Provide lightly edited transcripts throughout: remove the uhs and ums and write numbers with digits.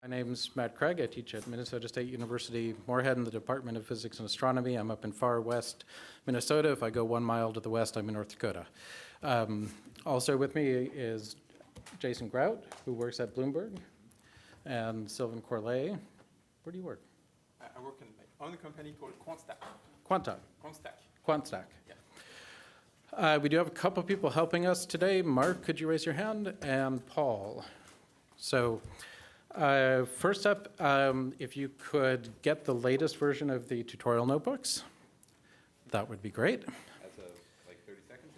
My name's Matt Craig. I teach at Minnesota State University Moorhead in the Department of Physics and Astronomy. I'm up in far west Minnesota. If I go 1 mile to the west, I'm in North Dakota. Also with me is Jason Grout, who works at Bloomberg, and Sylvain Corlay. Where do you work? I work in my own company called QuantStack. QuantStack. Yeah. We do have a couple people helping us today. Mark, could you raise your hand? And Paul. So first up, if you could get the latest version of the tutorial notebooks, that would be great. As of like 30 seconds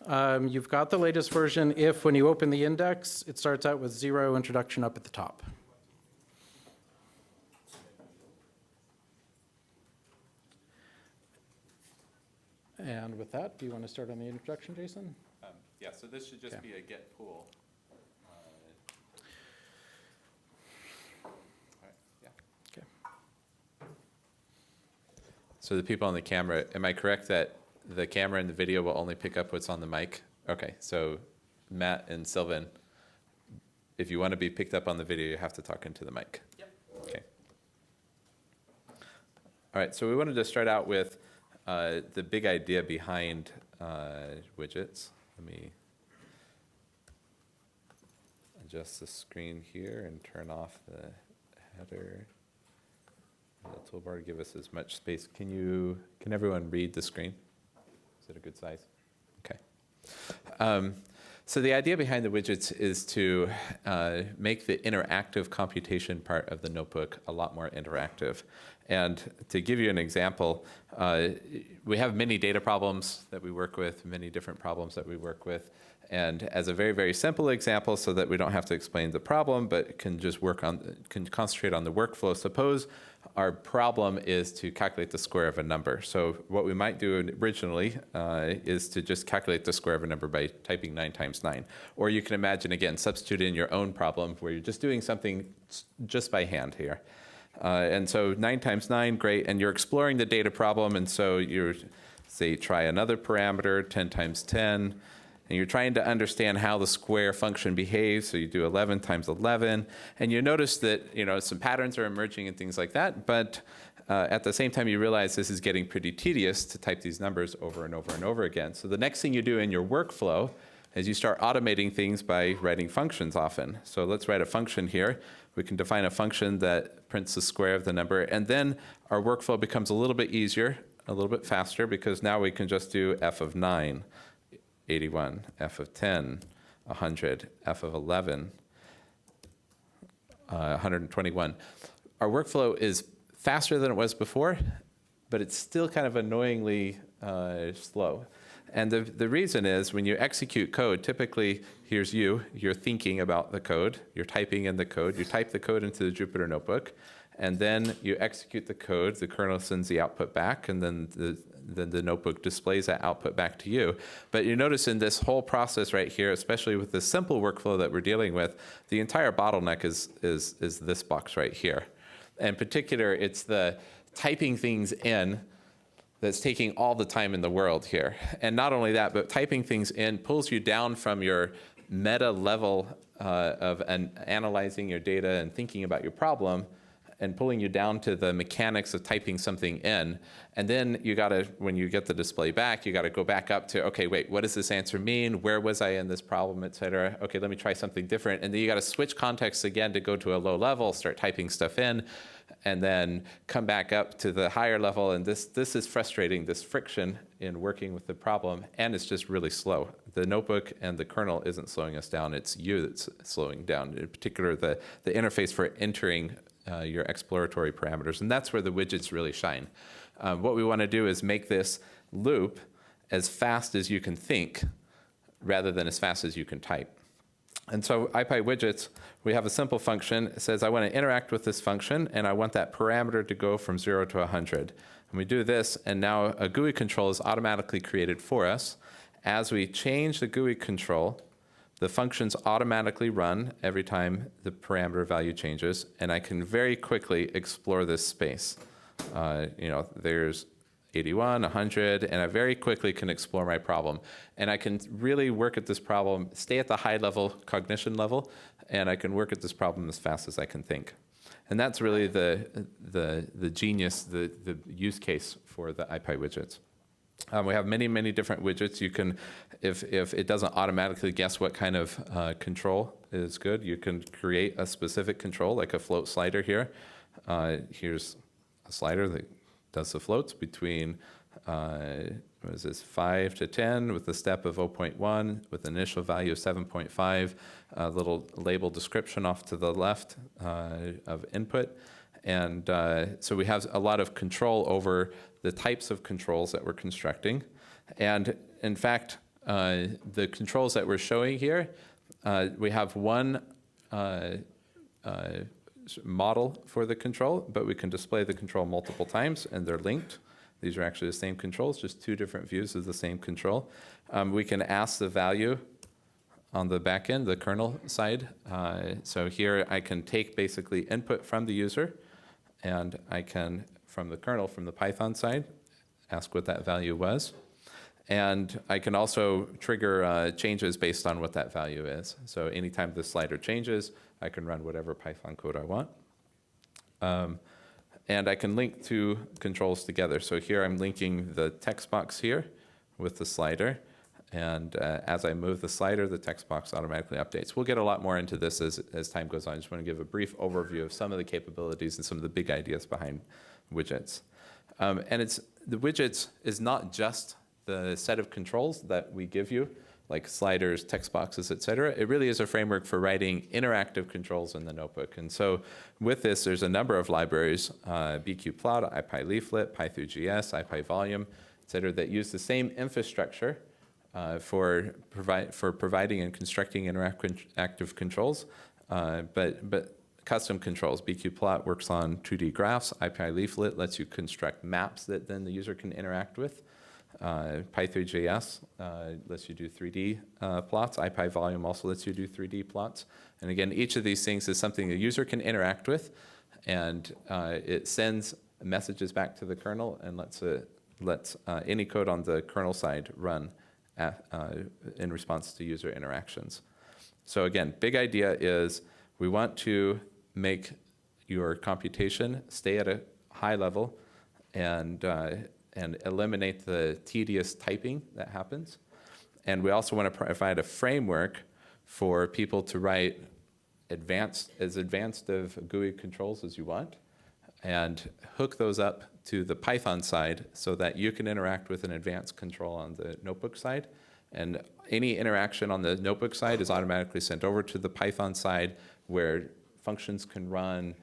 ago? You've got the latest version if, when you open the index, it starts out with 0 introduction up at the top. And with that, do you want to start on the introduction, Jason? Yeah, so this should just be a get pool. Okay. So the people on the camera, am I correct that the camera and the video will only pick up what's on the mic? Okay, so Matt and Sylvain, if you want to be picked up on the video, you have to talk into the mic. Yep. Okay. All right, so we wanted to start out with the big idea behind widgets. Let me adjust the screen here and turn off the header. The toolbar to give us as much space. Can everyone read the screen? Is it a good size? Okay. So the idea behind the widgets is to make the interactive computation part of the notebook a lot more interactive. And to give you an example, we have many data problems that we work with, many different problems that we work with. And as a very, very simple example, so that we don't have to explain the problem, but can just can concentrate on the workflow. Suppose our problem is to calculate the square of a number. So what we might do originally is to just calculate the square of a number by typing 9 times 9. Or you can imagine, again, substitute in your own problem where you're just doing something just by hand here. And so 9 times 9, great, and you're exploring the data problem, and so you say try another parameter, 10 times 10, and you're trying to understand how the square function behaves, so you do 11 times 11, and you notice that some patterns are emerging and things like that, but at the same time you realize this is getting pretty tedious to type these numbers over and over and over again. So the next thing you do in your workflow is you start automating things by writing functions often. So let's write a function here. We can define a function that prints the square of the number, and then our workflow becomes a little bit easier, a little bit faster, because now we can just do f of 9, 81, f of 10, 100, f of 11, 121. Our workflow is faster than it was before, but it's still kind of annoyingly slow. And the reason is when you execute code, typically here's you're thinking about the code, you're typing in the code, you type the code into the Jupyter notebook, and then you execute the code, the kernel sends the output back, and then the notebook displays that output back to you. But you notice in this whole process right here, especially with this simple workflow that we're dealing with, the entire bottleneck is this box right here. In particular, it's the typing things in that's taking all the time in the world here. And not only that, but typing things in pulls you down from your meta level of analyzing your data and thinking about your problem, and pulling you down to the mechanics of typing something in. And then you gotta, when you get the display back, you gotta go back up to, okay, wait, what does this answer mean? Where was I in this problem, et cetera? Okay, let me try something different. And then you gotta switch contexts again to go to a low level, start typing stuff in, and then come back up to the higher level. And this is frustrating, this friction in working with the problem, and it's just really slow. The notebook and the kernel isn't slowing us down, it's you that's slowing down, in particular the interface for entering your exploratory parameters, and that's where the widgets really shine. What we want to do is make this loop as fast as you can think, rather than as fast as you can type. And so ipyWidgets, we have a simple function. It says I want to interact with this function, and I want that parameter to go from 0 to 100. And we do this, and now a GUI control is automatically created for us. As we change the GUI control, the functions automatically run every time the parameter value changes, and I can very quickly explore this space. There's 81, 100, and I very quickly can explore my problem. And I can really work at this problem, stay at the high level, cognition level, and I can work at this problem as fast as I can think. And that's really the genius, the use case for the ipy widgets. We have many, many different widgets. You can, if it doesn't automatically guess what kind of control is good, you can create a specific control, like a float slider here. Here's a slider that does the floats between, what is this, 5 to 10 with a step of 0.1 with an initial value of 7.5, a little label description off to the left of input. And so we have a lot of control over the types of controls that we're constructing. And in fact, the controls that we're showing here, we have one model for the control, but we can display the control multiple times, and they're linked. These are actually the same controls, just two different views of the same control. We can ask the value on the back end, the kernel side. So here I can take basically input from the user, and I can, from the kernel, from the Python side, ask what that value was. And I can also trigger changes based on what that value is. So anytime the slider changes, I can run whatever Python code I want. And I can link two controls together. So here I'm linking the text box here with the slider. And as I move the slider, the text box automatically updates. We'll get a lot more into this as time goes on. I just want to give a brief overview of some of the capabilities and some of the big ideas behind widgets. And the widgets is not just the set of controls that we give you, like sliders, text boxes, et cetera. It really is a framework for writing interactive controls in the notebook. And so with this, there's a number of libraries, bqplot, ipyleaflet, pythreejs, ipyvolume, et cetera, that use the same infrastructure for providing and constructing interactive controls, but custom controls. bqplot works on 2D graphs. ipyleaflet lets you construct maps that then the user can interact with. pythreejs lets you do 3D plots. ipyvolume also lets you do 3D plots. And again, each of these things is something the user can interact with, and it sends messages back to the kernel and lets any code on the kernel side run in response to user interactions. So again, big idea is we want to make your computation stay at a high level and eliminate the tedious typing that happens. And we also want to provide a framework for people to write as advanced of GUI controls as you want, and hook those up to the Python side so that you can interact with an advanced control on the notebook side. And any interaction on the notebook side is automatically sent over to the Python side where functions can run.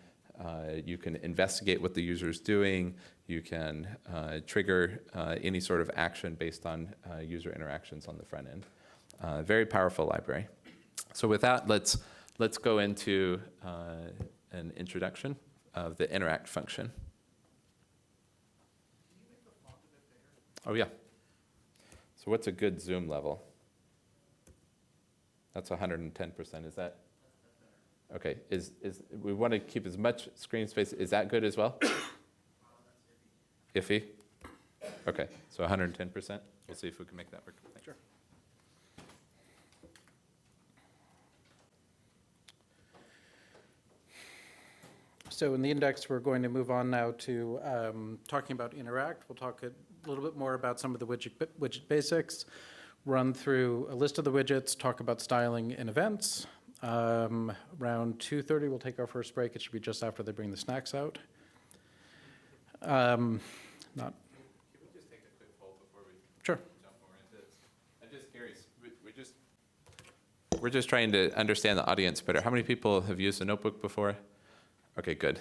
You can investigate what the user is doing. You can trigger any sort of action based on user interactions on the front end. Very powerful library. So with that, let's go into an introduction of the interact function. Oh yeah. So what's a good zoom level? That's 110%. Is that? Okay. We want to keep as much screen space. Is that good as well? Iffy? Okay. So 110%. We'll see if we can make that work. Sure. So in the index, we're going to move on now to talking about interact. We'll talk a little bit more about some of the widget basics, run through a list of the widgets, talk about styling in events. Around 2:30, we'll take our first break. It should be just after they bring the snacks out. Not. Can we just take a quick poll before we Sure. jump more into this? I'm just curious. We're just trying to understand the audience better. How many people have used a notebook before? Okay, good.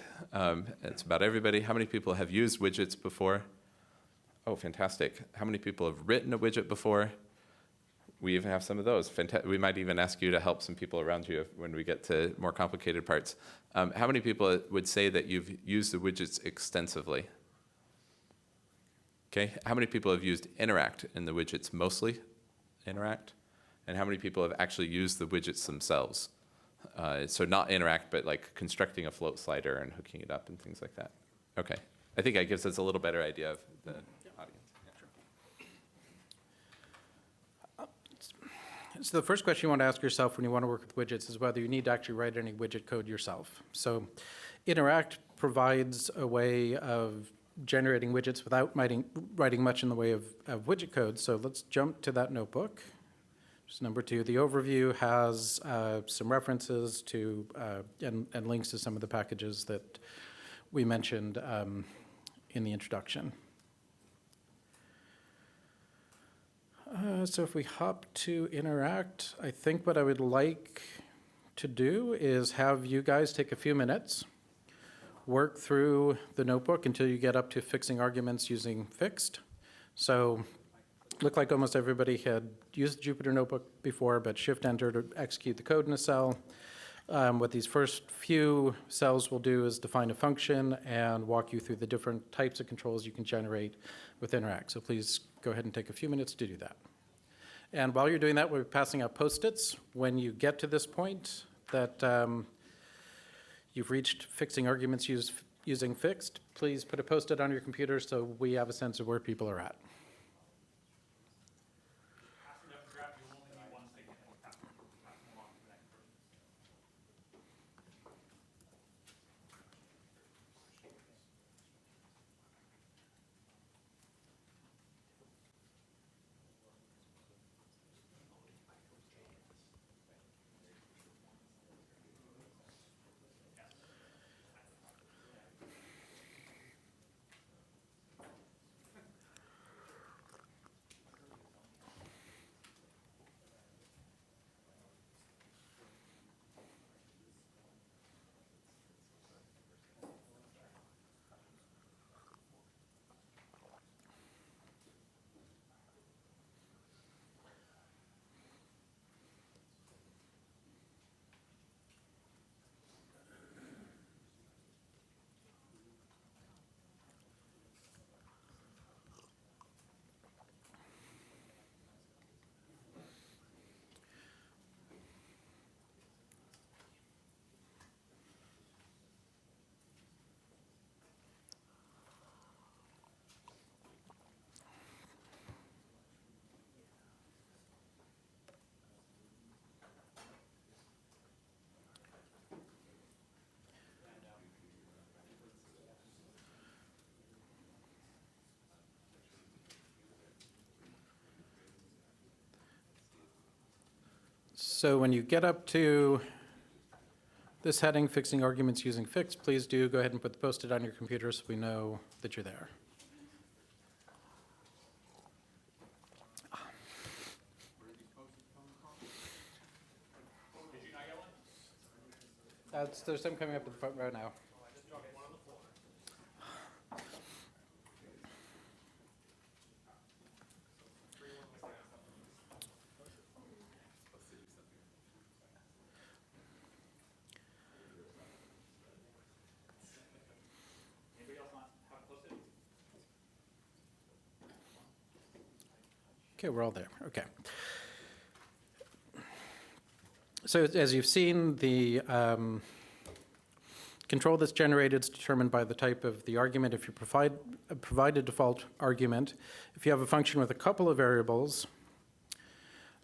It's about everybody. How many people have used widgets before? Oh, fantastic. How many people have written a widget before? We even have some of those. We might even ask you to help some people around you when we get to more complicated parts. How many people would say that you've used the widgets extensively? Okay. How many people have used interact in the widgets mostly? Interact? And how many people have actually used the widgets themselves? So not interact, but like constructing a float slider and hooking it up and things like that. Okay. I think that gives us a little better idea of the audience. So the first question you want to ask yourself when you want to work with widgets is whether you need to actually write any widget code yourself. So Interact provides a way of generating widgets without writing much in the way of widget code. So let's jump to that notebook. Just number 2, the overview has some references to and links to some of the packages that we mentioned in the introduction. So if we hop to Interact, I think what I would like to do is have you guys take a few minutes, work through the notebook until you get up to fixing arguments using fixed. So looked like almost everybody had used the Jupyter notebook before, but Shift-Enter to execute the code in a cell. What these first few cells will do is define a function and walk you through the different types of controls you can generate with Interact. So please go ahead and take a few minutes to do that. And while you're doing that, we're passing out Post-its. When you get to this point that you've reached fixing arguments using fixed, please put a Post-it on your computer so we have a sense of where people are at. So when you get up to this heading, fixing arguments using fixed, please do go ahead and put the Post-it on your computer so we know that you're there. There's some coming up in the front row now. Okay, we're all there. Okay. So as you've seen, the control that's generated is determined by the type of the argument. If you provide a default argument, if you have a function with a couple of variables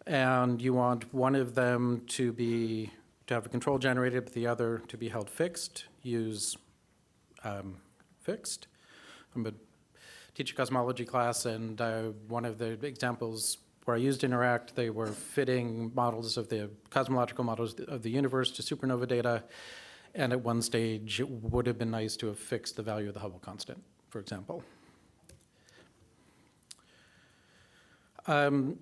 and you want one of them to have a control generated but the other to be held fixed, use fixed. I'm a teach a cosmology class, and one of the examples where I used Interact, they were fitting models of the cosmological models of the universe to supernova data, and at one stage it would have been nice to have fixed the value of the Hubble constant, for example. What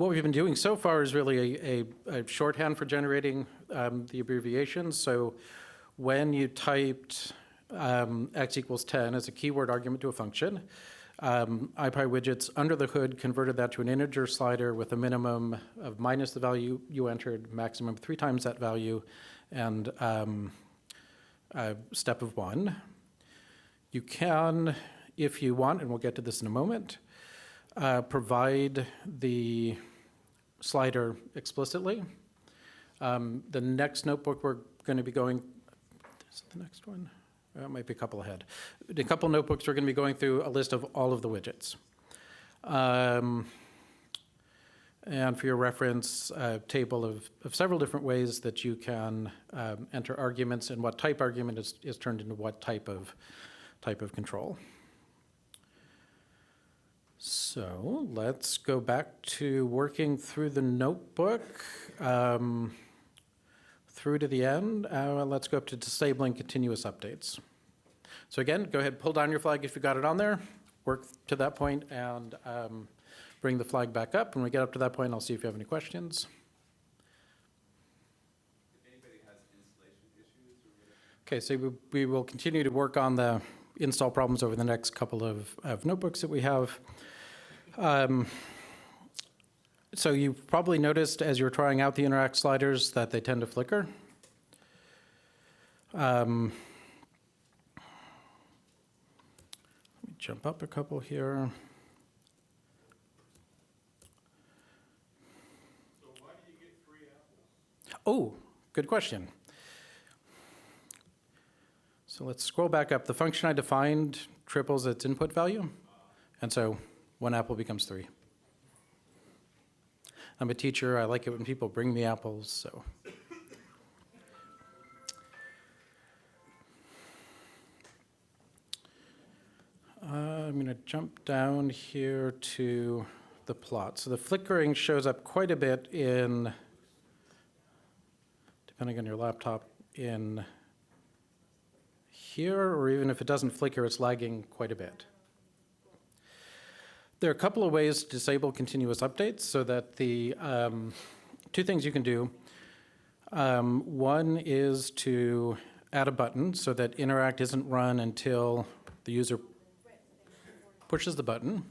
we've been doing so far is really a shorthand for generating the abbreviations. So when you typed x equals 10 as a keyword argument to a function, ipyWidgets under the hood converted that to an integer slider with a minimum of minus the value you entered, maximum 3 times that value, and a step of 1. You can, if you want, and we'll get to this in a moment, provide the slider explicitly. The next notebook we're going to be going, is it the next one? It might be a couple ahead. In a couple notebooks, we're going to be going through a list of all of the widgets. And for your reference, a table of several different ways that you can enter arguments and what type argument is turned into what type of control. So let's go back to working through the notebook through to the end. Let's go up to disabling continuous updates. So again, go ahead, pull down your flag if you got it on there, work to that point, and bring the flag back up. When we get up to that point, I'll see if you have any questions. If anybody has installation issues or whatever. Okay, so we will continue to work on the install problems over the next couple of notebooks that we have. So you've probably noticed as you're trying out the interact sliders that they tend to flicker. Let me jump up a couple here. So why do you get free apples? Oh, good question. So let's scroll back up. The function I defined triples its input value, and so 1 apple becomes 3. I'm a teacher. I like it when people bring me apples, so. I'm going to jump down here to the plot. So the flickering shows up quite a bit in, depending on your laptop, in here, or even if it doesn't flicker, it's lagging quite a bit. There are a couple of ways to disable continuous updates so that the two things you can do. One is to add a button so that interact isn't run until the user pushes the button.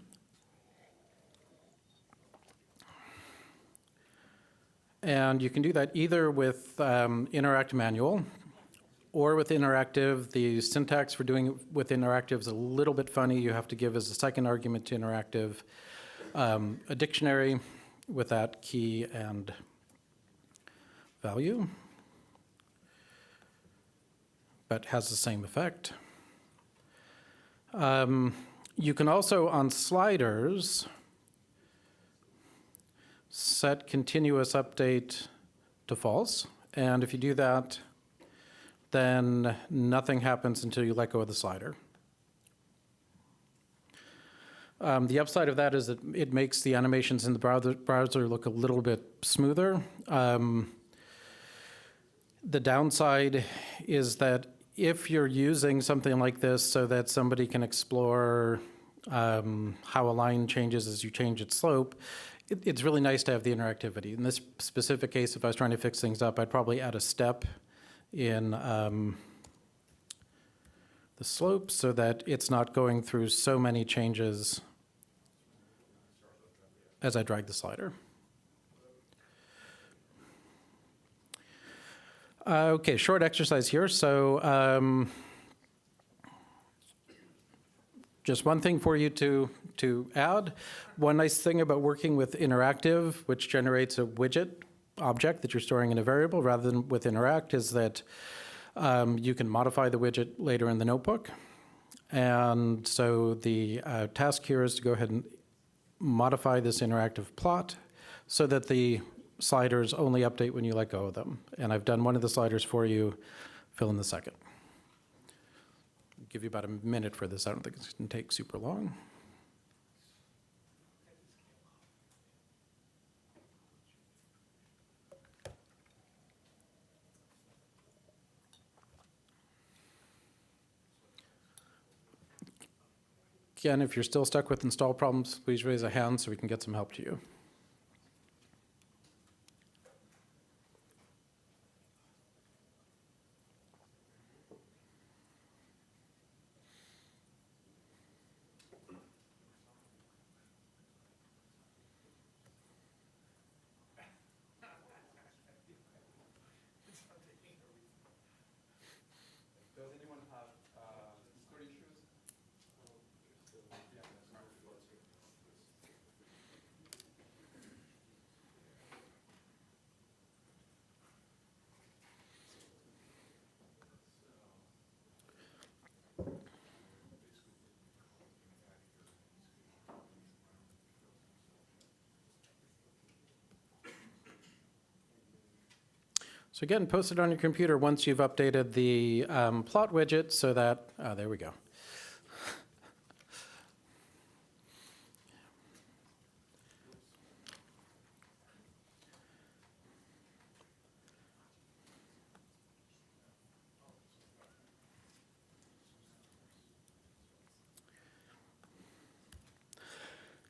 And you can do that either with interact manual or with interactive. The syntax for doing it with interactive is a little bit funny. You have to give as a second argument to interactive a dictionary with that key and value, but has the same effect. You can also, on sliders, set continuous update to false. And if you do that, then nothing happens until you let go of the slider. The upside of that is that it makes the animations in the browser look a little bit smoother. The downside is that if you're using something like this so that somebody can explore how a line changes as you change its slope, it's really nice to have the interactivity. In this specific case, if I was trying to fix things up, I'd probably add a step in the slope so that it's not going through so many changes as I drag the slider. Okay, short exercise here. So just one thing for you to add. One nice thing about working with interactive, which generates a widget object that you're storing in a variable rather than with interact, is that you can modify the widget later in the notebook. And so the task here is to go ahead and modify this interactive plot so that the sliders only update when you let go of them. And I've done one of the sliders for you. Fill in the second. I'll give you about a minute for this. I don't think it's going to take super long. Again, if you're still stuck with install problems, please raise a hand so we can get some help to you. Does anyone have security issues? So again, post it on your computer once you've updated the plot widget so that, there we go.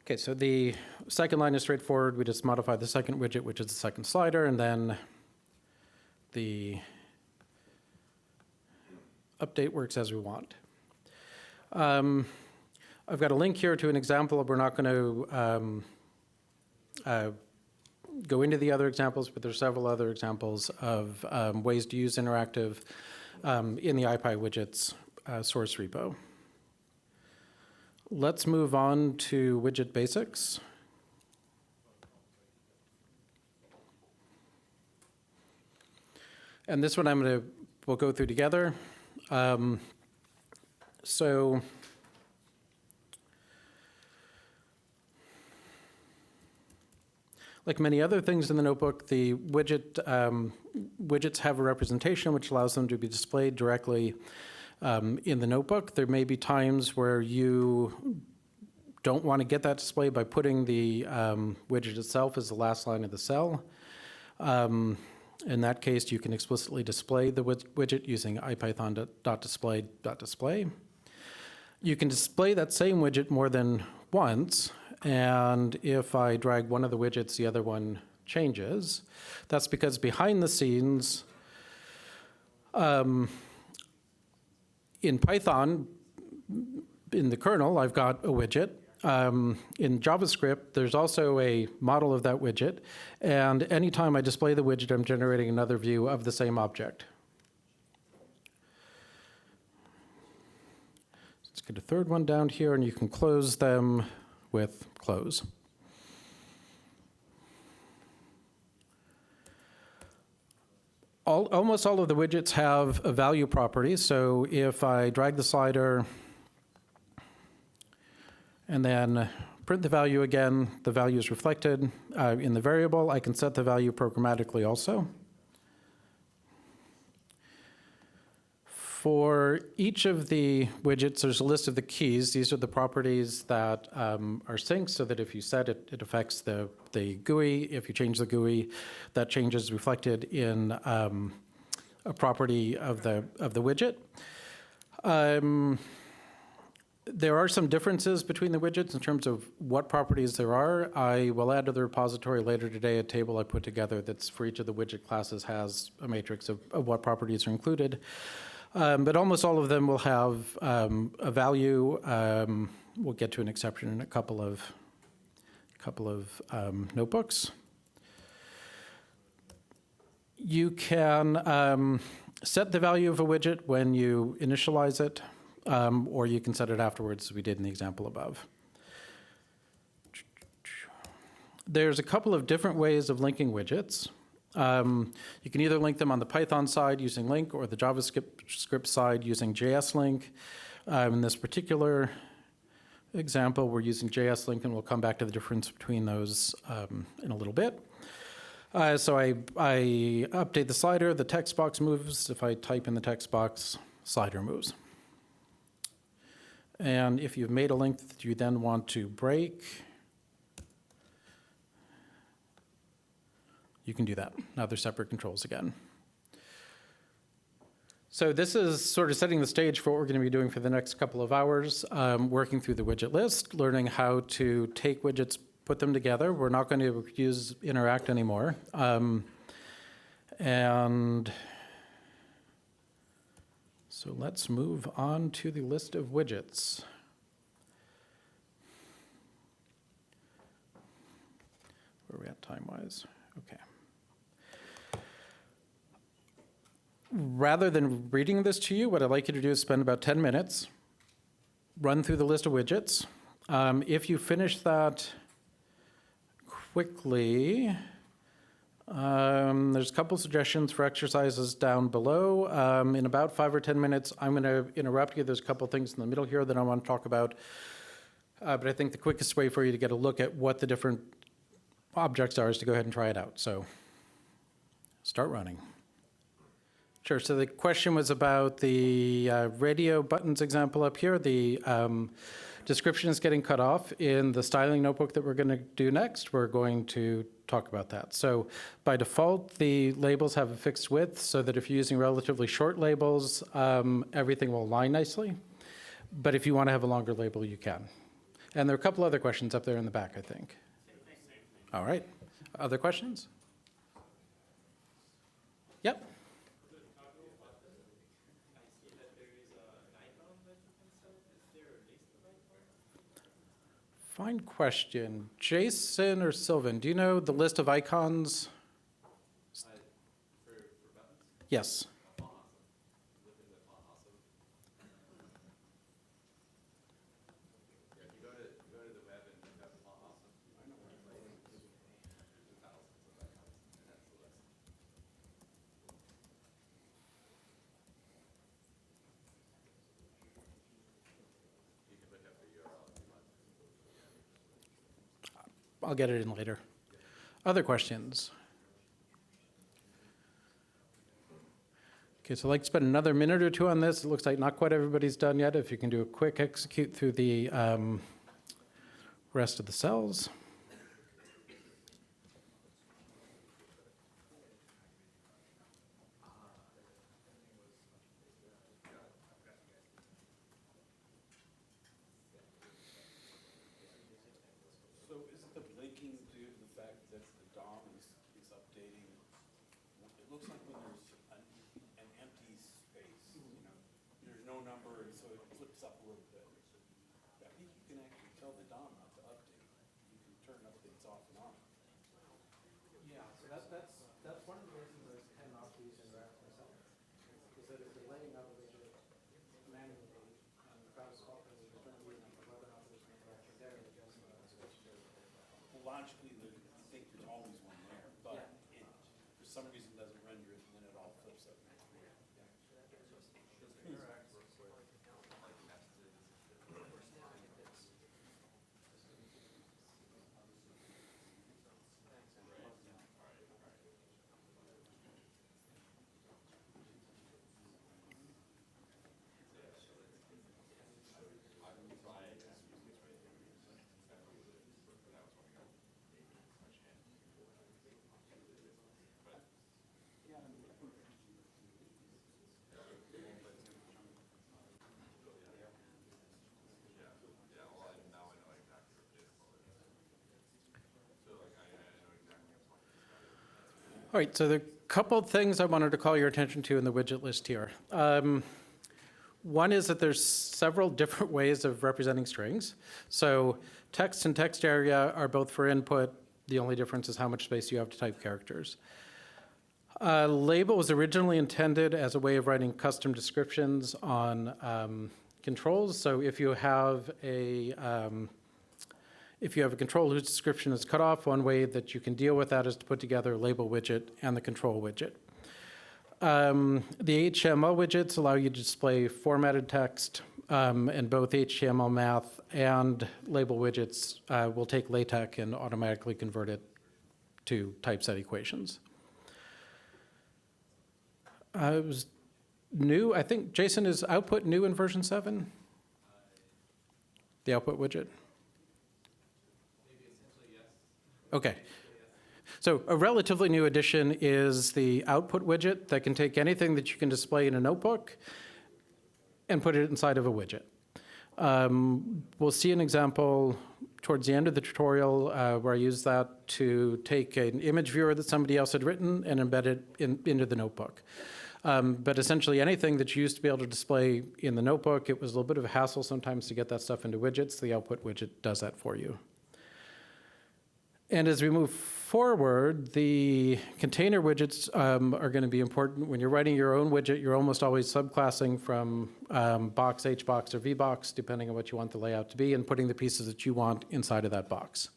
Okay, so the second line is straightforward. We just modify the second widget, which is the second slider, and then the update works as we want. I've got a link here to an example. We're not going to go into the other examples, but there's several other examples of ways to use interactive in the ipyWidgets source repo. Let's move on to Widget Basics. And this one we'll go through together. So like many other things in the notebook, the widgets have a representation which allows them to be displayed directly in the notebook. There may be times where you don't want to get that display by putting the widget itself as the last line of the cell. In that case, you can explicitly display the widget using ipython.display.display. You can display that same widget more than once, and if I drag one of the widgets, the other one changes. That's because behind the scenes, in Python, in the kernel, I've got a widget. In JavaScript, there's also a model of that widget, and anytime I display the widget, I'm generating another view of the same object. Let's get a third one down here, and you can close them with close. Almost all of the widgets have a value property, so if I drag the slider and then print the value again, the value is reflected in the variable. I can set the value programmatically also. For each of the widgets, there's a list of the keys. These are the properties that are synced, so that if you set it, it affects the GUI. If you change the GUI, that change is reflected in a property of the widget. There are some differences between the widgets in terms of what properties there are. I will add to the repository later today a table I put together that's for each of the widget classes has a matrix of what properties are included. But almost all of them will have a value. We'll get to an exception in a couple of notebooks. You can set the value of a widget when you initialize it, or you can set it afterwards, as we did in the example above. There's a couple of different ways of linking widgets. You can either link them on the Python side using link or the JavaScript side using JSLink. In this particular example, we're using JSLink, and we'll come back to the difference between those in a little bit. So I update the slider, the text box moves. If I type in the text box, slider moves. And if you've made a link that you then want to break, you can do that. Now they're separate controls again. So this is sort of setting the stage for what we're going to be doing for the next couple of hours, working through the widget list, learning how to take widgets, put them together. We're not going to use interact anymore. And so let's move on to the list of widgets. Where are we at time-wise? Okay. Rather than reading this to you, what I'd like you to do is spend about 10 minutes, run through the list of widgets. If you finish that quickly, there's a couple suggestions for exercises down below. In about 5 or 10 minutes, I'm going to interrupt you. There's a couple things in the middle here that I want to talk about. But I think the quickest way for you to get a look at what the different objects are is to go ahead and try it out. So start running. Sure. So the question was about the radio buttons example up here. The description is getting cut off. In the styling notebook that we're going to do next, we're going to talk about that. So by default, the labels have a fixed width so that if you're using relatively short labels, everything will align nicely. But if you want to have a longer label, you can. And there are a couple other questions up there in the back, I think. All right. Other questions? Yep. Fine question. Jason or Sylvain, do you know the list of icons? Yes. I'll get it in later. Other questions? Okay, so I'd like to spend another minute or two on this. It looks like not quite everybody's done yet. If you can do a quick execute through the rest of the cells. So is the blinking due to the fact that the DOM is updating? It looks like when there's an empty space, there's no number, and so it flips up a little bit. I think you can actually tell the DOM not to update. You can turn updates off and on. Yeah, so that's one of the reasons I tend not to use interact myself. Is that if you're laying out a widget manually and without a spot and you're trying to be like 11 others interaction there, it just Well, logically, I think there's always one there, but it, for some reason, doesn't render it, and then it all flips up. All right, so there are a couple of things I wanted to call your attention to in the widget list here. One is that there's several different ways of representing strings. So text and text area are both for input. The only difference is how much space you have to type characters. Label was originally intended as a way of writing custom descriptions on controls. So if you have a control whose description is cut off, one way that you can deal with that is to put together a label widget and the control widget. The HTML widgets allow you to display formatted text, and both HTML math and label widgets will take LaTeX and automatically convert it to typeset equations. It was new, I think, Jason, is output new in version 7? The output widget? Okay. So a relatively new addition is the output widget that can take anything that you can display in a notebook and put it inside of a widget. We'll see an example towards the end of the tutorial where I use that to take an image viewer that somebody else had written and embed it into the notebook. But essentially anything that you used to be able to display in the notebook, it was a little bit of a hassle sometimes to get that stuff into widgets. The output widget does that for you. And as we move forward, the container widgets are going to be important. When you're writing your own widget, you're almost always subclassing from box, hbox, or vbox, depending on what you want the layout to be, and putting the pieces that you want inside of that box.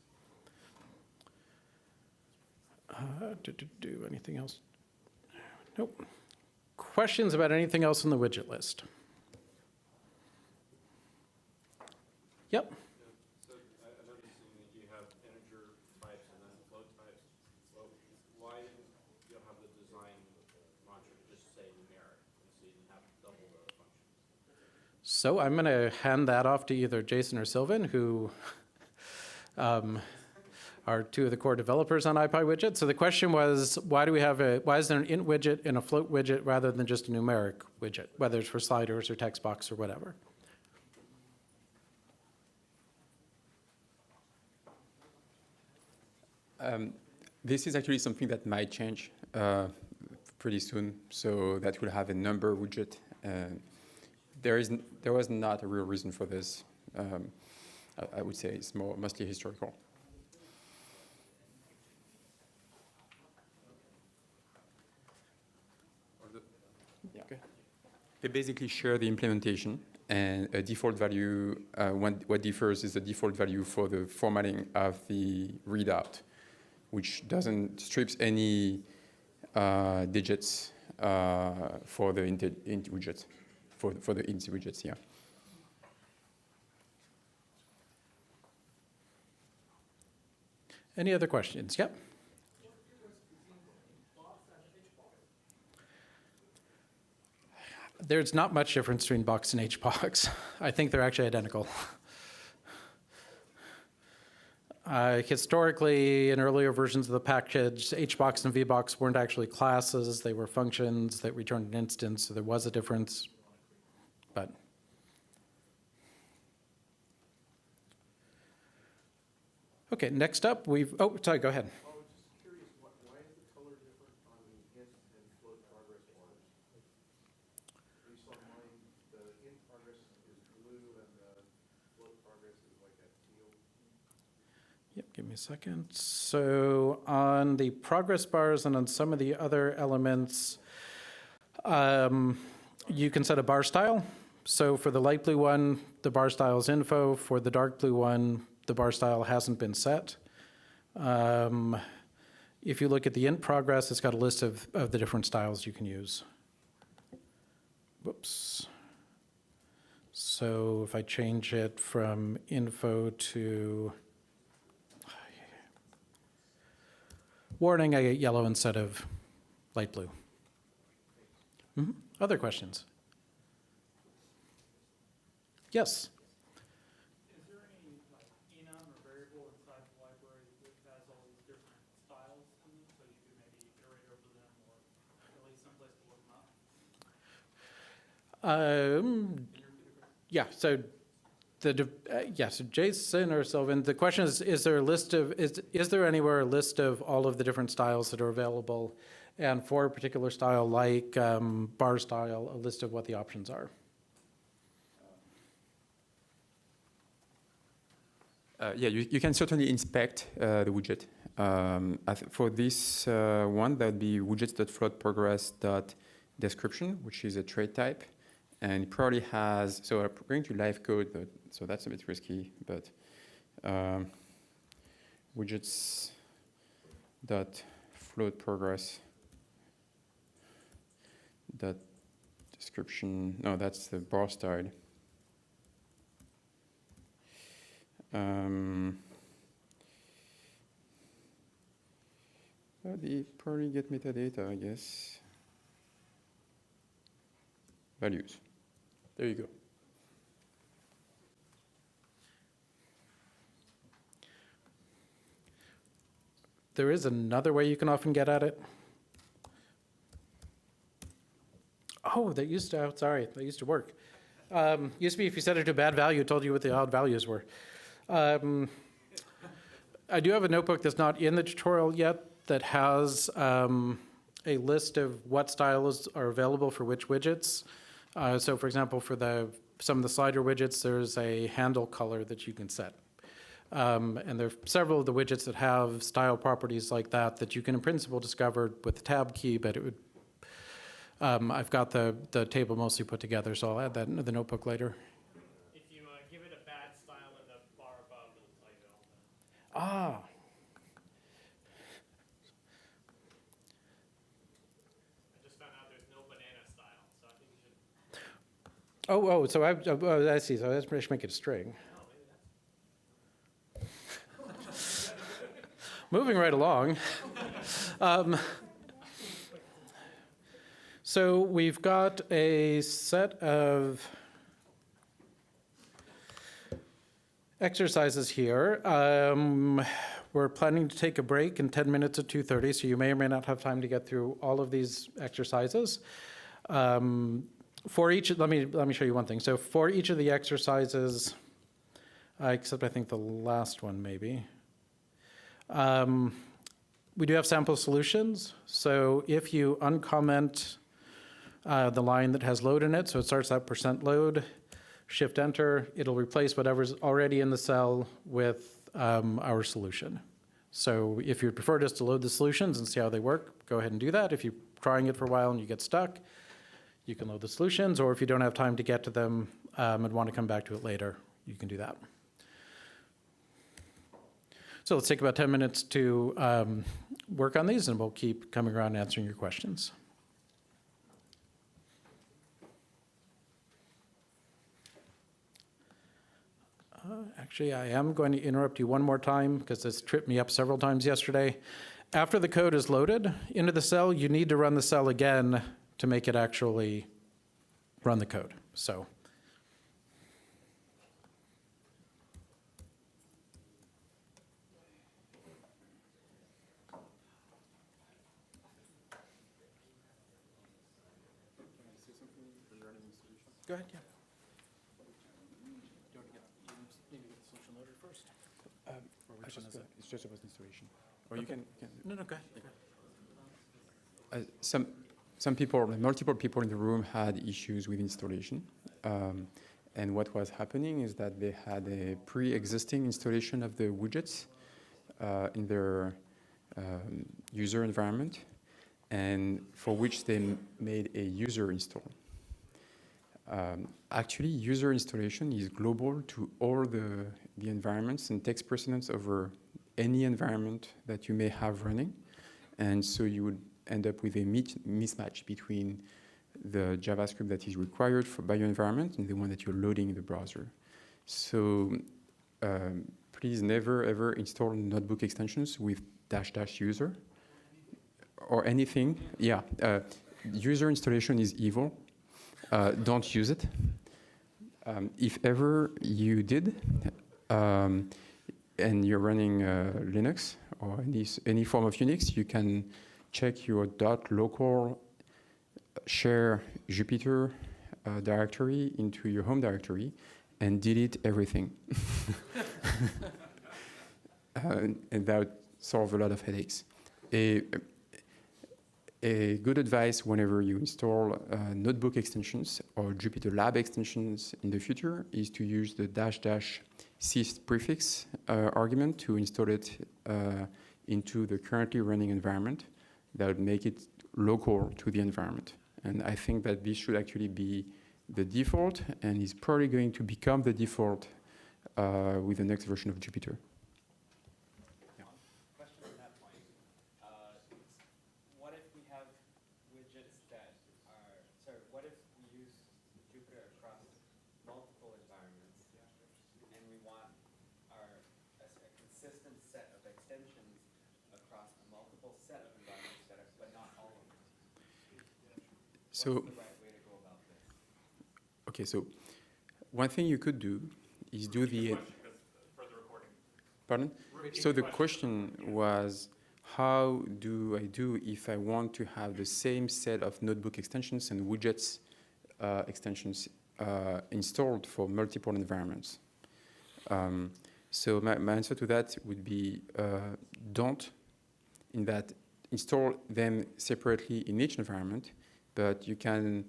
Anything else? Nope. Questions about anything else in the widget list? Yep. So I'm noticing that you have integer types and then float types. Well, why you don't have the design mantra to just say, numeric, and so you didn't have double the functions? So I'm going to hand that off to either Jason or Sylvain, who are two of the core developers on ipyWidget. So the question was, why is there an int widget and a float widget rather than just a numeric widget, whether it's for sliders or text box or whatever? This is actually something that might change pretty soon. So that will have a number widget. There was not a real reason for this. I would say it's mostly historical. Yeah. They basically share the implementation, and a default value, what differs is the default value for the formatting of the readout, which doesn't strips any digits for the int widgets, for the int widgets, yeah. Any other questions? Yep. There's not much difference between box and HBox. I think they're actually identical. Historically, in earlier versions of the package, HBox and VBox weren't actually classes. They were functions that returned an instance, so there was a difference. But okay, next up, sorry, go ahead. I was just curious, why is the color different on the int and float progress bars? You saw mine, the int progress is blue and the float progress is like that teal. Yep, give me a second. So on the progress bars and on some of the other elements, you can set a bar style. So for the light blue one, the bar style is info. For the dark blue one, the bar style hasn't been set. If you look at the int progress, it's got a list of the different styles you can use. Whoops. So if I change it from info to warning, I get yellow instead of light blue. Other questions? Yes. Is there any like enum or variable inside the library that has all these different styles in them, so you can maybe iterate over them or at least someplace to look them up? Yeah. So so Jason or Sylvain, the question is there a list of is there anywhere a list of all of the different styles that are available, and for a particular style like bar style, a list of what the options are? Yeah, you can certainly inspect the widget. For this one, that would be widgets.floatProgress.description, which is a trait type. And it probably has, so I'm going to live code, but so that's a bit risky, but widgets.floatProgress.description, no, that's the bar style. They probably get metadata, I guess. Values. There you go. There is another way you can often get at it. Oh, that used to work. Used to be if you set it to a bad value, it told you what the odd values were. I do have a notebook that's not in the tutorial yet that has a list of what styles are available for which widgets. So for example, for some of the slider widgets, there's a handle color that you can set. And there are several of the widgets that have style properties like that you can in principle discover with the tab key, but it would, I've got the table mostly put together, so I'll add that into the notebook later. If you give it a bad style in the bar above, it'll tell you all that. Ah. I just found out there's no banana style, so I think you should. So I see. So I should make it a string. Moving right along. So we've got a set of exercises here. We're planning to take a break in 10 minutes at 2:30, so you may or may not have time to get through all of these exercises. For each, let me show you one thing. So for each of the exercises, except I think the last one maybe, we do have sample solutions. So if you uncomment the line that has load in it, so it starts at %load, shift enter, it'll replace whatever's already in the cell with our solution. So if you prefer just to load the solutions and see how they work, go ahead and do that. If you're trying it for a while and you get stuck, you can load the solutions, or if you don't have time to get to them and want to come back to it later, you can do that. So let's take about 10 minutes to work on these, and we'll keep coming around and answering your questions. Actually, I am going to interrupt you one more time because this tripped me up several times yesterday. After the code is loaded into the cell, you need to run the cell again to make it actually run the code. So. Go ahead, yeah. It's just about installation. Or you can. No, go ahead. Multiple people in the room had issues with installation. And what was happening is that they had a pre-existing installation of the widgets in their user environment, and for which they made a user install. Actually, user installation is global to all the environments and takes precedence over any environment that you may have running. And so you would end up with a mismatch between the JavaScript that is required by your environment and the one that you're loading in the browser. So please never, ever install notebook extensions with -- user or anything. Yeah, user installation is evil. Don't use it. If ever you did, and you're running Linux or any form of Unix, you can check your .local share Jupyter directory into your home directory and delete everything. And that would solve a lot of headaches. A good advice whenever you install notebook extensions or Jupyter Lab extensions in the future is to use the --sys prefix argument to install it into the currently running environment. That would make it local to the environment. And I think that this should actually be the default, and is probably going to become the default with the next version of Jupyter. Question on that point. What if we have widgets that are, what if we use Jupyter across multiple environments and we want a consistent set of extensions across a multiple set of environments but not all of them? What's the right way to go about this? Okay, so one thing you could do is do the. Pardon? So the question was, how do I do if I want to have the same set of notebook extensions and widgets extensions installed for multiple environments? So my answer to that would be don't, in that install them separately in each environment, but you can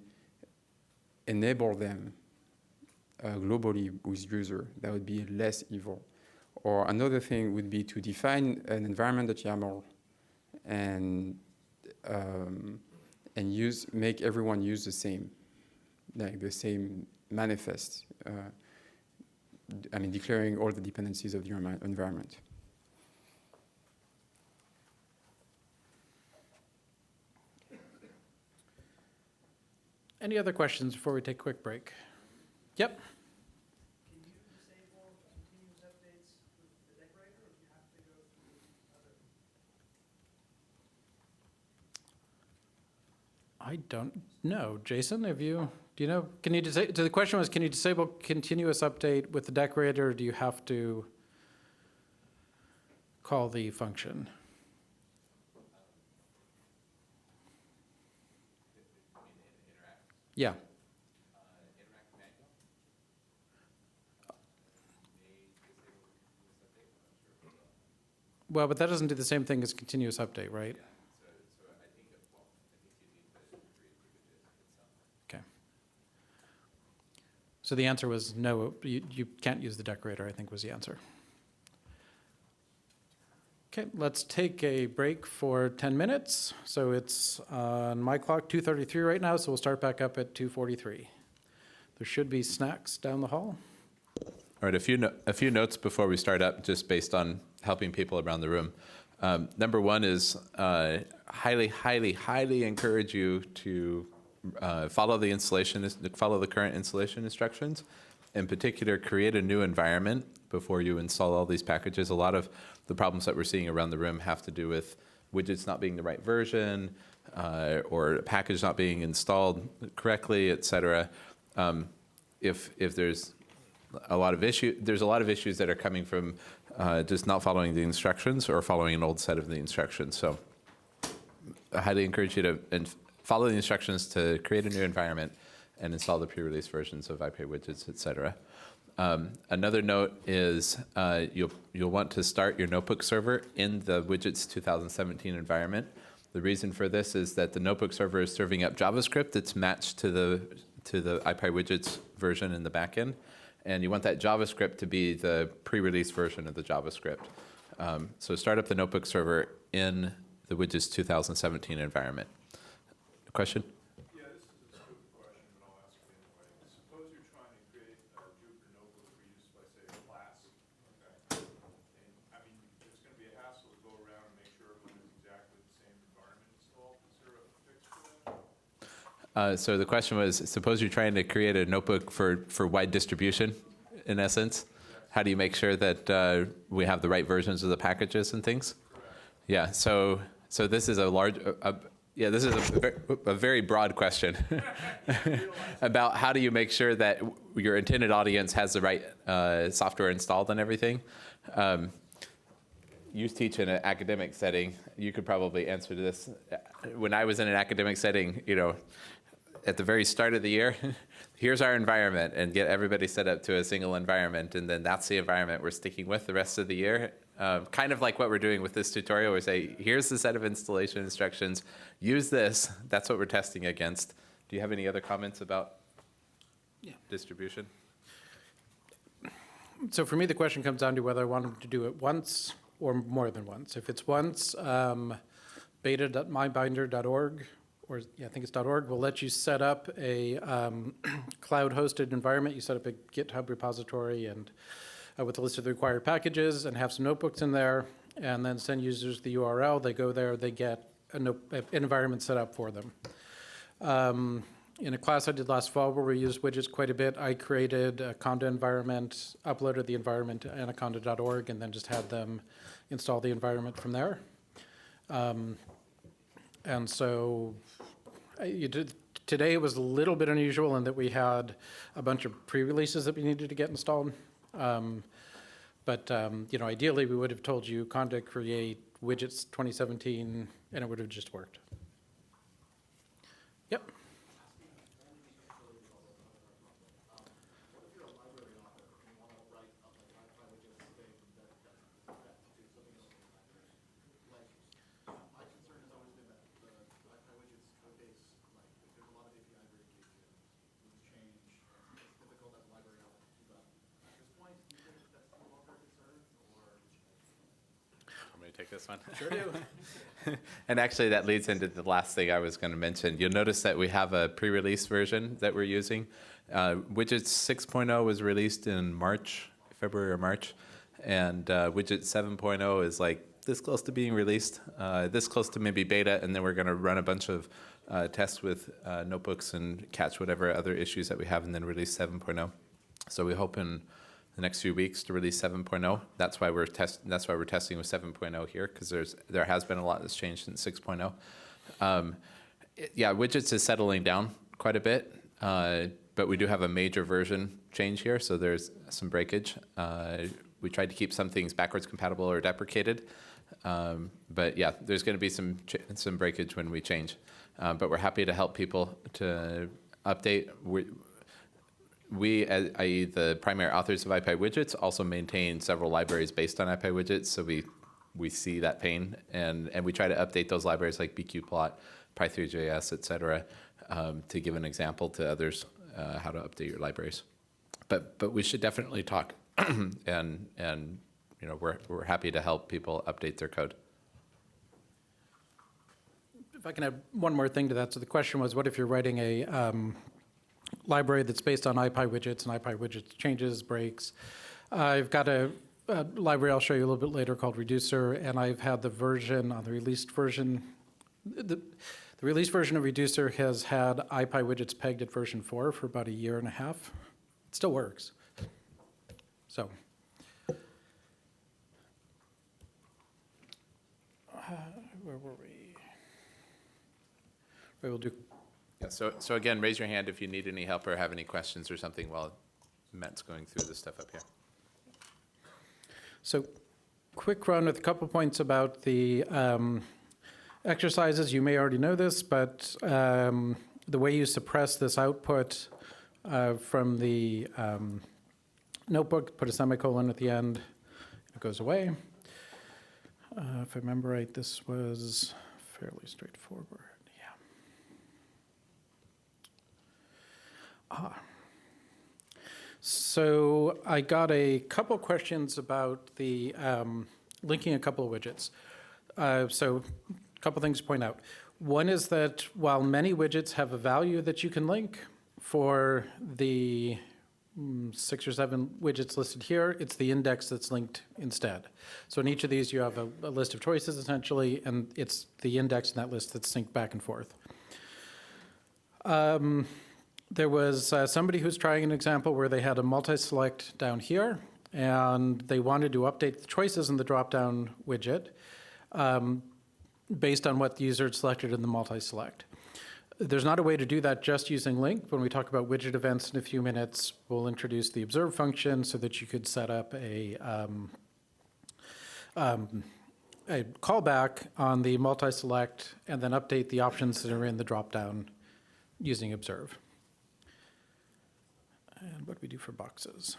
enable them globally with user. That would be less evil. Or another thing would be to define an environment.yaml and make everyone use the same, like the same manifest. Declaring all the dependencies of your environment. Any other questions before we take a quick break? Yep. Can you disable continuous updates with the decorator, or do you have to go through I don't know. Jason, do you know? Can you the question was, can you disable continuous update with the decorator, or do you have to call the function? Yeah. Well, but that doesn't do the same thing as continuous update, right? Okay. So the answer was no, you can't use the decorator, I think was the answer. Okay, let's take a break for 10 minutes. So it's on my clock, 2:33 right now, so we'll start back up at 2:43. There should be snacks down the hall. All right, a few notes before we start up, just based on helping people around the room. Number one is highly encourage you to follow the current installation instructions. In particular, create a new environment before you install all these packages. A lot of the problems that we're seeing around the room have to do with widgets not being the right version, or a package not being installed correctly, et cetera. If there's a lot of issues that are coming from just not following the instructions or following an old set of the instructions. So I highly encourage you to follow the instructions to create a new environment and install the pre-release versions of ipyWidgets, et cetera. Another note is you'll want to start your notebook server in the Widgets 2017 environment. The reason for this is that the notebook server is serving up JavaScript that's matched to the ipyWidgets version in the backend. And you want that JavaScript to be the pre-release version of the JavaScript. So start up the notebook server in the Widgets 2017 environment. Question? Yeah, this is a stupid question, but I'll ask it anyway. Suppose you're trying to create a Jupyter notebook for use by, say, a class, okay? And, I mean, it's going to be a hassle to go around and make sure everyone has exactly the same environment installed. Is there a fix for that? So the question was, suppose you're trying to create a notebook for wide distribution, in essence. How do you make sure that we have the right versions of the packages and things? Yeah. So this is this is a very broad question about how do you make sure that your intended audience has the right software installed and everything. You teach in an academic setting. You could probably answer to this. When I was in an academic setting, at the very start of the year, here's our environment, and get everybody set up to a single environment, and then that's the environment we're sticking with the rest of the year. Kind of like what we're doing with this tutorial. We say, here's the set of installation instructions. Use this. That's what we're testing against. Do you have any other comments about distribution? So for me, the question comes down to whether I want them to do it once or more than once. If it's once, beta.mybinder.org, or I think it's .org, will let you set up a cloud-hosted environment. You set up a GitHub repository and with a list of the required packages and have some notebooks in there, and then send users the URL. They go there, they get an environment set up for them. In a class I did last fall where we used widgets quite a bit, I created a Conda environment, uploaded the environment to anaconda.org, and then just had them install the environment from there. And so today was a little bit unusual in that we had a bunch of pre-releases that we needed to get installed. But ideally we would have told you Conda create widgets 2017, and it would have just worked. Yep. Take this one. Sure do. And actually, that leads into the last thing I was going to mention. You'll notice that we have a pre-release version that we're using. Widgets 6.0 was released in February or March, and Widget 7.0 is like this close to being released, this close to maybe beta, and then we're going to run a bunch of tests with notebooks and catch whatever other issues that we have, and then release 7.0. So we hope in the next few weeks to release 7.0. That's why we're testing with 7.0 here, because there has been a lot that's changed since 6.0. Yeah, widgets is settling down quite a bit, but we do have a major version change here, so there's some breakage. We tried to keep some things backwards compatible or deprecated, but yeah, there's going to be some breakage when we change. But we're happy to help people to update. We, i.e. the primary authors of ipyWidgets, also maintain several libraries based on ipyWidgets, so we see that pain, and we try to update those libraries like bqplot, pythreejs, et cetera, to give an example to others how to update your libraries. But we should definitely talk, and you know, we're happy to help people update their code. If I can add one more thing to that. So the question was, what if you're writing a library that's based on ipyWidgets, and ipyWidgets changes, breaks? I've got a library I'll show you a little bit later called Reducer, and I've had the version on the released version. The released version of Reducer has had ipyWidgets pegged at version 4 for about a year and a half. It still works. So. Where were we? We will do. Yeah, so again, raise your hand if you need any help or have any questions or something while Matt's going through this stuff up here. So quick run with a couple points about the exercises. You may already know this, but the way you suppress this output from the notebook, put a semicolon at the end, it goes away. If I remember right, this was fairly straightforward. Yeah. So I got a couple questions about the linking a couple of widgets. So a couple things to point out. One is that while many widgets have a value that you can link, for the 6 or 7 widgets listed here, it's the index that's linked instead. So in each of these, you have a list of choices, essentially, and it's the index in that list that's synced back and forth. There was somebody who's trying an example where they had a multi-select down here, and they wanted to update the choices in the drop-down widget based on what the user had selected in the multi-select. There's not a way to do that just using link. When we talk about widget events in a few minutes, we'll introduce the observe function so that you could set up a callback on the multi-select and then update the options that are in the drop-down using observe. And what do we do for boxes?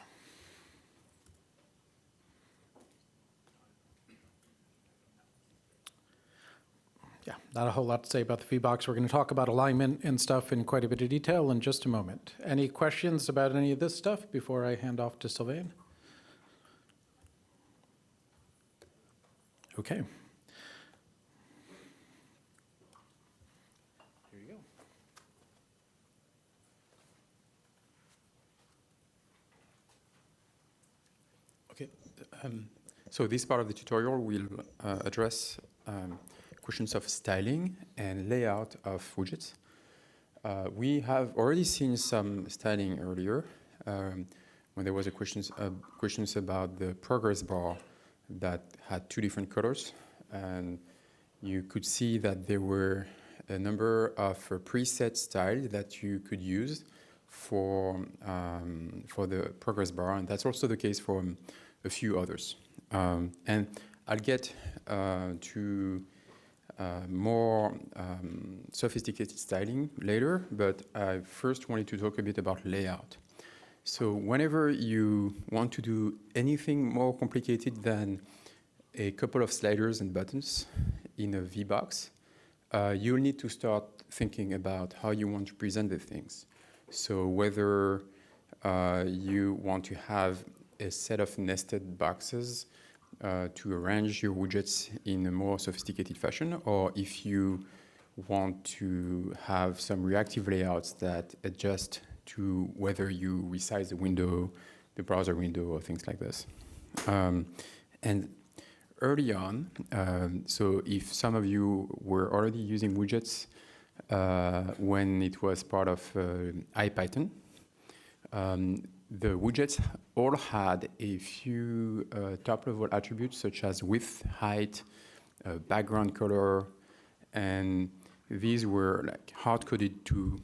Yeah, not a whole lot to say about the VBox. We're going to talk about alignment and stuff in quite a bit of detail in just a moment. Any questions about any of this stuff before I hand off to Sylvain? Okay. Here you go. Okay. So this part of the tutorial will address questions of styling and layout of widgets. We have already seen some styling earlier when there was a questions about the progress bar that had 2 different colors, and you could see that there were a number of preset styles that you could use for the progress bar, and that's also the case for a few others. And I'll get to more sophisticated styling later, but I first wanted to talk a bit about layout. So whenever you want to do anything more complicated than a couple of sliders and buttons in a VBox, you'll need to start thinking about how you want to present the things. So whether you want to have a set of nested boxes to arrange your widgets in a more sophisticated fashion, or if you want to have some reactive layouts that adjust to whether you resize the window, the browser window, or things like this. And early on, so if some of you were already using widgets when it was part of IPython, the widgets all had a few top-level attributes such as width, height, background color, and these were like hard-coded to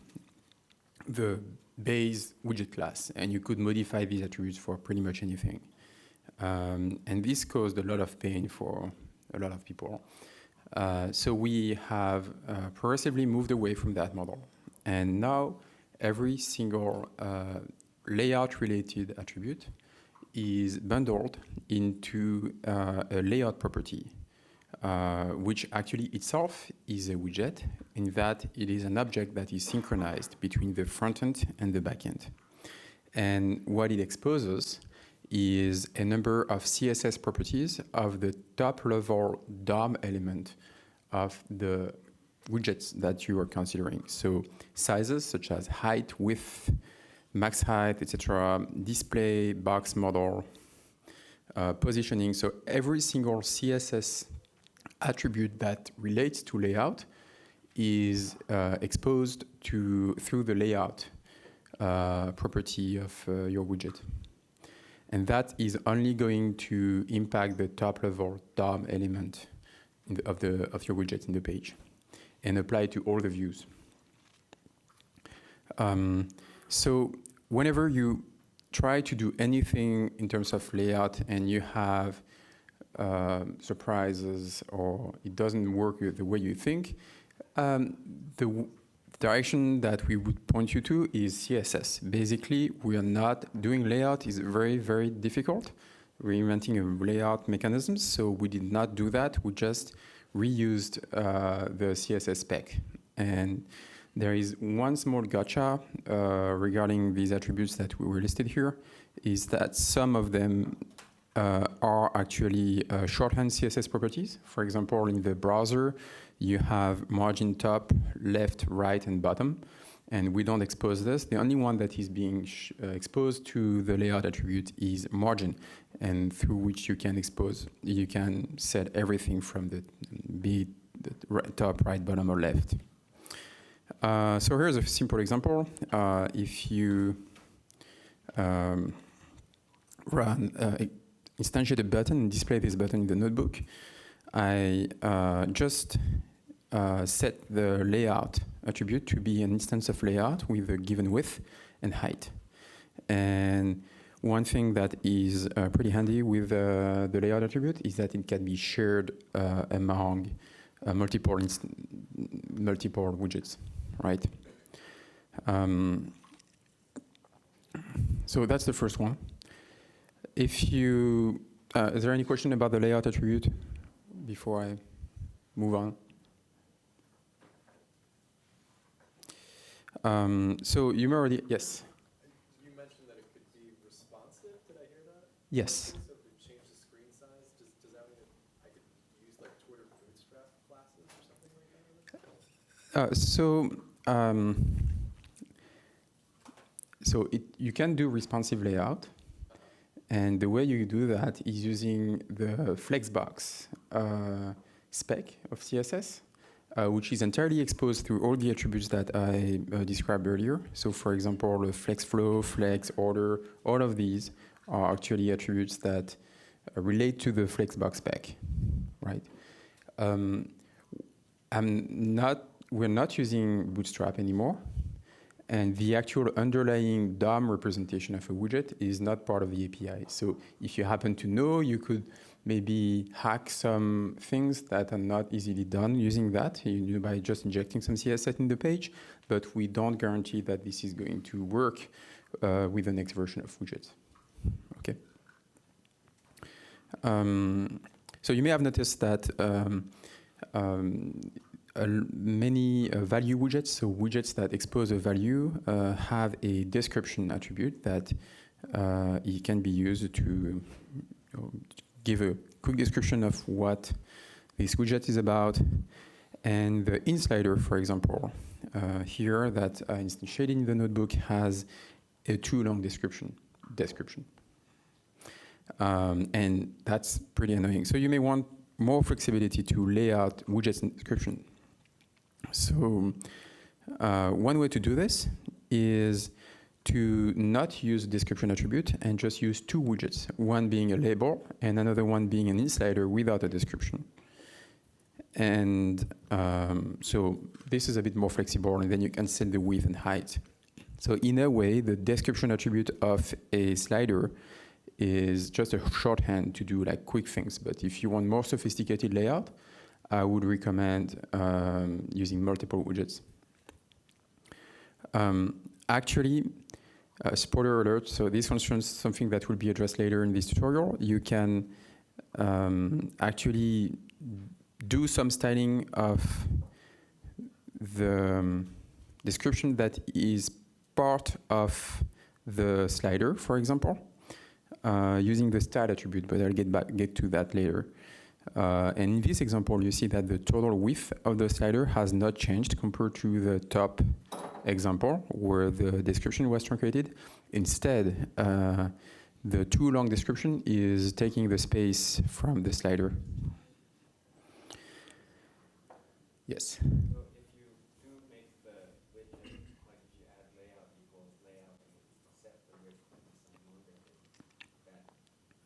the base widget class, and you could modify these attributes for pretty much anything. And this caused a lot of pain for a lot of people. So we have progressively moved away from that model. And now every single layout-related attribute is bundled into a layout property, which actually itself is a widget, in that it is an object that is synchronized between the front end and the back end. And what it exposes is a number of CSS properties of the top-level DOM element of the widgets that you are considering. So sizes such as height, width, max height, etc., display, box model, positioning. So every single CSS attribute that relates to layout is exposed through the layout property of your widget. And that is only going to impact the top-level DOM element of your widget in the page, and apply to all the views. So whenever you try to do anything in terms of layout and you have surprises or it doesn't work the way you think, the direction that we would point you to is CSS. Basically, we are not doing layout is very, very difficult. We're inventing a layout mechanism, so we did not do that. We just reused the CSS spec. And there is one small gotcha regarding these attributes that were listed here, is that some of them are actually shorthand CSS properties. For example, in the browser, you have margin top, left, right, and bottom, and we don't expose this. The only one that is being exposed to the layout attribute is margin, and through which you can set everything from be it top, right, bottom, or left. So here's a simple example. If you instantiate a button and display this button in the notebook, I just set the layout attribute to be an instance of layout with a given width and height. And one thing that is pretty handy with the layout attribute is that it can be shared among multiple widgets, right? So that's the first one. If you, is there any question about the layout attribute before I move on? So you may already, yes? You mentioned that it could be responsive, did I hear that? Yes. So if we change the screen size, does that mean I could use like Twitter bootstrap classes or something like that? You can do responsive layout, and the way you do that is using the Flexbox spec of CSS, which is entirely exposed through all the attributes that I described earlier. So for example, flex flow, flex order, all of these are actually attributes that relate to the Flexbox spec, right? We're not using Bootstrap anymore, and the actual underlying DOM representation of a widget is not part of the API. So if you happen to know, you could maybe hack some things that are not easily done using that by just injecting some CSS in the page, but we don't guarantee that this is going to work with the next version of widgets. Okay. So you may have noticed that many value widgets, so widgets that expose a value, have a description attribute that it can be used to give a quick description of what this widget is about. And the inslider, for example, here that I instantiated in the notebook has a too long description. And that's pretty annoying. So you may want more flexibility to lay out widgets and description. So one way to do this is to not use description attribute and just use two widgets, one being a label and another one being an inslider without a description. And so this is a bit more flexible, and then you can set the width and height. So in a way, the description attribute of a slider is just a shorthand to do like quick things. But if you want more sophisticated layout, I would recommend using multiple widgets. Actually, spoiler alert, so this concerns something that will be addressed later in this tutorial. You can actually do some styling of the description that is part of the slider, for example, using the style attribute, but I'll get to that later. And in this example, you see that the total width of the slider has not changed compared to the top example where the description was truncated. Instead, the too long description is taking the space from the slider. Yes? So if you do make the widget, like if you add layout equals layout and set the width in some order, that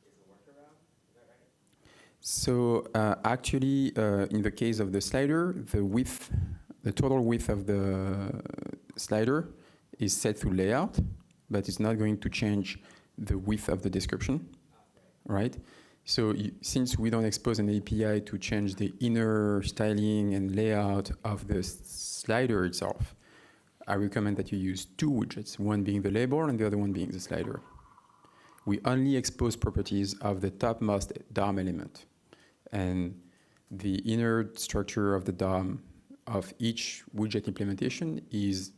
is a workaround, is that right? So actually, in the case of the slider, the total width of the slider is set to layout, but it's not going to change the width of the description, right? So since we don't expose an API to change the inner styling and layout of the slider itself, I recommend that you use two widgets, one being the label and the other one being the slider. We only expose properties of the topmost DOM element. And the inner structure of the DOM of each widget implementation is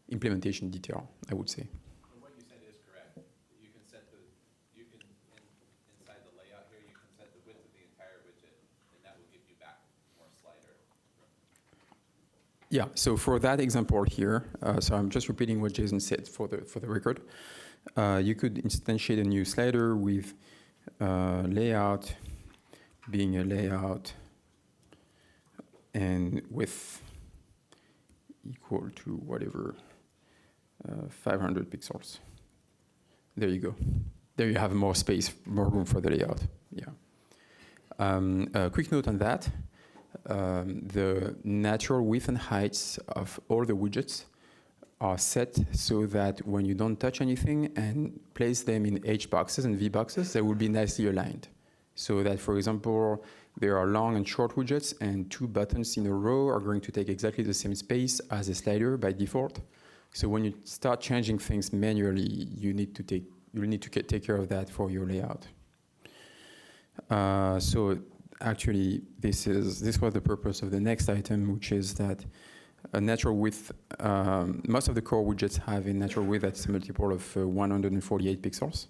implementation detail, I would say. And what you said is correct. You can set inside the layout here, you can set the width of the entire widget, and that will give you back more slider. Yeah, so for that example here, so I'm just repeating what Jason said for the record. You could instantiate a new slider with layout being a layout and width equal to whatever, 500 pixels. There you go. There you have more space, more room for the layout. Yeah. A quick note on that. The natural width and heights of all the widgets are set so that when you don't touch anything and place them in H boxes and V boxes, they will be nicely aligned. So that, for example, there are long and short widgets, and two buttons in a row are going to take exactly the same space as a slider by default. So when you start changing things manually, you need to take care of that for your layout. So actually, this was the purpose of the next item, which is that a natural width. Most of the core widgets have a natural width that's a multiple of 148 pixels.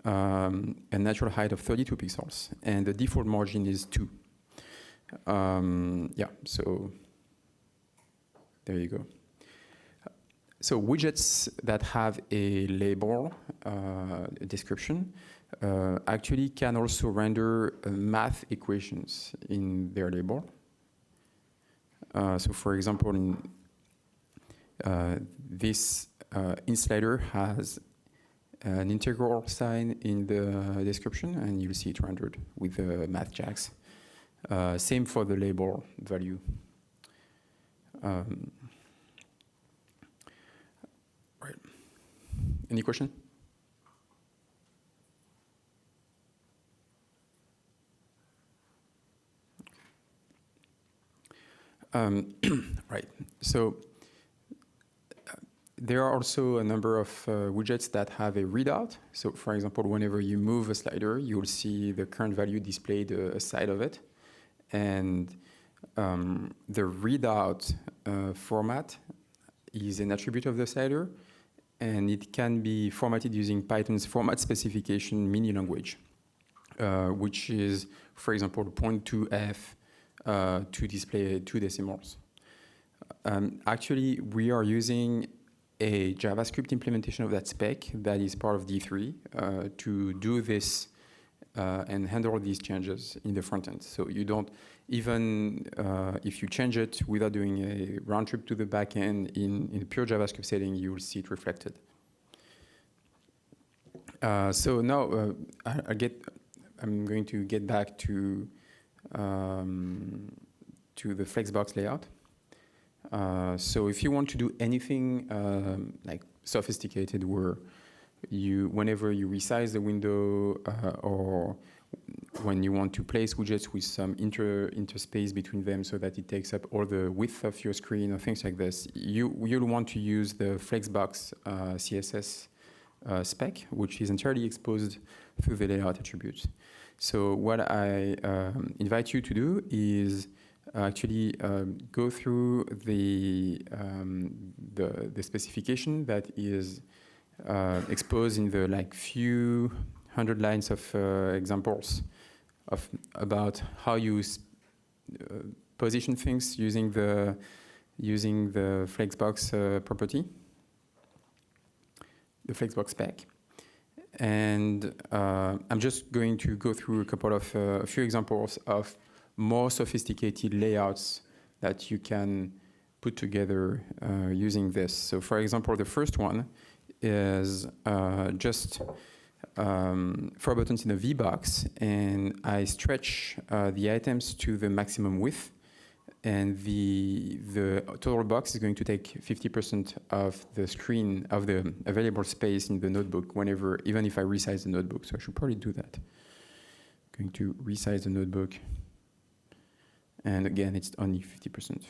A natural height of 32 pixels, and the default margin is 2. Yeah, so there you go. So widgets that have a label, a description, actually can also render math equations in their label. So for example, in this slider has an integral sign in the description, and you'll see it rendered with the math jacks. Same for the label value. Right. Any question? Right. So there are also a number of widgets that have a readout. So for example, whenever you move a slider, you will see the current value displayed aside of it. And the readout format is an attribute of the slider, and it can be formatted using Python's format specification mini language, which is, for example, 0.2f to display 2 decimals. Actually, we are using a JavaScript implementation of that spec that is part of D3 to do this and handle these changes in the front end. So you don't, even if you change it without doing a round trip to the back end in a pure JavaScript setting, you will see it reflected. So now I'm going to get back to to the flexbox layout. So if you want to do anything like sophisticated, where whenever you resize the window or when you want to place widgets with some interspace between them so that it takes up all the width of your screen or things like this, you'll want to use the flexbox CSS spec, which is entirely exposed through the layout attributes. So what I invite you to do is actually go through the specification that is exposed in the few hundred lines of examples about how you position things using the flexbox property, the flexbox spec. And I'm just going to go through a few examples of more sophisticated layouts that you can put together using this. So for example, the first one is just 4 buttons in a V-box, and I stretch the items to the maximum width, and the total box is going to take 50% of the screen, of the available space in the notebook even if I resize the notebook. So I should probably do that. Going to resize the notebook. And again, it's only 50%.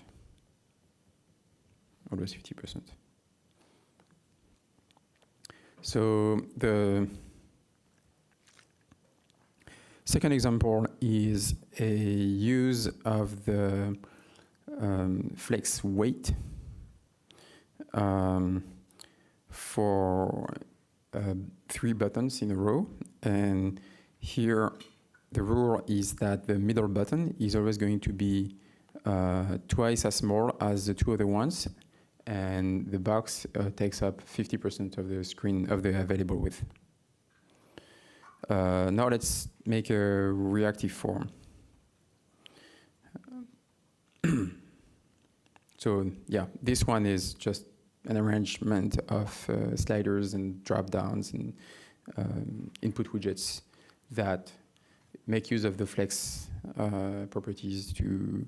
Always 50%. So the second example is a use of the flex weight for 3 buttons in a row. And here the rule is that the middle button is always going to be twice as small as the 2 other ones, and the box takes up 50% of the screen of the available width. Now let's make a reactive form. So yeah, this one is just an arrangement of sliders and drop downs and input widgets that make use of the flex properties to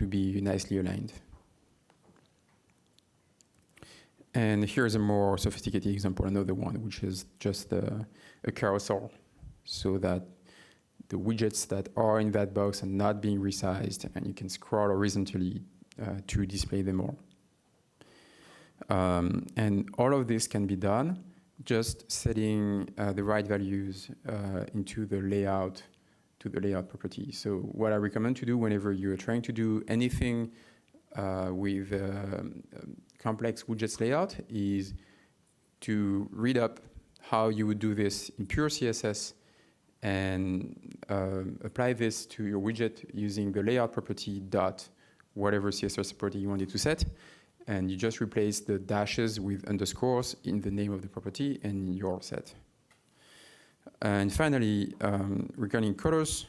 be nicely aligned. And here's a more sophisticated example, another one, which is just a carousel, so that the widgets that are in that box are not being resized, and you can scroll horizontally to display them all. And all of this can be done just setting the right values into the layout, to the layout property. So what I recommend to do whenever you're trying to do anything with complex widgets layout is to read up how you would do this in pure CSS and apply this to your widget using the layout property dot whatever CSS property you wanted to set. And you just replace the dashes with underscores in the name of the property, and you're set. And finally, regarding colors,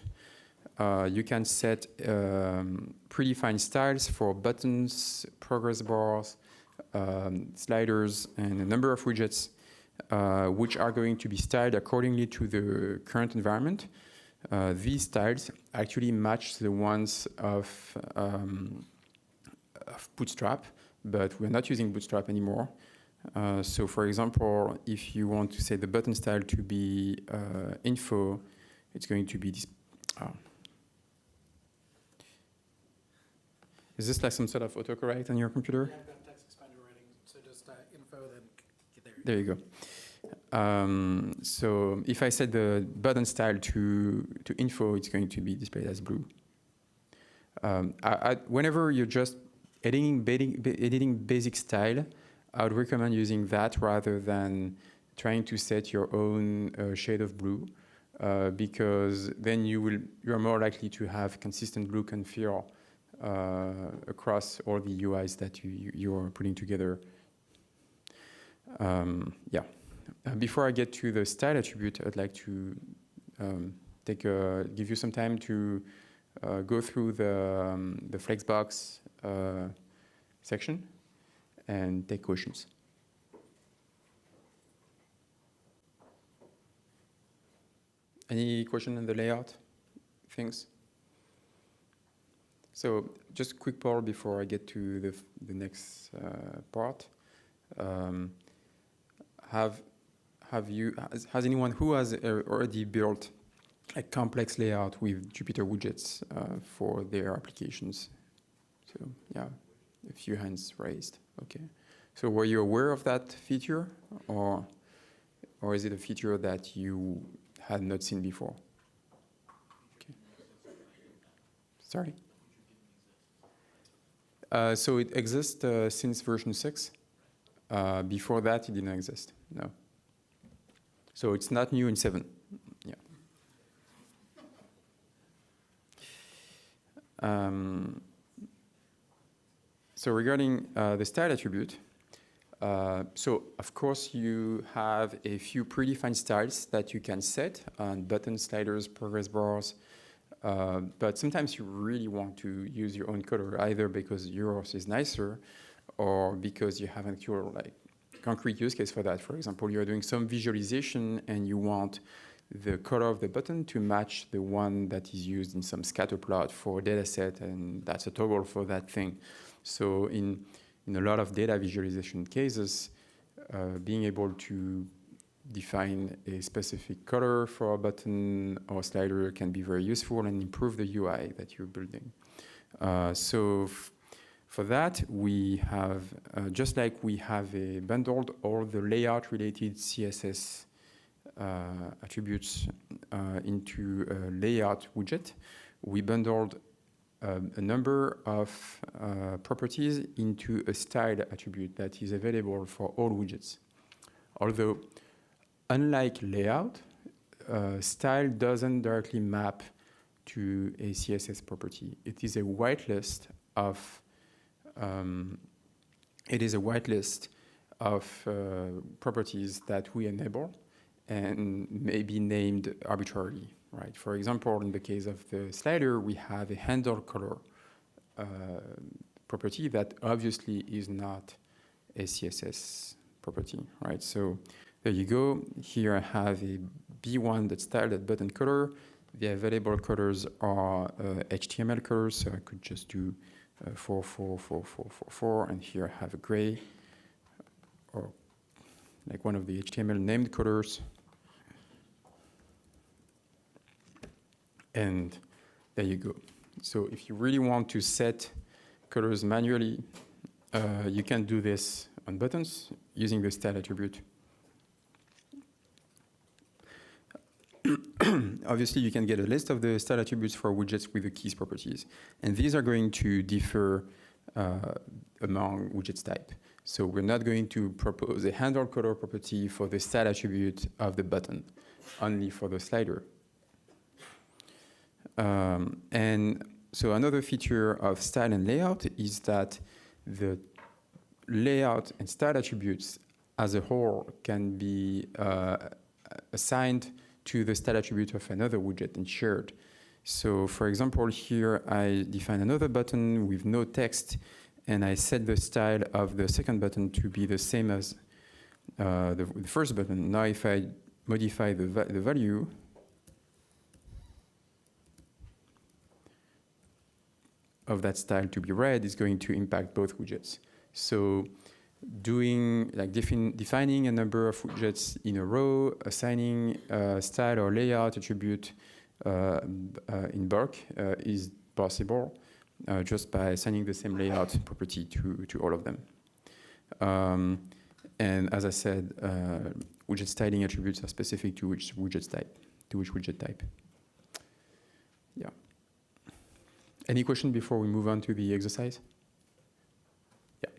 you can set predefined styles for buttons, progress bars, sliders, and a number of widgets, which are going to be styled accordingly to the current environment. These styles actually match the ones of Bootstrap, but we're not using Bootstrap anymore. So for example, if you want to set the button style to be info, it's going to be this. Is this like some sort of autocorrect on your computer? Yeah, I've got text expander writing, so just info, then there you go. So if I set the button style to info, it's going to be displayed as blue. Whenever you're just editing basic style, I would recommend using that rather than trying to set your own shade of blue, because then you're more likely to have consistent look and feel across all the UIs that you're putting together. Before I get to the style attribute, I'd like to give you some time to go through the Flexbox section and take questions. Any question on the layout things. So just a quick poll before I get to the next part. Has anyone who has already built a complex layout with Jupyter widgets for their applications? So yeah, a few hands raised. Okay. So were you aware of that feature, or is it a feature that you had not seen before? Okay. Sorry. So it exists since version 6. Before that, it didn't exist. No. So it's not new in 7. Yeah. So regarding the style attribute, so of course you have a few predefined styles that you can set on buttons, sliders, progress bars, but sometimes you really want to use your own color, either because yours is nicer or because you have an actual concrete use case for that. For example, you're doing some visualization and you want the color of the button to match the one that is used in some scatter plot for a data set, and that's a toggle for that thing. So in a lot of data visualization cases, being able to define a specific color for a button or slider can be very useful and improve the UI that you're building. For that, we have, just like we have bundled all the layout-related CSS attributes into a layout widget, we bundled a number of properties into a style attribute that is available for all widgets. Although, unlike layout, style doesn't directly map to a CSS property. It is a whitelist of properties that we enable and may be named arbitrarily, right? For example, in the case of the slider, we have a handle color property that obviously is not a CSS property, right? So there you go. Here I have a B1 that's styled at button color. The available colors are HTML colors, so I could just do 4, and here I have a gray, or like one of the HTML named colors. And there you go. So if you really want to set colors manually, you can do this on buttons using the style attribute. Obviously, you can get a list of the style attributes for widgets with the keys properties. And these are going to differ among widgets type. So we're not going to propose a handle color property for the style attribute of the button, only for the slider. And so another feature of style and layout is that the layout and style attributes as a whole can be assigned to the style attribute of another widget and shared. So for example, here I define another button with no text, and I set the style of the second button to be the same as the first button. Now if I modify the value, of that style to be red is going to impact both widgets. So doing defining a number of widgets in a row, assigning a style or layout attribute in bulk is possible just by assigning the same layout property to all of them. And as I said, widget styling attributes are specific to which widget type. Yeah. Any question before we move on to the exercise? Yeah.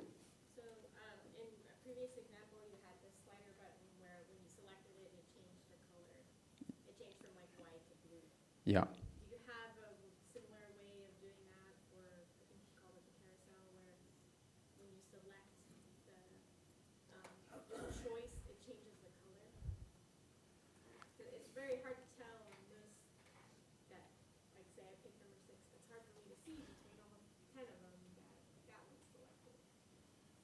So in a previous example, you had this slider button where when you selected it, it changed the color. It changed from like white to blue. Yeah. Do you have a similar way of doing that for, I think you call it the carousel, where when you select the choice, it changes the color? It's very hard to tell on this that, like say I pick number 6, it's hard for me to see between all 10 of them that one's selected.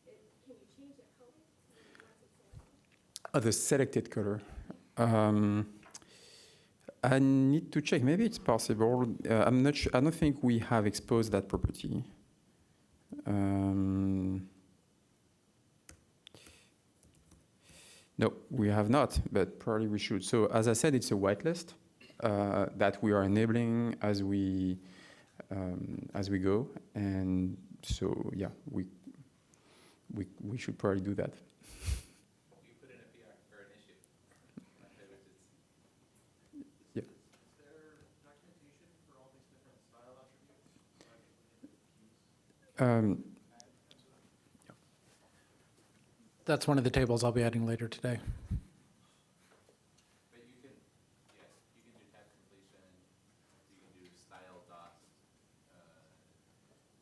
Can you change the color once it's selected? The selected color. I need to check. Maybe it's possible. I'm not sure. I don't think we have exposed that property. No, we have not, but probably we should. So as I said, it's a whitelist that we are enabling as we go, and so yeah, we should probably do that. You put in a PR or an issue. Yeah. Is there documentation for all these different style attributes? That's one of the tables I'll be adding later today. But you can, yes, you can do tab completion, you can do style dots.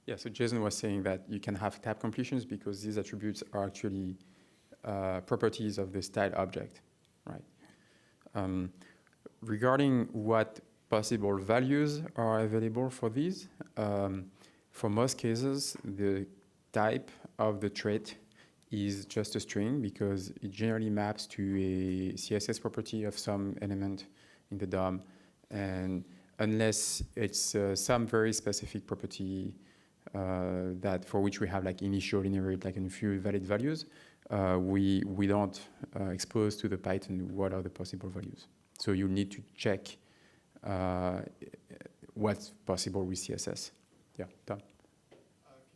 Yeah, so Jason was saying that you can have tab completions because these attributes are actually properties of the style object, right? Regarding what possible values are available for these, for most cases, the type of the trait is just a string because it generally maps to a CSS property of some element in the DOM. And unless it's some very specific property that for which we have like initial, enumerate, like a few valid values, we don't expose to the Python what are the possible values. So you need to check what's possible with CSS. Yeah, Tom. Can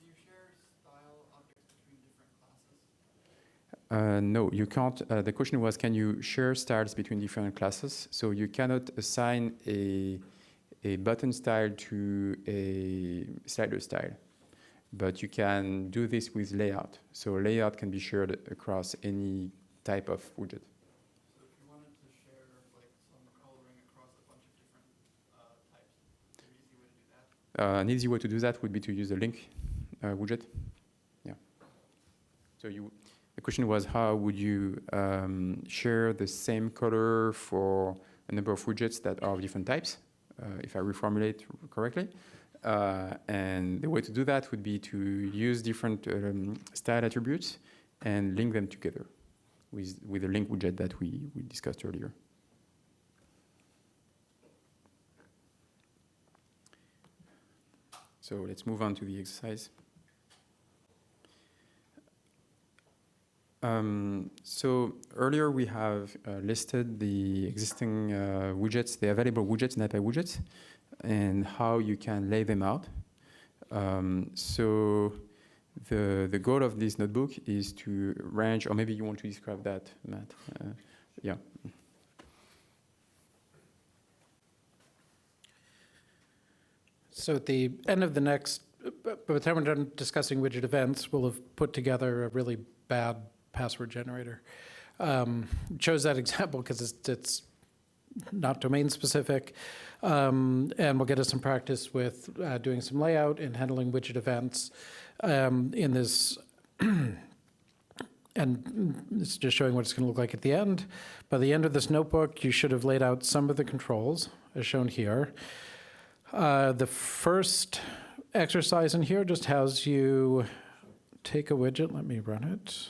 you share style objects between different classes? No, you can't. The question was, can you share styles between different classes? So you cannot assign a button style to a slider style, but you can do this with layout. So layout can be shared across any type of widget. So if you wanted to share like some coloring across a bunch of different types, is there an easy way to do that? An easy way to do that would be to use a link widget. Yeah. So the question was, how would you share the same color for a number of widgets that are of different types, if I reformulate correctly? And the way to do that would be to use different style attributes and link them together with the link widget that we discussed earlier. So let's move on to the exercise. So earlier we have listed the existing widgets, the available widgets in ipyWidgets, and how you can lay them out. So the goal of this notebook is to range, or maybe you want to describe that, Matt. Yeah. So at the end of the next, by the time we're done discussing widget events, we'll have put together a really bad password generator. Chose that example because it's not domain specific, and will get us some practice with doing some layout and handling widget events in this. And it's just showing what it's going to look like at the end. By the end of this notebook, you should have laid out some of the controls as shown here. The first exercise in here just has you take a widget. Let me run it.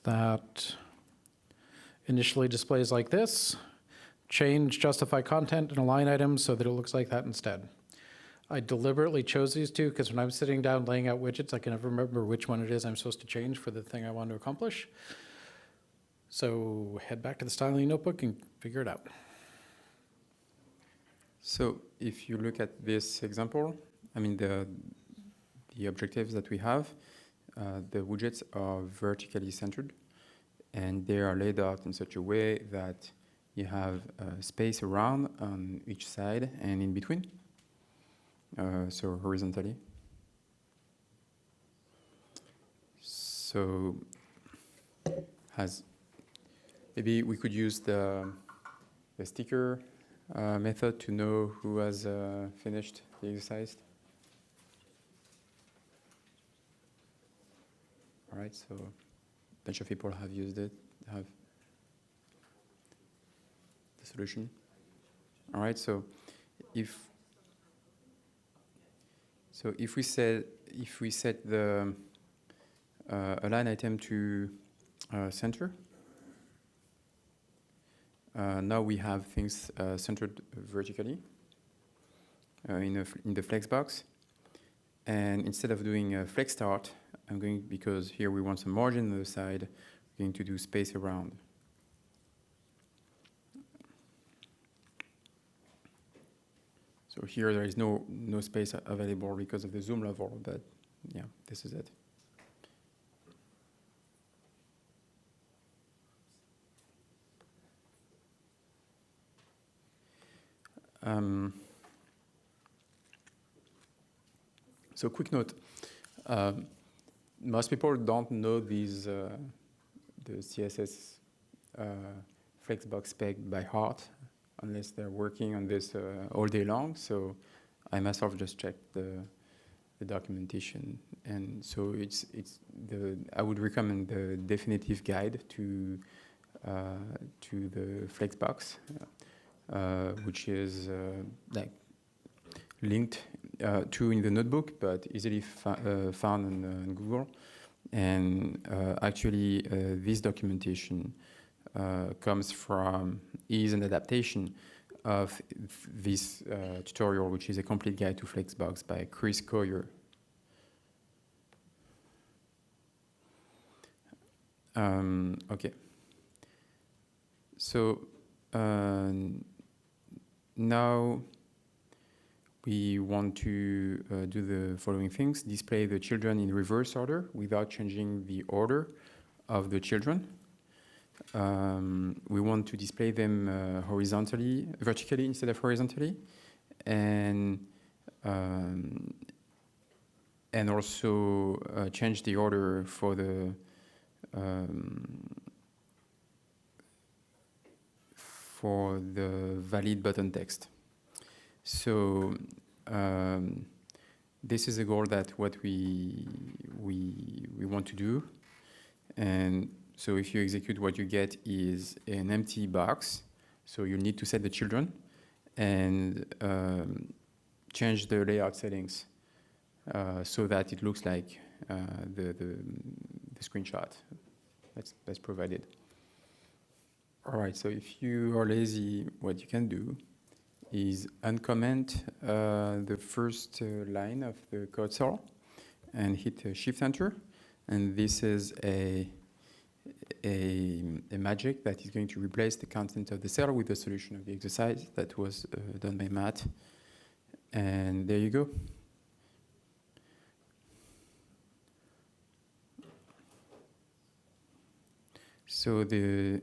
That initially displays like this. Change justify content in a line item so that it looks like that instead. I deliberately chose these two because when I'm sitting down laying out widgets, I can never remember which one it is I'm supposed to change for the thing I want to accomplish. So head back to the styling notebook and figure it out. So if you look at this example, I mean the objectives that we have, the widgets are vertically centered, and they are laid out in such a way that you have space around on each side and in between, so horizontally. So maybe we could use the sticker method to know who has finished the exercise. All right, so a bunch of people have used it, have the solution. All right, so if we set the align item to center, now we have things centered vertically in the flex box. And instead of doing a flex start, I'm going, because here we want some margin on the side, I'm going to do space around. So here there is no space available because of the zoom level, but yeah, this is it. So quick note, most people don't know these, the CSS Flexbox spec by heart, unless they're working on this all day long. So I myself just checked the documentation, and so I would recommend the definitive guide to the Flexbox, which is like linked to in the notebook, but easily found on Google. And actually, this documentation is an adaptation of this tutorial, which is a complete guide to Flexbox by Chris Coyer. Okay. So now we want to do the following things: display the children in reverse order without changing the order of the children. We want to display them vertically instead of horizontally, and also change the order for the valid button text. So this is a goal that what we want to do, and so if you execute, what you get is an empty box. So you need to set the children and change the layout settings so that it looks like the screenshot that's provided. All right, so if you are lazy, what you can do is uncomment the first line of the code cell and hit Shift-Enter. And this is a magic that is going to replace the content of the cell with the solution of the exercise that was done by Matt. And there you go. So the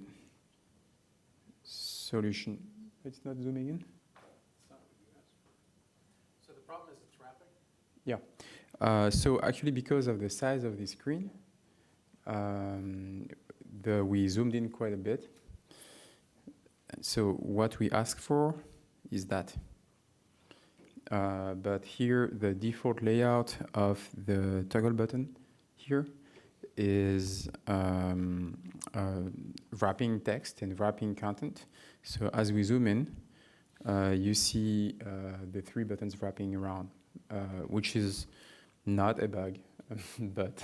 solution, it's not zooming in? So the problem is it's wrapping? Yeah. So actually, because of the size of the screen, we zoomed in quite a bit. So what we ask for is that. But here, the default layout of the toggle button here is wrapping text and wrapping content. So as we zoom in, you see the three buttons wrapping around, which is not a bug, but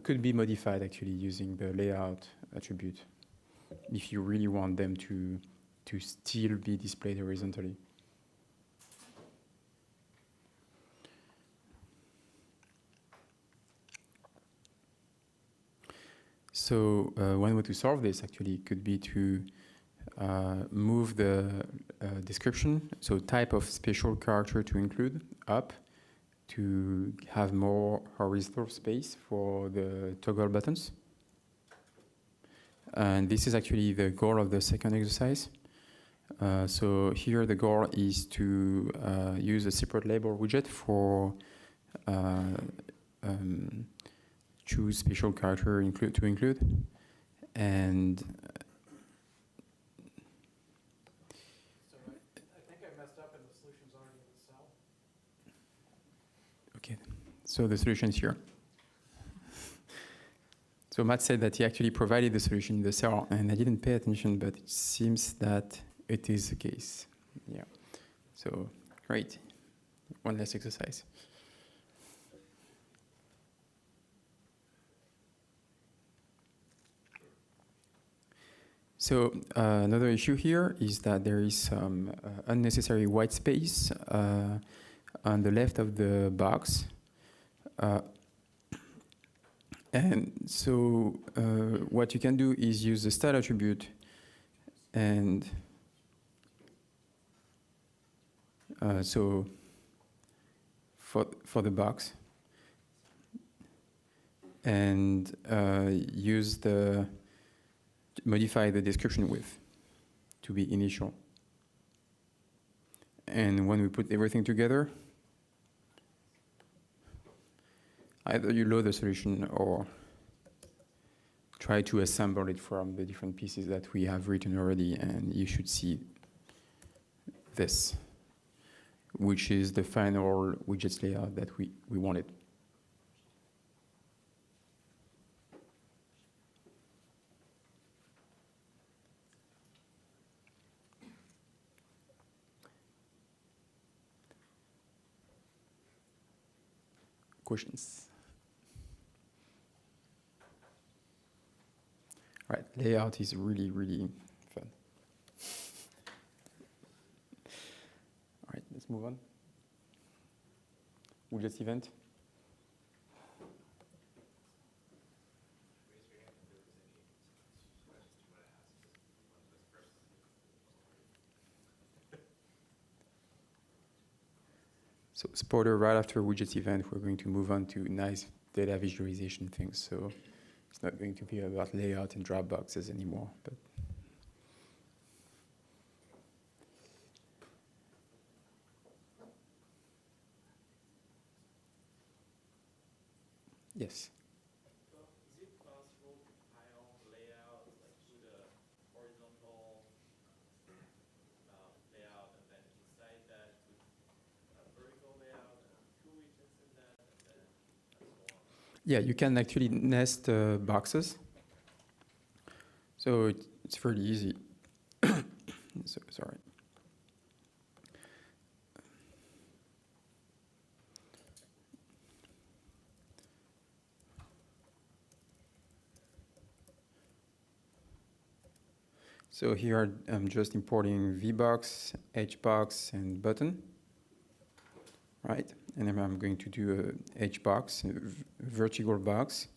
could be modified actually using the layout attribute if you really want them to still be displayed horizontally. So one way to solve this actually could be to move the description, so type of special character to include, up to have more horizontal space for the toggle buttons. And this is actually the goal of the second exercise. So here the goal is to use a separate label widget for choose special character to include, and so I think I messed up and the solution's already in the cell. okay, so the solution is here. So Matt said that he actually provided the solution in the cell, and I didn't pay attention, but it seems that it is the case. Yeah. So great. One less exercise. So another issue here is that there is some unnecessary white space on the left of the box. And so what you can do is use the style attribute and so for the box and modify the description width to be initial. And when we put everything together, either you load the solution or try to assemble it from the different pieces that we have written already, and you should see this, which is the final widgets layout that we wanted. Questions? Right, layout is really, really fun. All right, let's move on. Widgets event. So spoiler, right after widgets event, we're going to move on to nice data visualization things. So it's not going to be about layout and drop boxes anymore. But yes. So is it possible to compile layout like with a horizontal layout and then inside that with a vertical layout and two widgets in that and then so on? Yeah, you can actually nest boxes. So it's fairly easy. So, sorry. So here I'm just importing VBox, HBox, and button, right? And then I'm going to do a HBox, a vertical box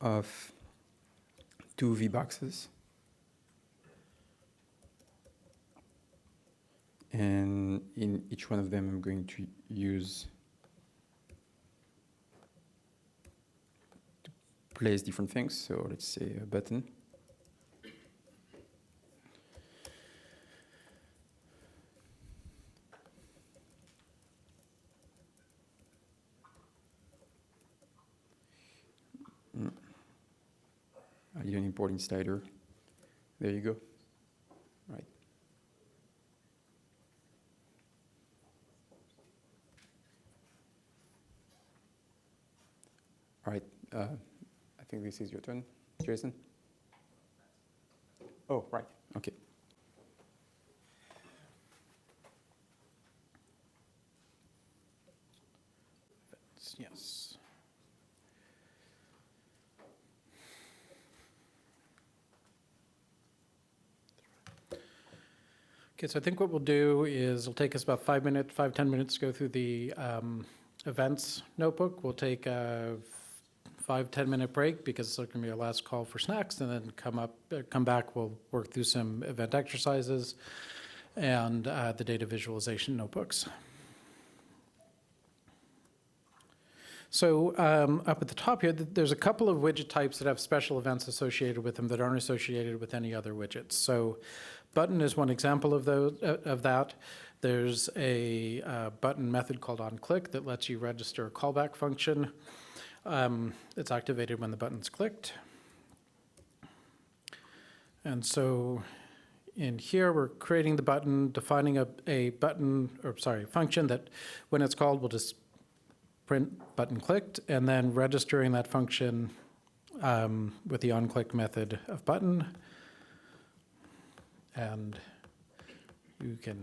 of 2 VBoxes. And in each one of them, I'm going to use to place different things. So let's say a button. I did an importing slider. There you go. Right. All right. I think this is your turn, Jason. Oh, right. Okay. Yes. Okay, so I think what we'll do is it'll take us about 10 minutes to go through the events notebook. We'll take a 5-10 minute break because it's going to be our last call for snacks, and then come back. We'll work through some event exercises and the data visualization notebooks. So up at the top here, there's a couple of widget types that have special events associated with them that aren't associated with any other widgets. So button is one example of that. There's a button method called onClick that lets you register a callback function. It's activated when the button's clicked. And so in here, we're creating the button, defining a function that when it's called will just print button clicked, and then registering that function with the onClick method of button. And you can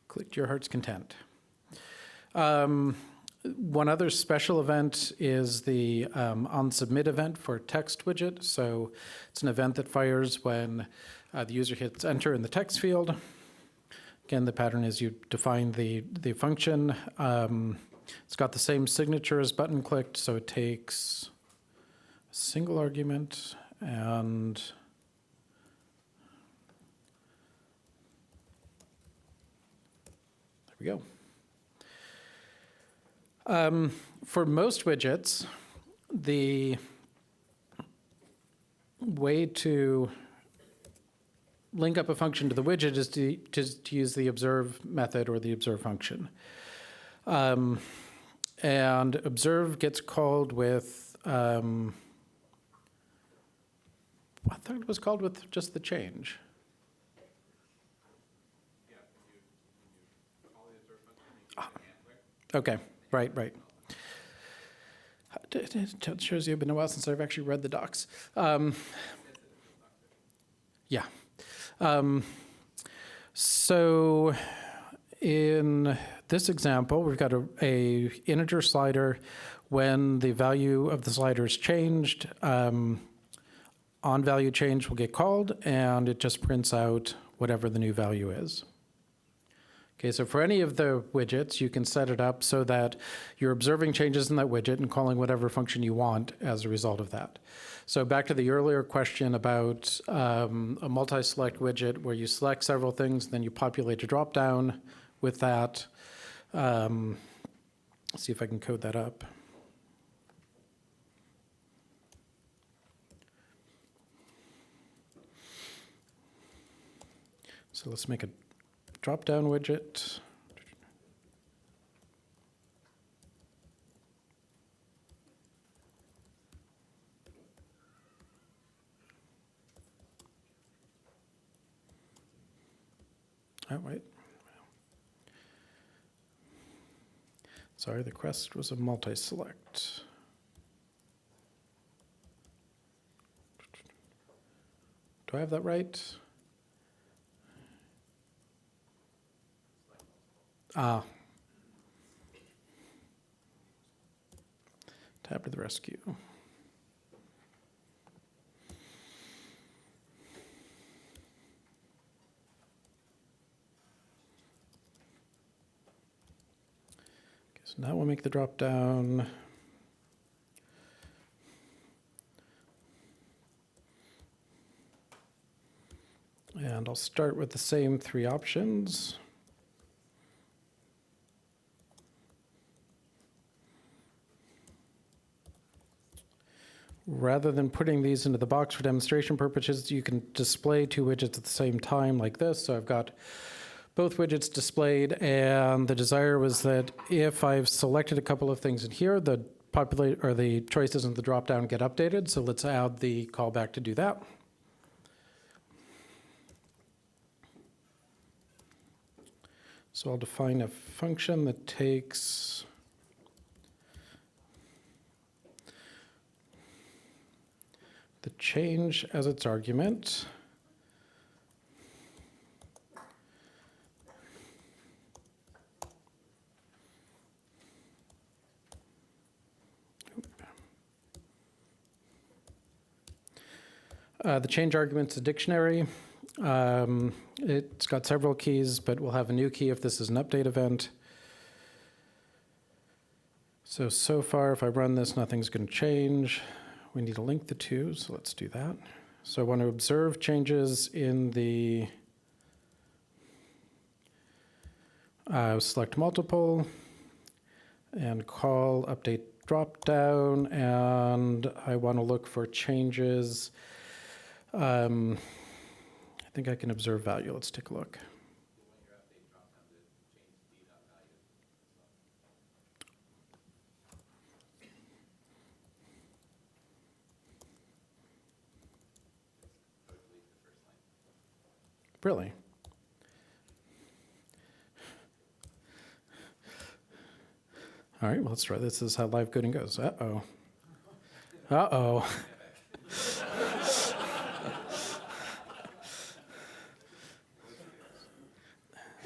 click to your heart's content. One other special event is the onSubmit event for text widget. So it's an event that fires when the user hits enter in the text field. Again, the pattern is you define the function. It's got the same signature as button clicked, so it takes a single argument and there we go. For most widgets, the way to link up a function to the widget is to use the observe method or the observe function. And observe gets called with, I thought it was called with just the change. Okay, right. It shows you it's been a while since I've actually read the docs. Yeah. So in this example, we've got a integer slider. When the value of the slider is changed, onValue change will get called, and it just prints out whatever the new value is. Okay, so for any of the widgets, you can set it up so that you're observing changes in that widget and calling whatever function you want as a result of that. So back to the earlier question about a multi-select widget where you select several things, then you populate a drop-down with that. Let's see if I can code that up. So let's make a drop-down widget. Oh, wait. Sorry, the request was a multi-select. Do I have that right? Tab to the rescue. Okay, so now we'll make the drop down. And I'll start with the same three options. Rather than putting these into the box for demonstration purposes, you can display two widgets at the same time like this. So I've got both widgets displayed, and the desire was that if I've selected a couple of things in here, the choices in the drop-down get updated. So let's add the callback to do that. So I'll define a function that takes the change as its argument. The change argument's a dictionary. It's got several keys, but we'll have a new key if this is an update event. So far, if I run this, nothing's going to change. We need to link the two, so let's do that. So I want to observe changes in the select multiple and call update dropdown, and I want to look for changes. I think I can observe value. Let's take a look. Really? All right, well, let's try this. This is how live coding goes. Uh-oh. Uh-oh.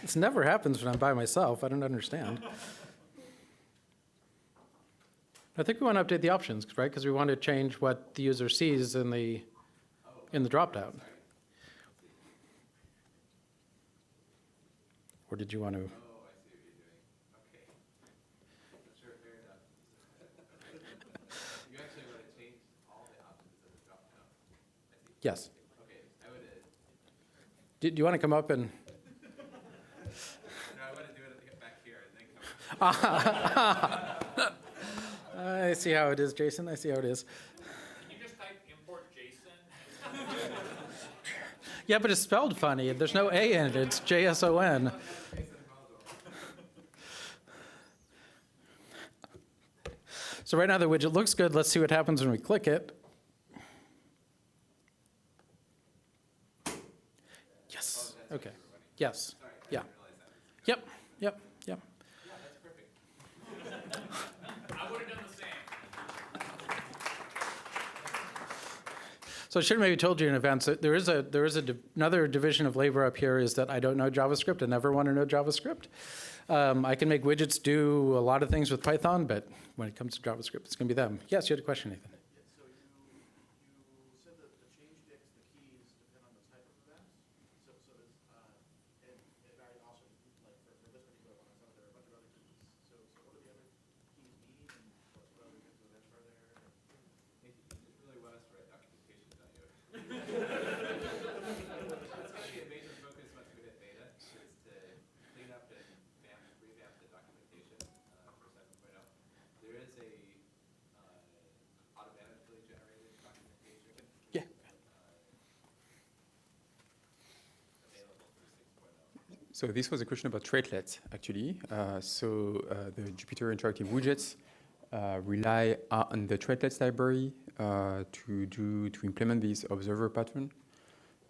This never happens when I'm by myself. I don't understand. I think we want to update the options, right? Because we want to change what the user sees in the dropdown. Or did you want to? Oh, I see what you're doing. Okay. Sure, fair enough. You actually want to change all the options in the dropdown. I see. Yes. Okay, I would. Do you want to come up and? No, I want to do it back here and then come. I see how it is, Jason. I see how it is. Can you just type import JSON? Yeah, but it's spelled funny. There's no A in it. It's JSON. So right now the widget looks good. Let's see what happens when we click it. Yes. Okay. Yes. Yeah. Yep. Yep. Yep. I would have done the same. So I should have maybe told you in advance that there is another division of labor up here is that I don't know JavaScript and never want to know JavaScript. I can make widgets do a lot of things with Python, but when it comes to JavaScript, it's going to be them. Yes, you had a question, Nathan. So you said that the change dicks, the keys depend on the type of events. So there's, and it varied also, like for this particular one, I saw there are a bunch of other keys. So what do the other keys mean, and what other types of events are there? You really want us to write documentation, don't you? That's going to be a major focus once we hit beta, is to clean up and revamp the documentation for 7.0. There is a automatically generated documentation. Yeah. Available for 6.0. So this was a question about traitlets, actually. The Jupyter interactive widgets rely on the traitlets library to implement this observer pattern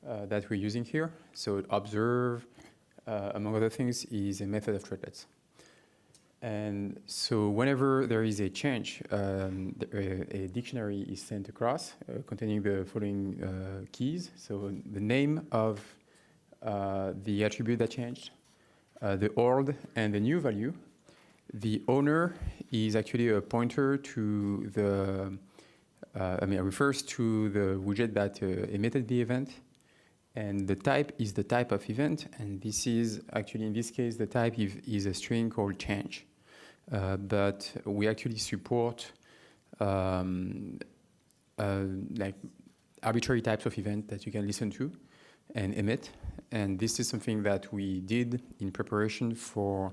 that we're using here. So observe, among other things, is a method of traitlets. And so whenever there is a change, a dictionary is sent across containing the following keys. So the name of the attribute that changed, the old and the new value. The owner is actually a pointer to the, refers to the widget that emitted the event. And the type is the type of event. And this is actually, in this case, the type is a string called change. But we actually support like arbitrary types of event that you can listen to and emit. And this is something that we did in preparation for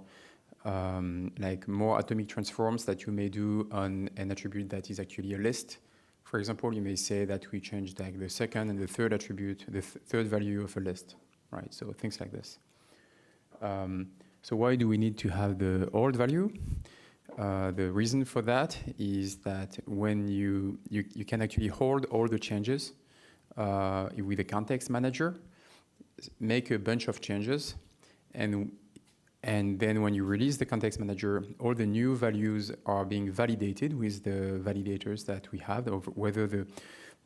like more atomic transforms that you may do on an attribute that is actually a list. For example, you may say that we changed like the second and the third attribute, the third value of a list, right? So things like this. So why do we need to have the old value? The reason for that is that when you can actually hold all the changes with a context manager, make a bunch of changes, and then when you release the context manager, all the new values are being validated with the validators that we have, of whether the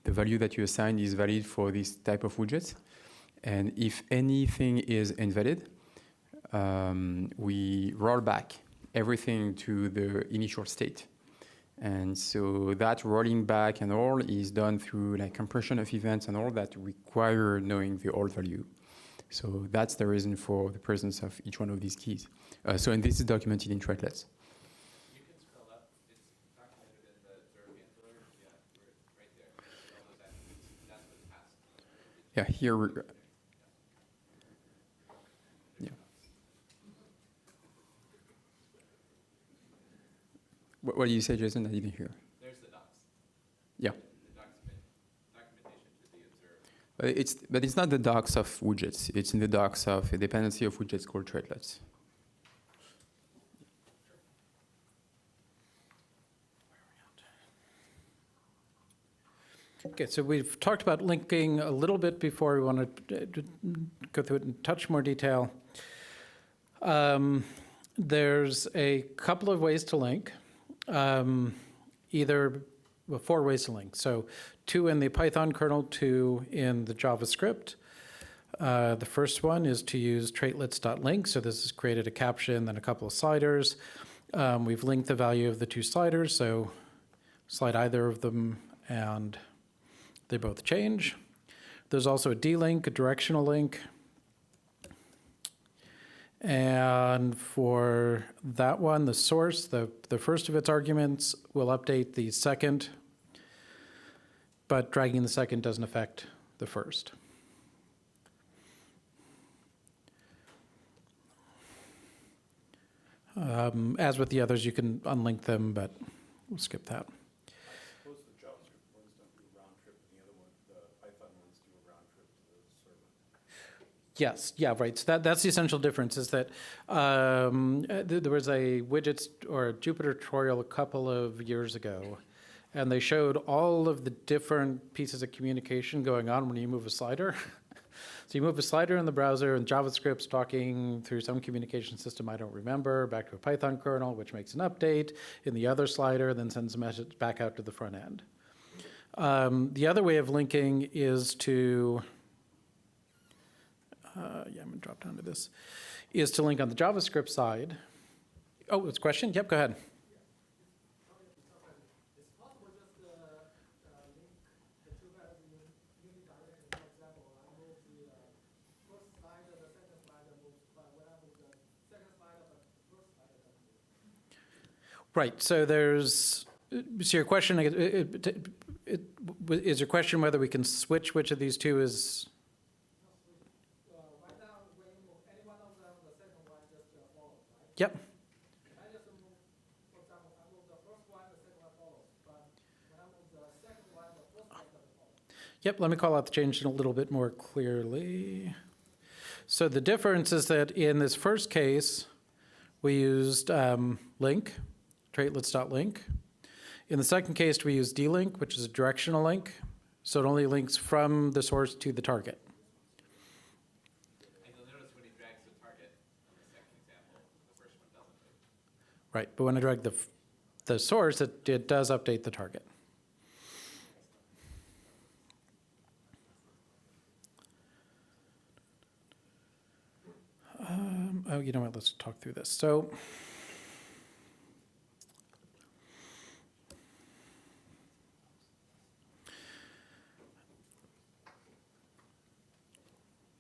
value that you assigned is valid for this type of widgets. And if anything is invalid, we roll back everything to the initial state. And so that rolling back and all is done through like compression of events and all that require knowing the old value. So that's the reason for the presence of each one of these keys. And this is documented in traitlets. You can scroll up. It's documented in the observe handler. Yeah, we're right there. All those attributes. That's what's passed. Yeah, here we're, yeah. What did you say, Jason? I didn't hear. There's the docs. Yeah. The documentation should be observed. But it's not the docs of widgets. It's in the docs of a dependency of widgets called traitlets. Okay, so we've talked about linking a little bit before. We want to go through it in touch more detail. There's a couple of ways to link. Four ways to link. So 2 in the Python kernel, 2 in the JavaScript. The first one is to use traitlets.link. So this has created a caption, then a couple of sliders. We've linked the value of the 2 sliders. So slide either of them, and they both change. There's also a D-link, a directional link. And for that one, the source, the first of its arguments will update the second, but dragging the second doesn't affect the first. As with the others, you can unlink them, but we'll skip that. Suppose the JavaScript ones don't do a round trip, and the other one, the Python ones do a round trip to the server. Yes, yeah, right. So that's the essential difference is that there was a Widgets or a Jupyter tutorial a couple of years ago, and they showed all of the different pieces of communication going on when you move a slider. So you move a slider in the browser, and JavaScript's talking through some communication system I don't remember, back to a Python kernel, which makes an update in the other slider, then sends a message back out to the front end. The other way of linking is to, I'm going to drop down to this, is to link on the JavaScript side. Oh, it's a question? Yep, go ahead. It's possible just link the two values unidirectionally. For example, I move the first slider, the second slider moves, but when I move the second slider, but the first slider doesn't move. Right, so there's, so your question, is your question whether we can switch which of these two is? Right now, when you move any one of them, the second one just follows, right? Yep. I just move, for example, I move the first one, the second one follows, but when I move the second one, the first one doesn't follow. Yep, let me call out the change a little bit more clearly. So the difference is that in this first case, we used link, traitelets.link. In the second case, we used D-link, which is a directional link. So it only links from the source to the target. And you'll notice when he drags the target on the second example, the first one doesn't move. Right, but when I drag the source, it does update the target. Oh, you know what, let's talk through this. So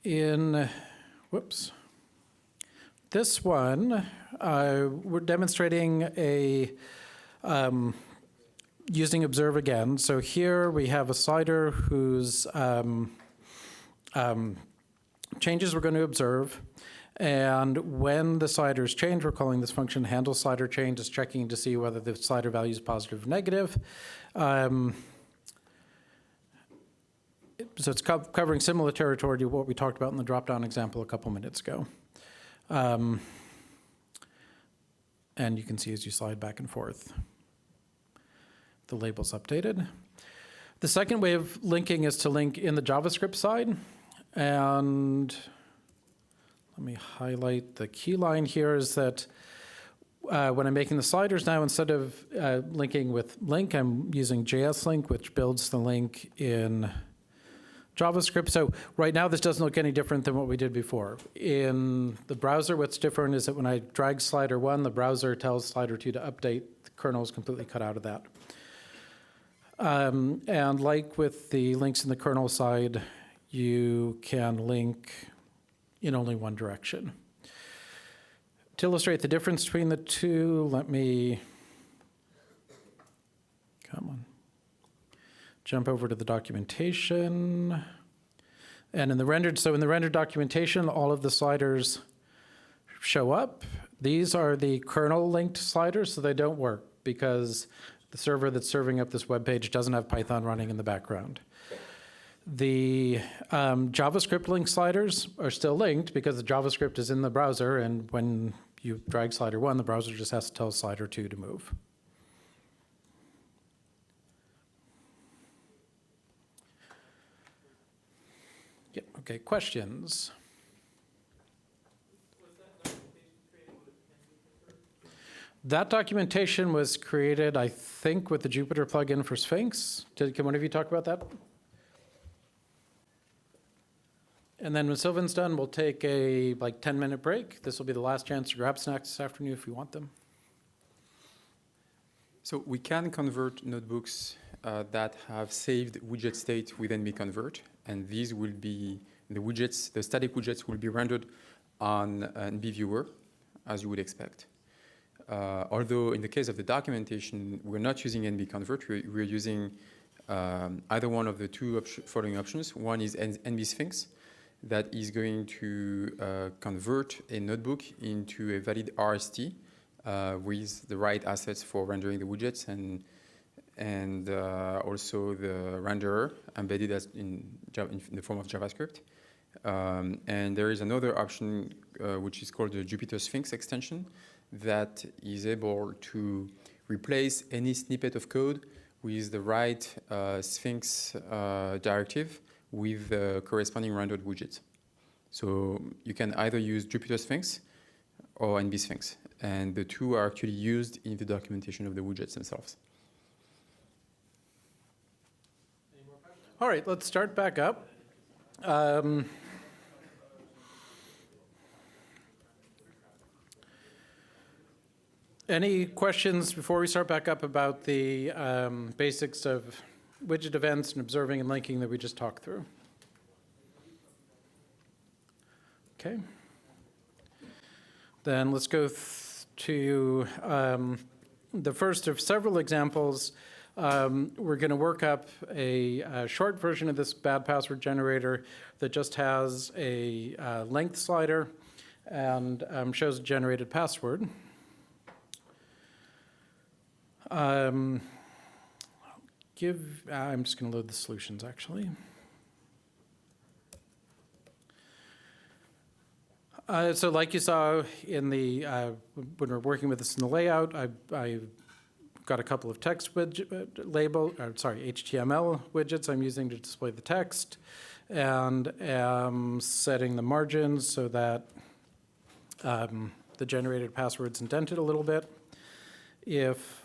in, whoops, this one, we're demonstrating a, using observe again. So here we have a slider whose changes we're going to observe. And when the sliders change, we're calling this function handle slider change, is checking to see whether the slider value is positive or negative. So it's covering similar territory to what we talked about in the drop-down example a couple minutes ago. And you can see as you slide back and forth, the label's updated. The second way of linking is to link in the JavaScript side. And let me highlight the key line here is that when I'm making the sliders now, instead of linking with link, I'm using JS link, which builds the link in JavaScript. So right now, this doesn't look any different than what we did before. In the browser, what's different is that when I drag slider 1, the browser tells slider 2 to update. The kernel is completely cut out of that. And like with the links in the kernel side, you can link in only one direction. To illustrate the difference between the two, let me, come on, jump over to the documentation. And in the rendered documentation, all of the sliders show up. These are the kernel linked sliders, so they don't work because the server that's serving up this web page doesn't have Python running in the background. The JavaScript link sliders are still linked because the JavaScript is in the browser, and when you drag slider 1, the browser just has to tell slider 2 to move. Yep, okay, questions? That documentation was created, I think, with the Jupyter plugin for Sphinx. Can one of you talk about that? And then when Sylvain's done, we'll take a 10-minute break. This will be the last chance to grab snacks this afternoon if you want them. So we can convert notebooks that have saved widget state with nbconvert, and these will be the widgets. The static widgets will be rendered on nbviewer, as you would expect. Although in the case of the documentation, we're not using nbconvert. We're using either one of the two following options. One is nbsphinx, that is going to convert a notebook into a valid RST with the right assets for rendering the widgets and also the renderer embedded as in the form of JavaScript. And there is another option which is called the Jupyter Sphinx extension that is able to replace any snippet of code with the right Sphinx directive with the corresponding rendered widget. So you can either use Jupyter Sphinx or nbsphinx, and the two are actually used in the documentation of the widgets themselves. All right, let's start back up. Any questions before we start back up about the basics of widget events and observing and linking that we just talked through? Okay. Then let's go to the first of several examples. We're going to work up a short version of this bad password generator that just has a length slider and shows a generated password. I'm just going to load the solutions, actually. So like you saw in the, when we're working with this in the layout, I got a couple of text HTML widgets I'm using to display the text, and am setting the margins so that the generated password's indented a little bit. If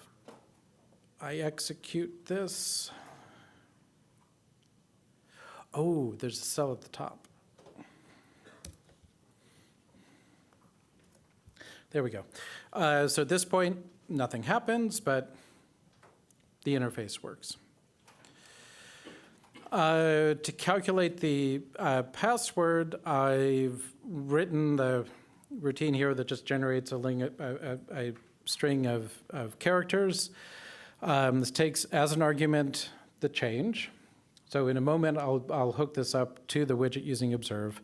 I execute this, oh, there's a cell at the top. There we go. So at this point, nothing happens, but the interface works. To calculate the password, I've written the routine here that just generates a string of characters. This takes as an argument the change. So in a moment, I'll hook this up to the widget using observe.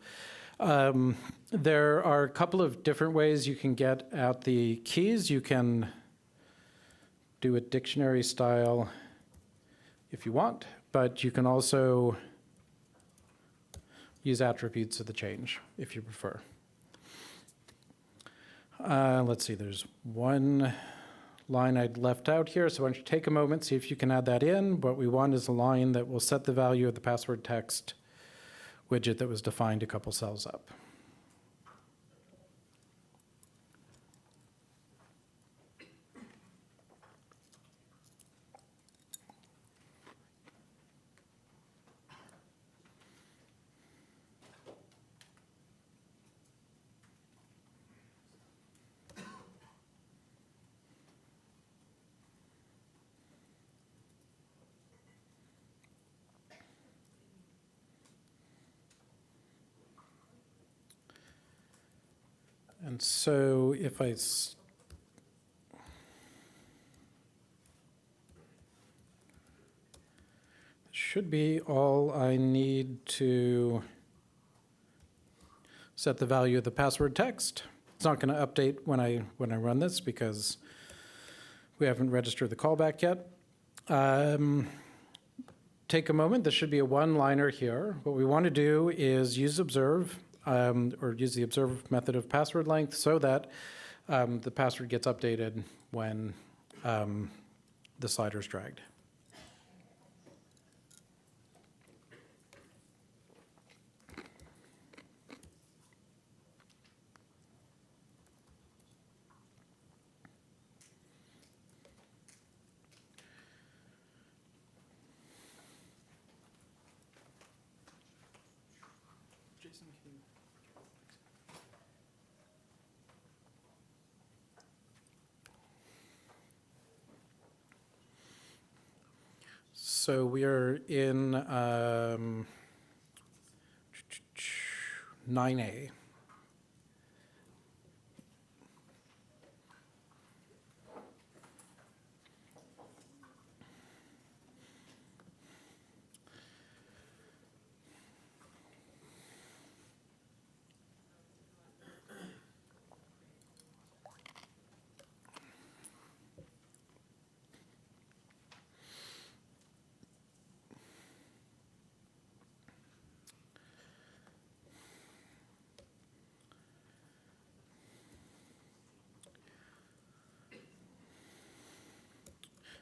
There are a couple of different ways you can get at the keys. You can do a dictionary style if you want, but you can also use attributes of the change if you prefer. Let's see, there's one line I'd left out here, so why don't you take a moment, see if you can add that in. What we want is a line that will set the value of the password text widget that was defined a couple cells up. And so if I should be all I need to set the value of the password text. It's not going to update when I run this because we haven't registered the callback yet. Take a moment. This should be a one-liner here. What we want to do is use observe. Or use the observe method of password length so that the password gets updated when the slider's dragged. Jason, can you... So we are in 9A.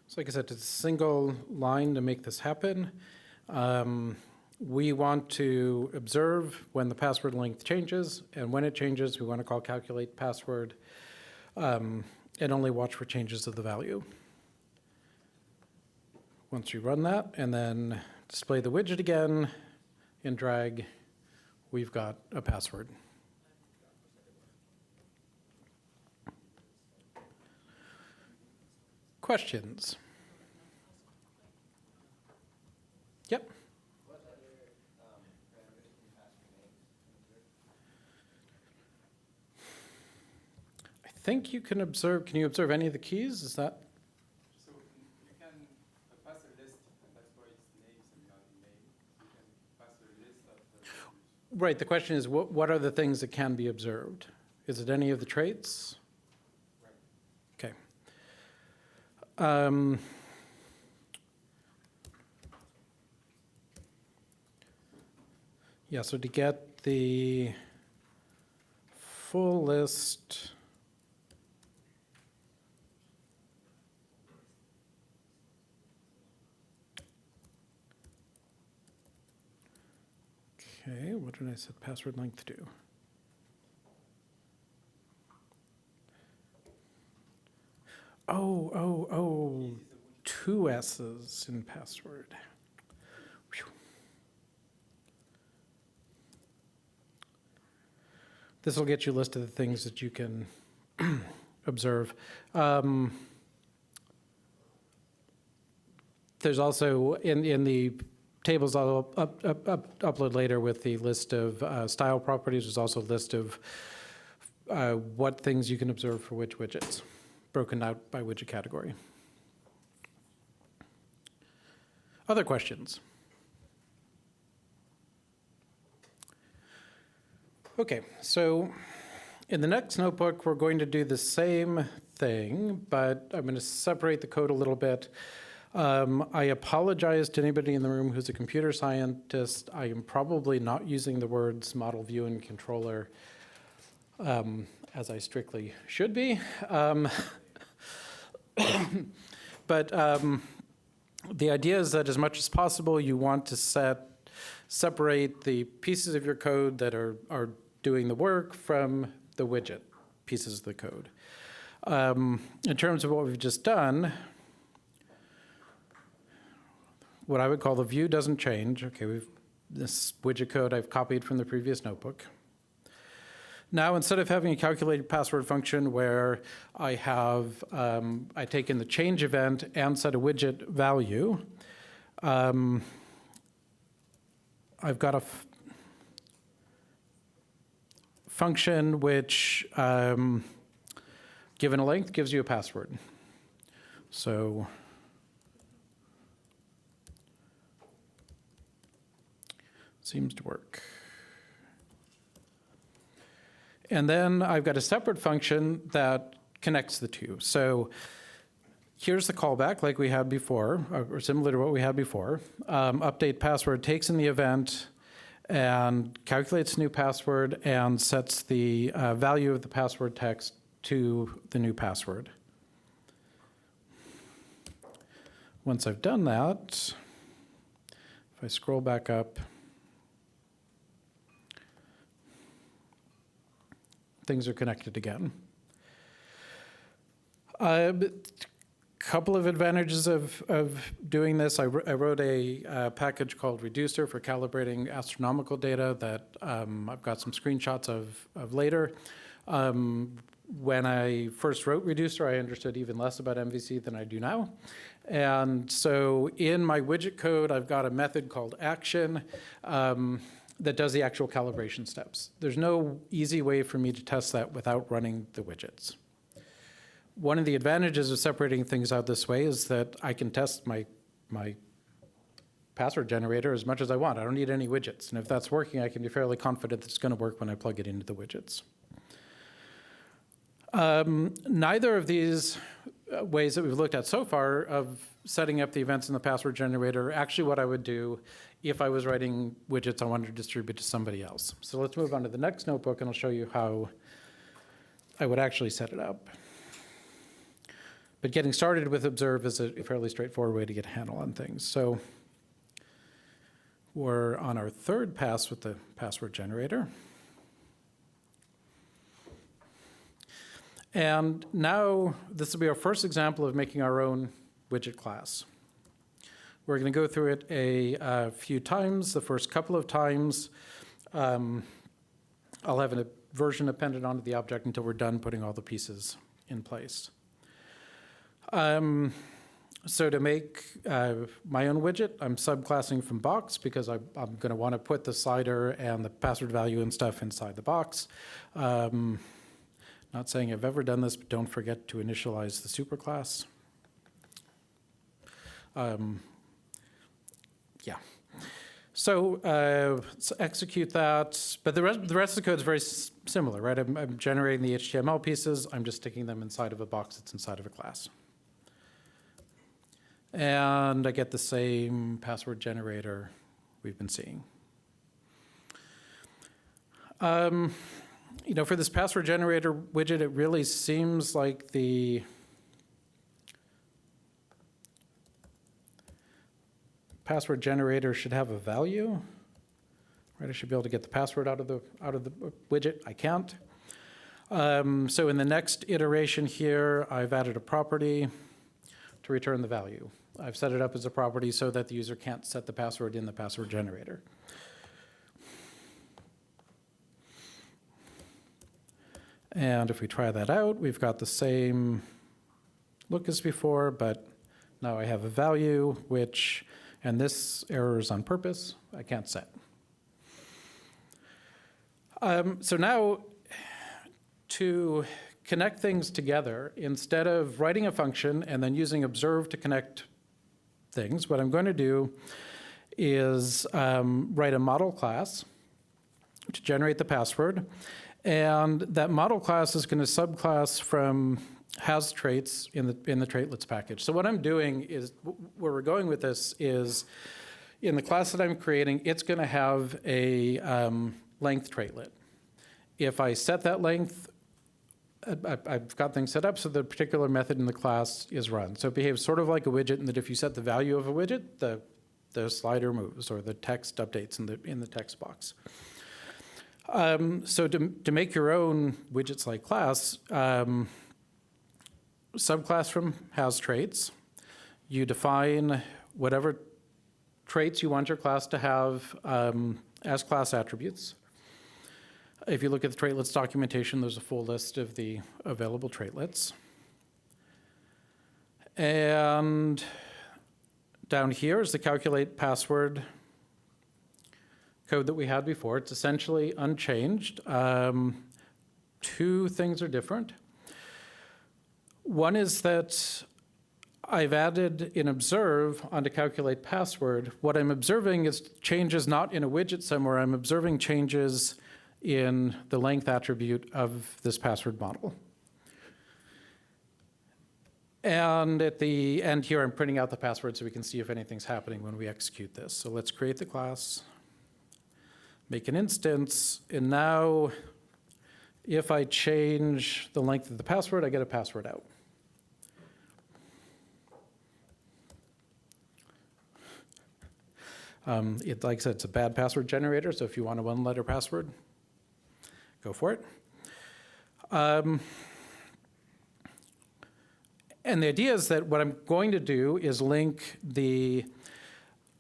So like I said, it's a single line to make this happen. We want to observe when the password length changes, and when it changes, we want to call calculate password, and only watch for changes of the value. Once you run that, and then display the widget again, and drag, we've got a password. Questions? Yep. I think you can observe, can you observe any of the keys? Is that? So you can pass a list, and that's why it's names and not names. You can pass a list of the Right, the question is, what are the things that can be observed? Is it any of the traits? Right. Okay. Yeah, so to get the full list, okay, what did I set password length to? Oh, 2 S's in password. Whew. This will get you a list of the things that you can observe. There's also, in the tables I'll upload later with the list of style properties, there's also a list of what things you can observe for which widgets, broken out by widget category. Other questions? Okay, so in the next notebook, we're going to do the same thing, but I'm going to separate the code a little bit. I apologize to anybody in the room who's a computer scientist. I am probably not using the words model view and controller as I strictly should be. But the idea is that as much as possible, you want to separate the pieces of your code that are doing the work from the widget pieces of the code. In terms of what we've just done, what I would call the view doesn't change. Okay, this widget code I've copied from the previous notebook. Now, instead of having a calculated password function where I have, I take in the change event and set a widget value, I've got a function which, given a length, gives you a password. So seems to work. And then I've got a separate function that connects the two. So here's the callback like we had before, or similar to what we had before. Update password takes in the event and calculates a new password and sets the value of the password text to the new password. Once I've done that, if I scroll back up, things are connected again. Couple of advantages of doing this. I wrote a package called Reducer for calibrating astronomical data that I've got some screenshots of later. When I first wrote Reducer, I understood even less about MVC than I do now. And so in my widget code, I've got a method called action that does the actual calibration steps. There's no easy way for me to test that without running the widgets. One of the advantages of separating things out this way is that I can test my password generator as much as I want. I don't need any widgets. And if that's working, I can be fairly confident that it's going to work when I plug it into the widgets. Neither of these ways that we've looked at so far of setting up the events in the password generator are actually what I would do if I was writing widgets I wanted to distribute to somebody else. So let's move on to the next notebook, and I'll show you how I would actually set it up. But getting started with observe is a fairly straightforward way to get a handle on things. So we're on our third pass with the password generator. And now this will be our first example of making our own widget class. We're going to go through it a few times. The first couple of times, I'll have a version appended onto the object until we're done putting all the pieces in place. So to make my own widget, I'm subclassing from box because I'm going to want to put the slider and the password value and stuff inside the box. Not saying I've ever done this, but don't forget to initialize the superclass. Yeah. So let's execute that. But the rest of the code is very similar, right? I'm generating the HTML pieces. I'm just sticking them inside of a box that's inside of a class. And I get the same password generator we've been seeing. You know, for this password generator widget, it really seems like the password generator should have a value, right? I should be able to get the password out of the widget. I can't. So in the next iteration here, I've added a property to return the value. I've set it up as a property so that the user can't set the password in the password generator. And if we try that out, we've got the same look as before, but now I have a value which, and this error is on purpose, I can't set. So now to connect things together, instead of writing a function and then using observe to connect things, what I'm going to do is write a model class to generate the password. And that model class is going to subclass from has traits in the traitelets package. So what I'm doing is, where we're going with this is, in the class that I'm creating, it's going to have a length traitlet. If I set that length, I've got things set up so the particular method in the class is run. So it behaves sort of like a widget in that if you set the value of a widget, the slider moves or the text updates in the text box. So to make your own widgets-like class, subclass from has traits. You define whatever traits you want your class to have as class attributes. If you look at the traitelets documentation, there's a full list of the available traitelets. And down here is the calculate password code that we had before. It's essentially unchanged. Two things are different. One is that I've added in observe onto calculate password. What I'm observing is changes not in a widget somewhere. I'm observing changes in the length attribute of this password model. And at the end here, I'm printing out the password so we can see if anything's happening when we execute this. So let's create the class, make an instance, and now if I change the length of the password, I get a password out. Like I said, it's a bad password generator, so if you want a one-letter password, go for it. And the idea is that what I'm going to do is link the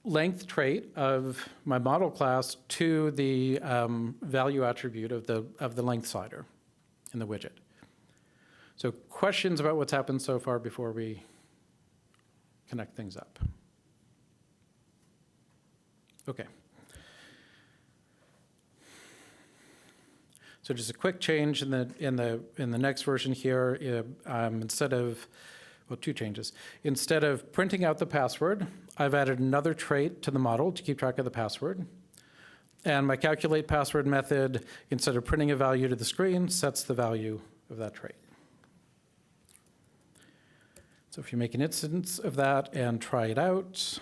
length trait of my model class to the value attribute of the length slider in the widget. So questions about what's happened so far before we connect things up. Okay. So just a quick change in the next version here. Instead of, well, two changes. Instead of printing out the password, I've added another trait to the model to keep track of the password. And my calculate password method, instead of printing a value to the screen, sets the value of that trait. So if you make an instance of that and try it out,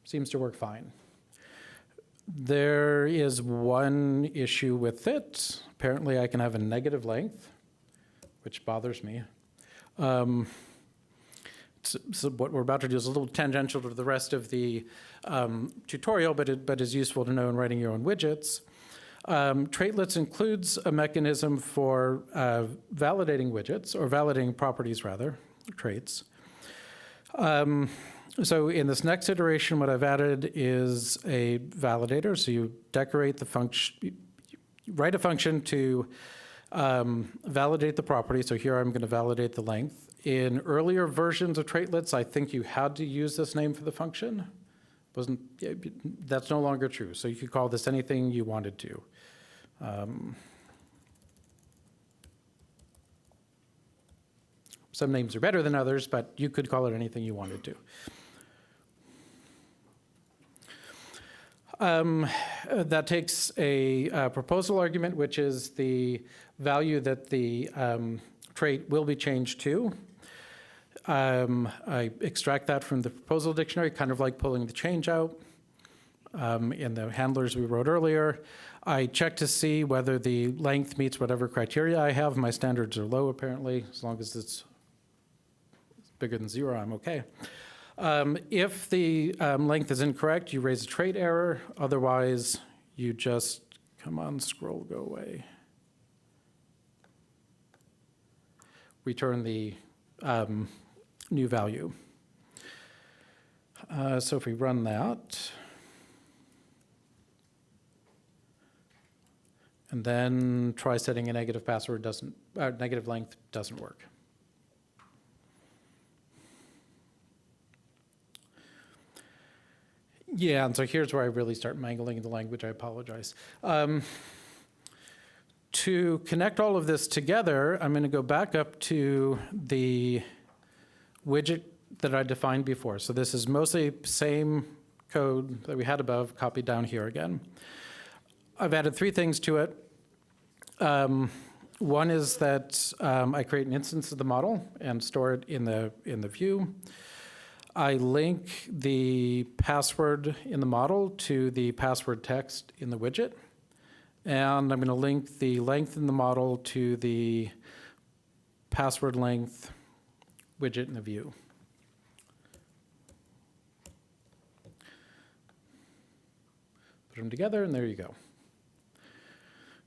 seems to work fine. There is one issue with it. Apparently I can have a negative length, which bothers me. So what we're about to do is a little tangential to the rest of the tutorial, but is useful to know in writing your own widgets. Traitlets includes a mechanism for validating widgets, or validating properties rather, traits. So in this next iteration, what I've added is a validator. So you decorate the function, you write a function to validate the property. So here I'm going to validate the length. In earlier versions of traitlets, I think you had to use this name for the function. That's no longer true. So you could call this anything you wanted to. Some names are better than others, but you could call it anything you wanted to. That takes a proposal argument, which is the value that the trait will be changed to. I extract that from the proposal dictionary, kind of like pulling the change out in the handlers we wrote earlier. I check to see whether the length meets whatever criteria I have. My standards are low, apparently. As long as it's bigger than 0, I'm okay. If the length is incorrect, you raise a trait error. Otherwise, you just, come on, scroll, go away. Return the new value. So if we run that, and then try setting a negative password, negative length doesn't work. Yeah, and so here's where I really start mangling the language. I apologize. To connect all of this together, I'm going to go back up to the widget that I defined before. So this is mostly same code that we had above, copied down here again. I've added 3 things to it. One is that I create an instance of the model and store it in the view. I link the password in the model to the password text in the widget. And I'm going to link the length in the model to the password length widget in the view. Put them together, and there you go.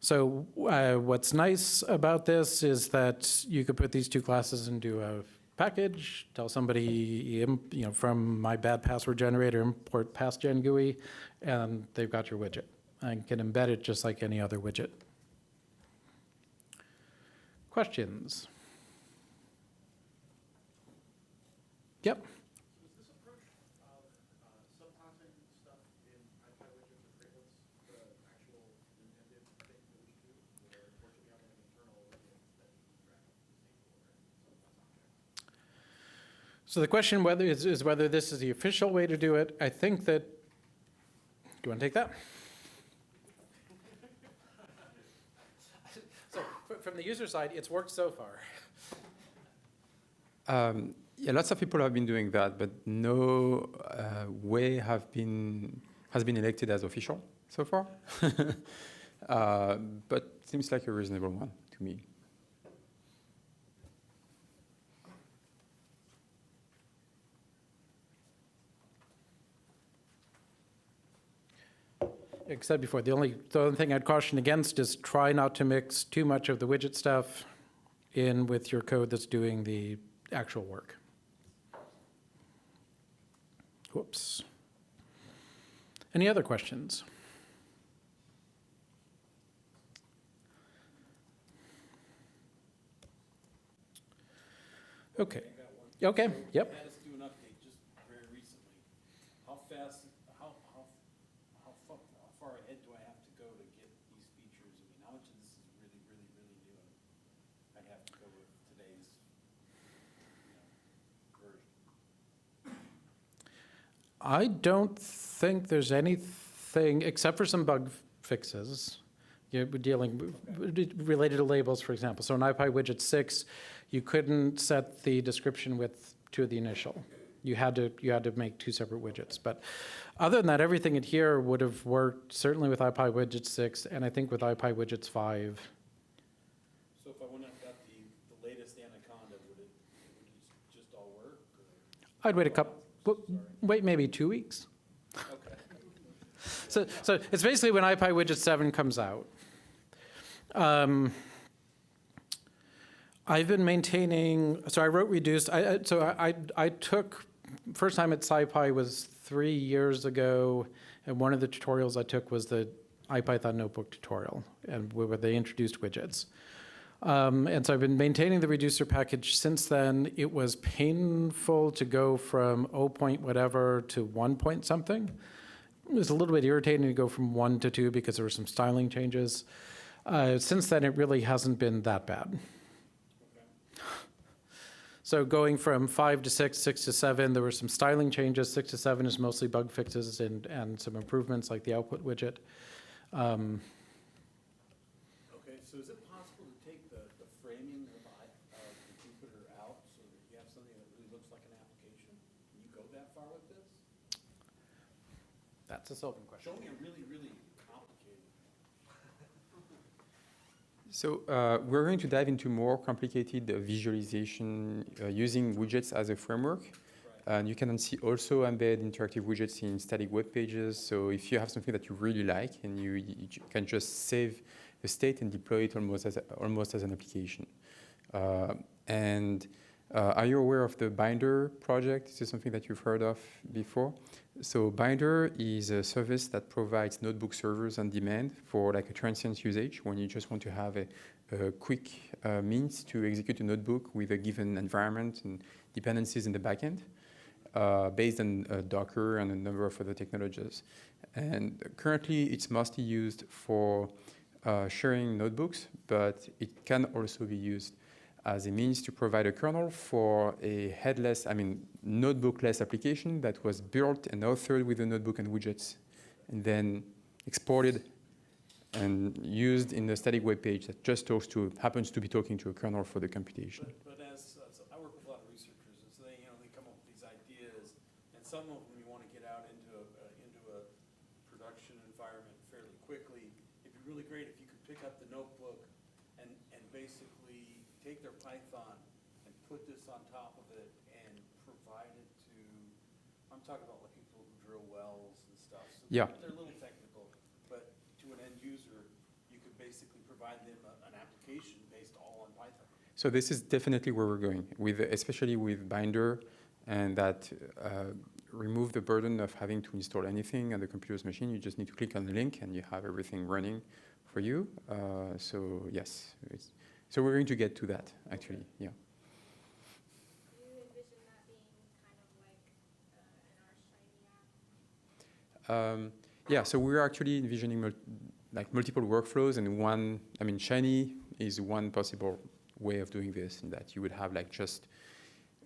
So what's nice about this is that you could put these 2 classes into a package, tell somebody, from my bad password generator, import passgen GUI, and they've got your widget. I can embed it just like any other widget. Questions? Yep. Was this approach of subclassing stuff in ipyWidgets or traitlets the actual intended thing that we should do? Or should we have an internal widget that keeps track of the same subclass objects? So the question is whether this is the official way to do it. I think that, do you want to take that? So from the user side, it's worked so far. Yeah, lots of people have been doing that, but no way has been elected as official so far. But seems like a reasonable one to me. Like I said before, the only thing I'd caution against is try not to mix too much of the widget stuff in with your code that's doing the actual work. Whoops. Any other questions? Okay. I got one. Okay, So yep. you had us do an update just very recently. How fast, how far ahead do I have to go to get these features? I mean, how much of this is really, really, really new? And I have to go with today's, version. I don't think there's anything, except for some bug fixes, we're dealing, related to labels, for example. So in ipywidget 6, you couldn't set the description width to the initial. You had to make 2 separate widgets. But other than that, everything in here would have worked, certainly with ipywidget 6, and I think with ipywidgets 5. So if I went and got the latest Anaconda, would it just all work? Or? I'd wait maybe 2 weeks. Okay. So it's basically when ipywidget 7 comes out. I've been maintaining, so I wrote reduced, I took, first time at SciPy was 3 years ago, and one of the tutorials I took was the IPython notebook tutorial, and where they introduced widgets. And so I've been maintaining the reducer package since then. It was painful to go from 0 point whatever to 1 point something. It was a little bit irritating to go from 1 to 2 because there were some styling changes. Since then, it really hasn't been that bad. So going from 5 to 6, 6 to 7, there were some styling changes. 6 to 7 is mostly bug fixes and some improvements like the output widget. Okay, so is it possible to take the framing of Jupyter out so that you have something that really looks like an application? Can you go that far with this? That's a Sylvain question. Show me a really, really complicated. So we're going to dive into more complicated visualization using widgets as a framework. And you can also embed interactive widgets in static web pages. So if you have something that you really like, and you can just save the state and deploy it almost as an application. Are you aware of the Binder project? Is this something that you've heard of before? So Binder is a service that provides notebook servers on demand for like a transient usage when you just want to have a quick means to execute a notebook with a given environment and dependencies in the backend. Based on Docker and a number of other technologies. And currently, it's mostly used for sharing notebooks, but it can also be used as a means to provide a kernel for a notebook-less application that was built and authored with the notebook and widgets, and then exported and used in the static web page that just happens to be talking to a kernel for the computation. But as I work with a lot of researchers, and so they come up with these ideas, and some of them you want to get out into a production environment fairly quickly. It'd be really great if you could pick up the notebook and basically take their Python and put this on top of it and provide it to. I'm talking about like people who drill wells and stuff. So Yeah. They're a little technical, but to an end user, you could basically provide them an application based all on Python. So this is definitely where we're going, especially with Binder, and that remove the burden of having to install anything on the computer's machine. You just need to click on the link, and you have everything running for you. So yes, so we're going to get to that, actually, yeah. Do you envision that being kind of like an R Shiny app? Yeah, so we're actually envisioning multiple workflows, and Shiny is one possible way of doing this, in that you would have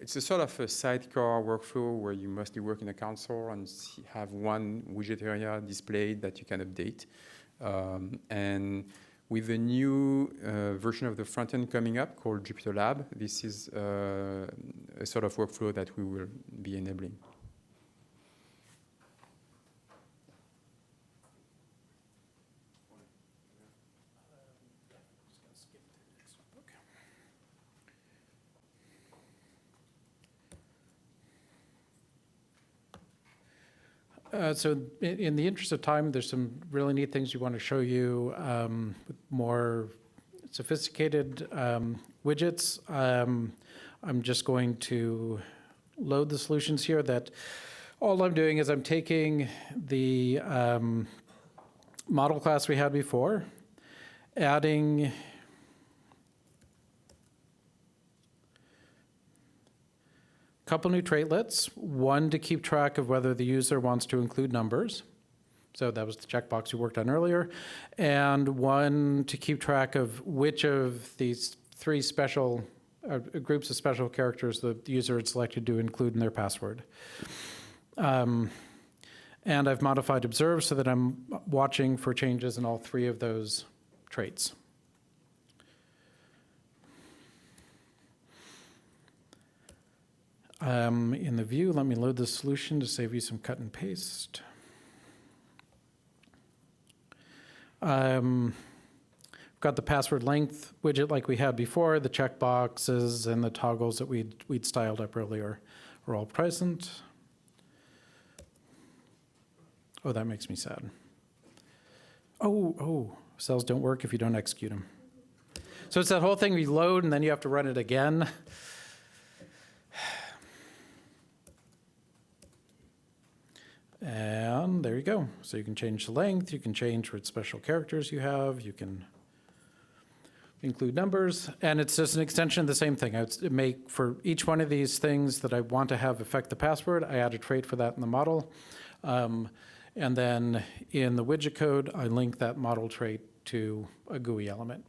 it's a sort of a sidecar workflow where you mostly work in a console and have one widget area displayed that you can update. And with the new version of the front end coming up called Jupyter Lab, this is a sort of workflow that we will be enabling. So in the interest of time, there's some really neat things we want to show you, with more sophisticated widgets. I'm just going to load the solutions here. That all I'm doing is I'm taking the model class we had before, adding couple new traitlet's, one to keep track of whether the user wants to include numbers. So that was the checkbox we worked on earlier. And one to keep track of which of these three special groups of special characters the user had selected to include in their password. And I've modified observe so that I'm watching for changes in all three of those traits. In the view, let me load the solution to save you some cut and paste. We've got the password length widget like we had before. The checkboxes and the toggles that we'd styled up earlier are all present. Oh, that makes me sad. Oh, cells don't work if you don't execute them. So it's that whole thing, you load and then you have to run it again. And there you go. So you can change the length, you can change what special characters you have, you can include numbers, and it's just an extension of the same thing. I would make for each one of these things that I want to have affect the password, I add a trait for that in the model. And then in the widget code, I link that model trait to a GUI element.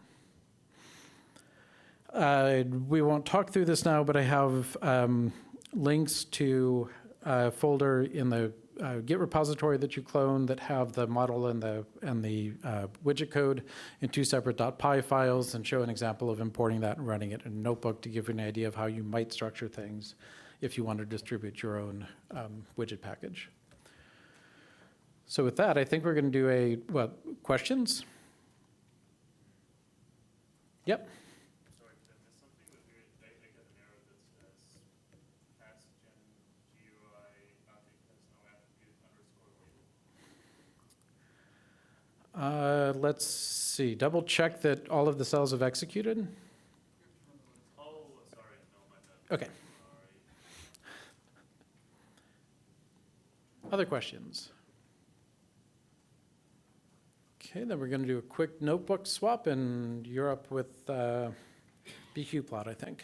We won't talk through this now, but I have links to a folder in the Git repository that you clone that have the model and the widget code in two separate .py files, and show an example of importing that and running it in a notebook to give you an idea of how you might structure things if you want to distribute your own widget package. So with that, I think we're going to do questions? Yep. Sorry, did I miss something? I get an error that says passgen GUI object has no attribute _label. Let's see. Double check that all of the cells have executed. Oh, sorry, no, my bad. Okay. Sorry. Other questions? Okay, then we're going to do a quick notebook swap, and you're up with bqplot, I think.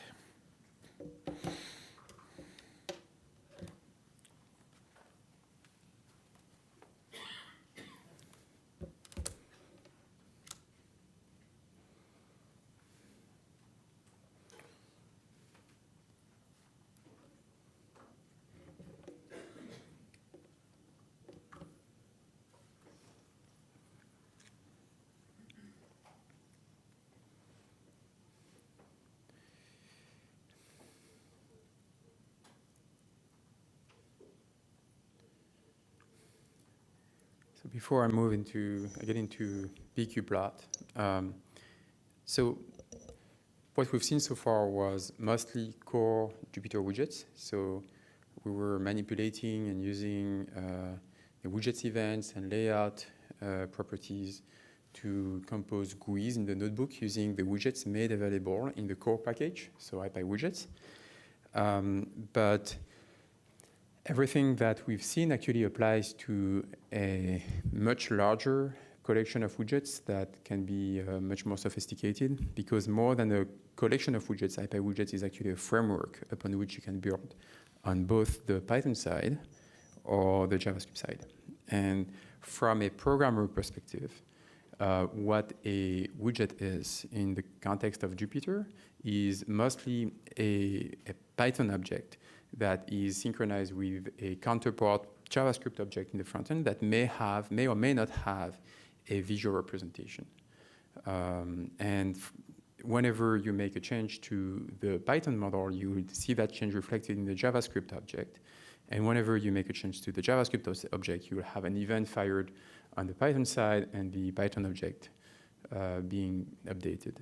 So before I get into bqplot, so what we've seen so far was mostly core Jupyter widgets. So we were manipulating and using the widgets events and layout properties to compose GUIs in the notebook using the widgets made available in the core package, so ipyWidgets. But everything that we've seen actually applies to a much larger collection of widgets that can be much more sophisticated, because more than a collection of widgets, ipyWidgets is actually a framework upon which you can build on both the Python side or the JavaScript side. And from a programmer perspective, what a widget is in the context of Jupyter is mostly a Python object that is synchronized with a counterpart JavaScript object in the front end that may or may not have a visual representation. And whenever you make a change to the Python model, you will see that change reflected in the JavaScript object. And whenever you make a change to the JavaScript object, you will have an event fired on the Python side and the Python object being updated.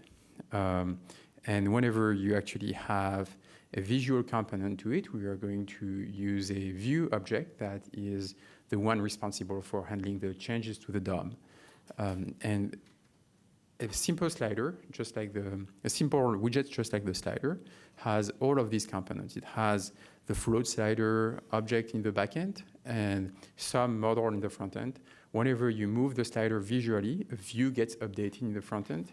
And whenever you actually have a visual component to it, we are going to use a view object that is the one responsible for handling the changes to the DOM. And a simple slider, a simple widget just like the slider, has all of these components. It has the float slider object in the backend and some model in the front end. Whenever you move the slider visually, a view gets updated in the front end,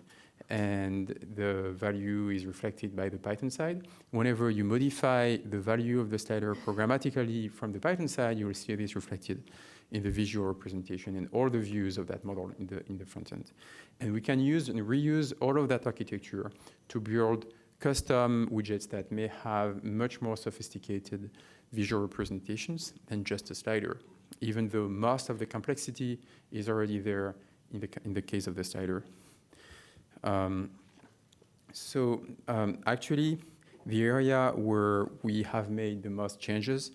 and the value is reflected by the Python side. Whenever you modify the value of the slider programmatically from the Python side, you will see this reflected in the visual representation and all the views of that model in the front end. And we can use and reuse all of that architecture to build custom widgets that may have much more sophisticated visual representations than just a slider, even though most of the complexity is already there in the case of the slider. Actually, the area where we have made the most changes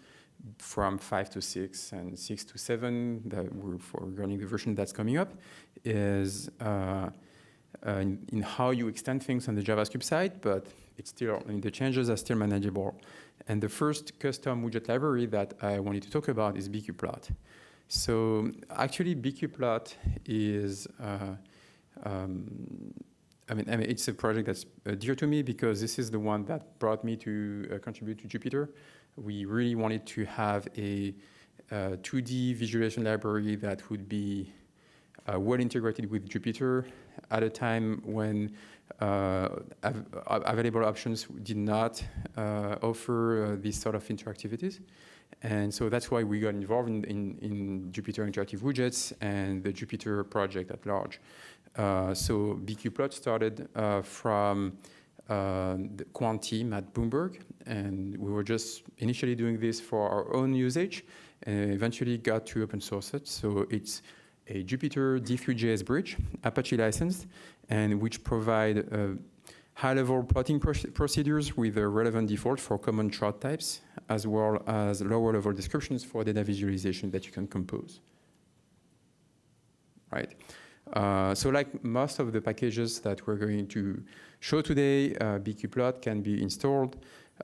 from 5 to 6 and 6 to 7, that we're for running the version that's coming up, is in how you extend things on the JavaScript side, but it's still, I mean, the changes are still manageable. And the first custom widget library that I wanted to talk about is bqplot. So actually, bqplot is, it's a project that's dear to me because this is the one that brought me to contribute to Jupyter. We really wanted to have a 2D visualization library that would be well integrated with Jupyter at a time when available options did not offer these sort of interactivities. And so that's why we got involved in Jupyter Interactive Widgets and the Jupyter project at large. So bqplot started from the quant team at Bloomberg, and we were just initially doing this for our own usage, and eventually got to open source it. So it's a Jupyter D3JS bridge, Apache licensed, and which provide high-level plotting procedures with a relevant default for common chart types, as well as lower-level descriptions for data visualization that you can compose. Right. So like most of the packages that we're going to show today, bqplot can be installed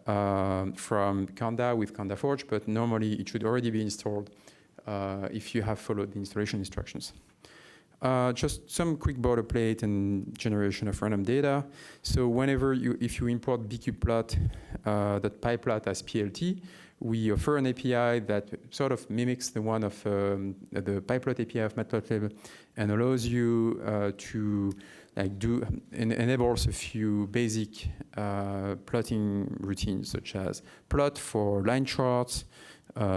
from Conda with Conda Forge, but normally it should already be installed if you have followed the installation instructions. Just some quick boilerplate and generation of random data. So whenever if you import bqplot.pyplot as PLT, we offer an API that sort of mimics the one of the pyplot API of Matplotlib and allows you to enables a few basic plotting routines, such as plot for line charts,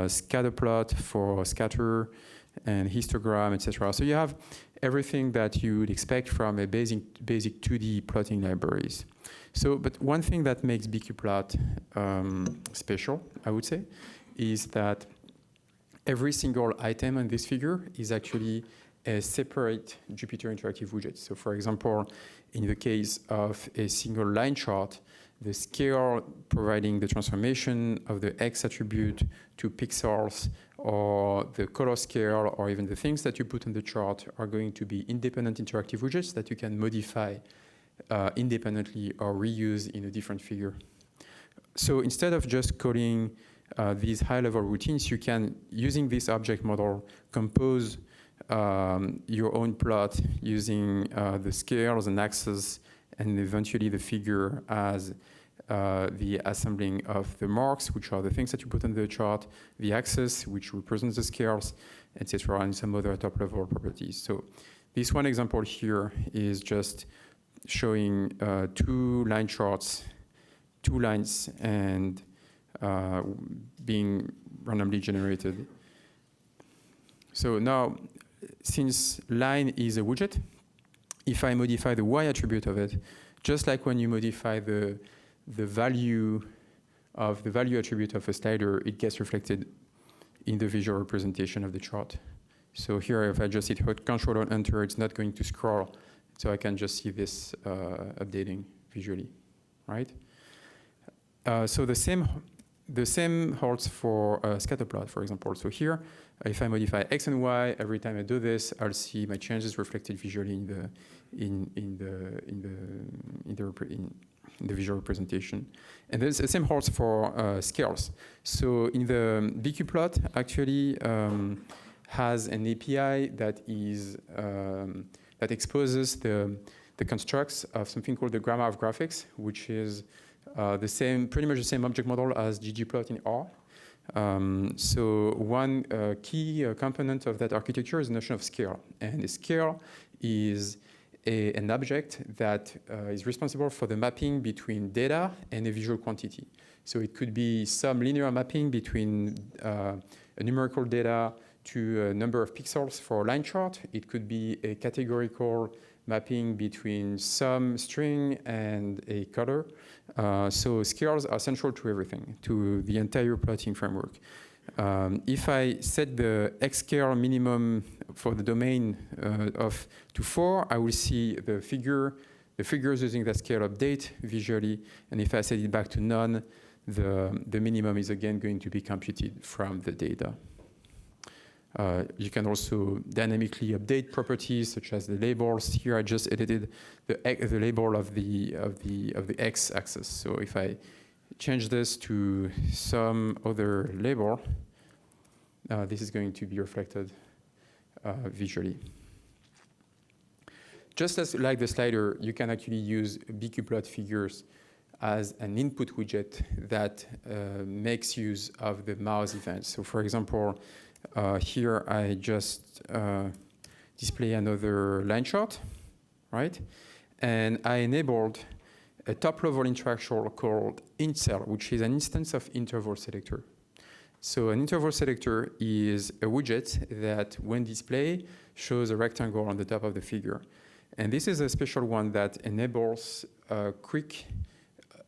scatter plot for scatter, and histogram, etc. So you have everything that you would expect from a basic 2D plotting libraries. So, but one thing that makes bqplot special, I would say, is that every single item on this figure is actually a separate Jupyter Interactive widget. So for example, in the case of a single line chart, the scale providing the transformation of the X attribute to pixels, or the color scale, or even the things that you put on the chart are going to be independent interactive widgets that you can modify independently or reuse in a different figure. So instead of just coding these high-level routines, you can, using this object model, compose your own plot using the scales and axes, and eventually the figure as the assembling of the marks, which are the things that you put on the chart, the axis, which represents the scales, etc., and some other top-level properties. So this one example here is just showing 2 line charts, 2 lines, and being randomly generated. So now, since line is a widget, if I modify the Y attribute of it, just like when you modify the value of the value attribute of a slider, it gets reflected in the visual representation of the chart. So here, if I just hit Control or Enter, it's not going to scroll, so I can just see this updating visually, right? So the same holds for scatterplot, for example. So here, if I modify X and Y, every time I do this, I'll see my changes reflected visually in the visual representation. And the same holds for scales. So in the bqplot actually has an API that is that exposes the constructs of something called the grammar of graphics, which is pretty much the same object model as ggplot in R. So one key component of that architecture is the notion of scale. And the scale is an object that is responsible for the mapping between data and a visual quantity. So it could be some linear mapping between a numerical data to a number of pixels for a line chart. It could be a categorical mapping between some string and a color. So scales are central to everything, to the entire plotting framework. If I set the X scale minimum for the domain to 4, I will see the figures using that scale update visually. And if I set it back to none, the minimum is again going to be computed from the data. You can also dynamically update properties such as the labels. Here I just edited the label of the x-axis. So if I change this to some other label, this is going to be reflected visually. Just as like the slider, you can actually use bqplot figures as an input widget that makes use of the mouse events. So for example, here I just display another line chart, right? And I enabled a top-level interaction called intCell, which is an instance of interval selector. So an interval selector is a widget that, when displayed, shows a rectangle on the top of the figure. And this is a special one that enables a quick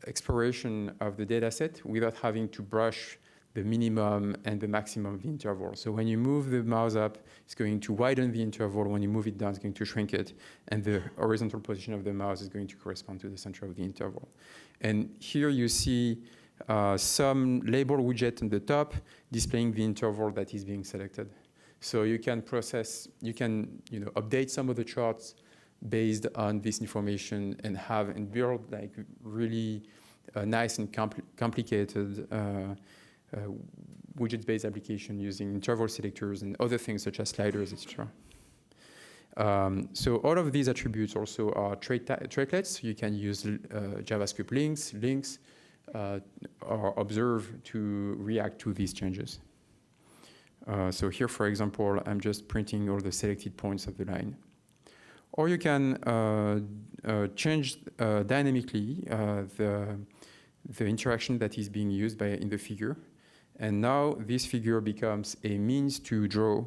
exploration of the data set without having to brush the minimum and the maximum of the interval. So when you move the mouse up, it's going to widen the interval. When you move it down, it's going to shrink it. And the horizontal position of the mouse is going to correspond to the center of the interval. And here you see some label widget on the top displaying the interval that is being selected. So you can update some of the charts based on this information and build like really nice and complicated widget-based application using interval selectors and other things such as sliders, etc. So all of these attributes also are traitlets. You can use JavaScript links, or observe to react to these changes. So here, for example, I'm just printing all the selected points of the line. Or you can change dynamically the interaction that is being used in the figure. And now this figure becomes a means to draw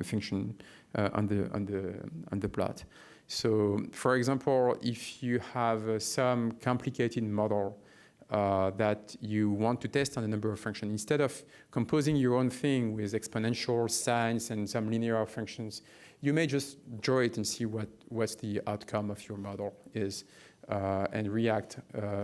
function on the plot. So, for example, if you have some complicated model that you want to test on a number of functions, instead of composing your own thing with exponential signs and some linear functions, you may just draw it and see what's the outcome of your model is and react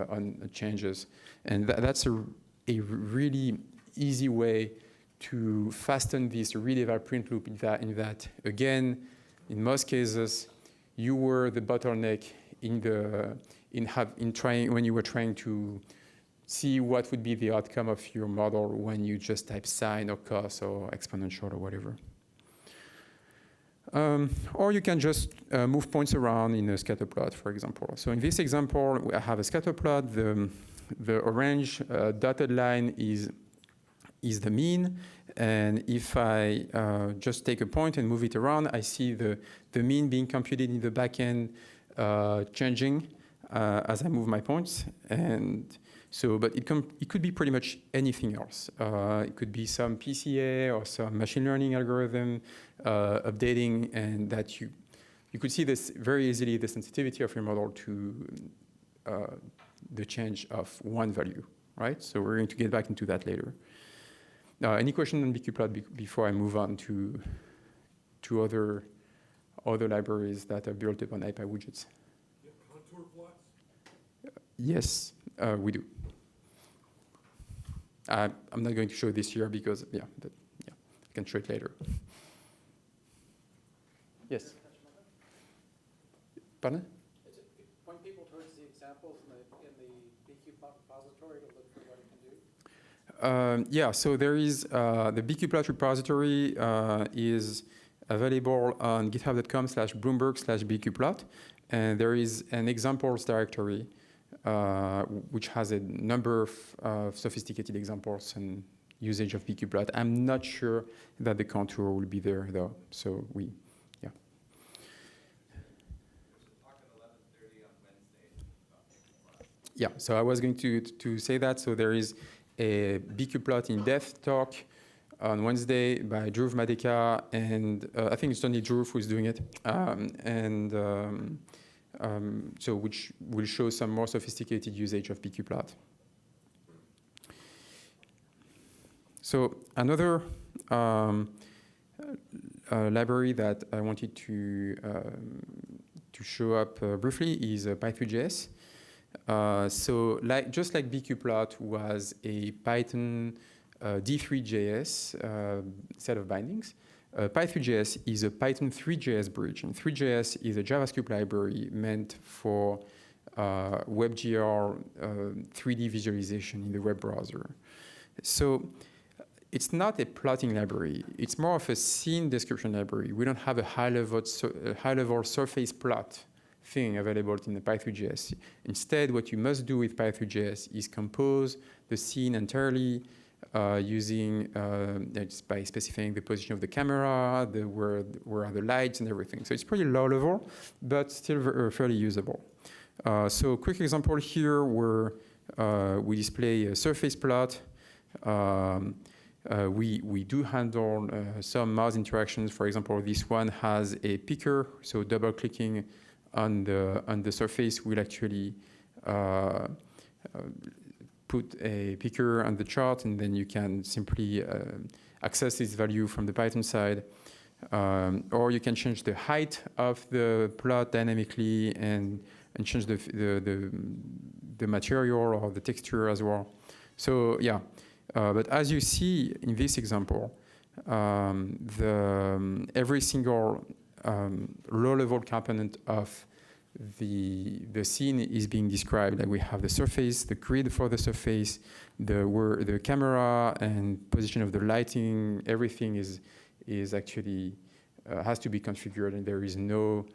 on changes. And that's a really easy way to fasten this read-eval print loop in that, again, in most cases, you were the bottleneck when you were trying to see what would be the outcome of your model when you just type sine or cos or exponential or whatever. Or you can just move points around in a scatter plot, for example. So in this example, I have a scatter plot. The orange dotted line is the mean. And if I just take a point and move it around, I see the mean being computed in the backend changing as I move my points. And so, but it could be pretty much anything else. It could be some PCA or some machine learning algorithm updating, and that you could see this very easily, the sensitivity of your model to the change of one value, right? So we're going to get back into that later. Any question on bqplot before I move on to other libraries that are built upon ipyWidgets? Contour plots? Yes, we do. I'm not going to show this here because, I can show it later. Yes? Pardon? Point people towards the examples in the bqplot repository to look for what it can do? So there is the bqplot repository is available on github.com/bloomberg/bqplot, and there is an examples directory which has a number of sophisticated examples and usage of bqplot. I'm not sure that the contour will be there though. So Yeah, so I was going to say that. So there is a bqplot in depth talk on Wednesday by Dhruv Madeka, and I think it's only Dhruv who's doing it, so which will show some more sophisticated usage of bqplot. So another library that I wanted to show up briefly is pythreejs. So just like bqplot was a Python D3.js set of bindings, pythreejs is a Python 3.js bridge. And 3.js is a JavaScript library meant for WebGL 3D visualization in the web browser. So it's not a plotting library. It's more of a scene description library. We don't have a high-level surface plot thing available in the pythreejs. Instead, what you must do with pythreejs is compose the scene entirely using by specifying the position of the camera, where are the lights and everything. So it's pretty low level, but still fairly usable. So quick example here where we display a surface plot. We do handle some mouse interactions. For example, this one has a picker, so double-clicking on the surface will actually put a picker on the chart, and then you can simply access this value from the Python side. Or you can change the height of the plot dynamically and change the material or the texture as well. So yeah, but as you see in this example, every single low-level component of the scene is being described. Like we have the surface, the grid for the surface, the camera and position of the lighting. Everything is actually has to be configured, and there is no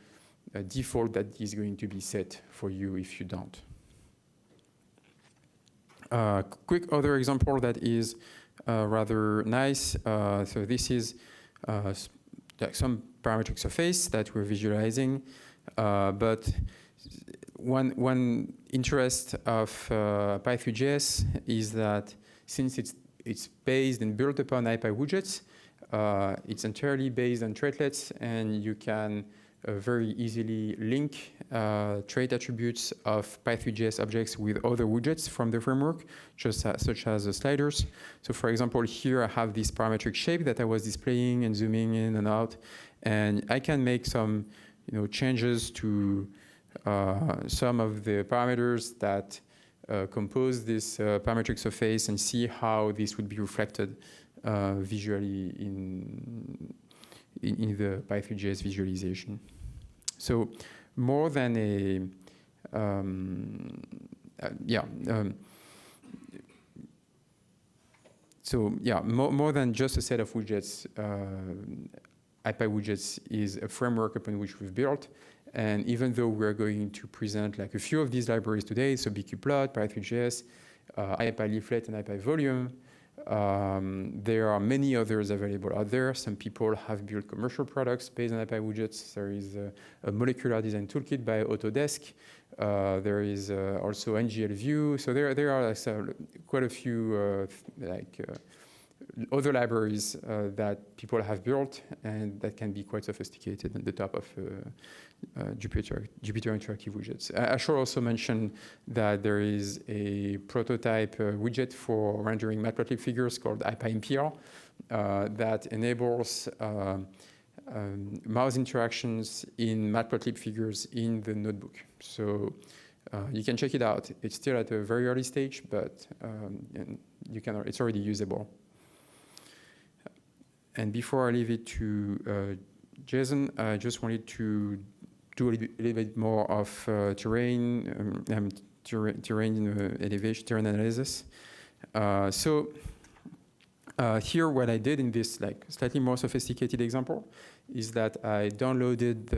default that is going to be set for you if you don't. Quick other example that is rather nice. So this is like some parametric surface that we're visualizing. But one interest of pythreejs is that since it's based and built upon ipyWidgets, it's entirely based on traitlets, and you can very easily link trait attributes of pythreejs objects with other widgets from the framework, such as the sliders. So for example, here I have this parametric shape that I was displaying and zooming in and out, and I can make some changes to some of the parameters that compose this parametric surface and see how this would be reflected visually in the pythreejs visualization. So more than more than just a set of widgets, ipyWidgets is a framework upon which we've built. And even though we're going to present like a few of these libraries today, so bqplot, pythreejs, ipyleaflet, and ipyvolume, there are many others available out there. Some people have built commercial products based on ipyWidgets. There is a molecular design toolkit by Autodesk. There is also nglview. So there are quite a few other libraries that people have built and that can be quite sophisticated on the top of Jupyter interactive widgets. I should also mention that there is a prototype widget for rendering matplotlib figures called ipympl that enables mouse interactions in matplotlib figures in the notebook. So you can check it out. It's still at a very early stage, but it's already usable. And before I leave it to Jason, I just wanted to do a little bit more of terrain elevation, terrain analysis. Here, what I did in this slightly more sophisticated example is that I downloaded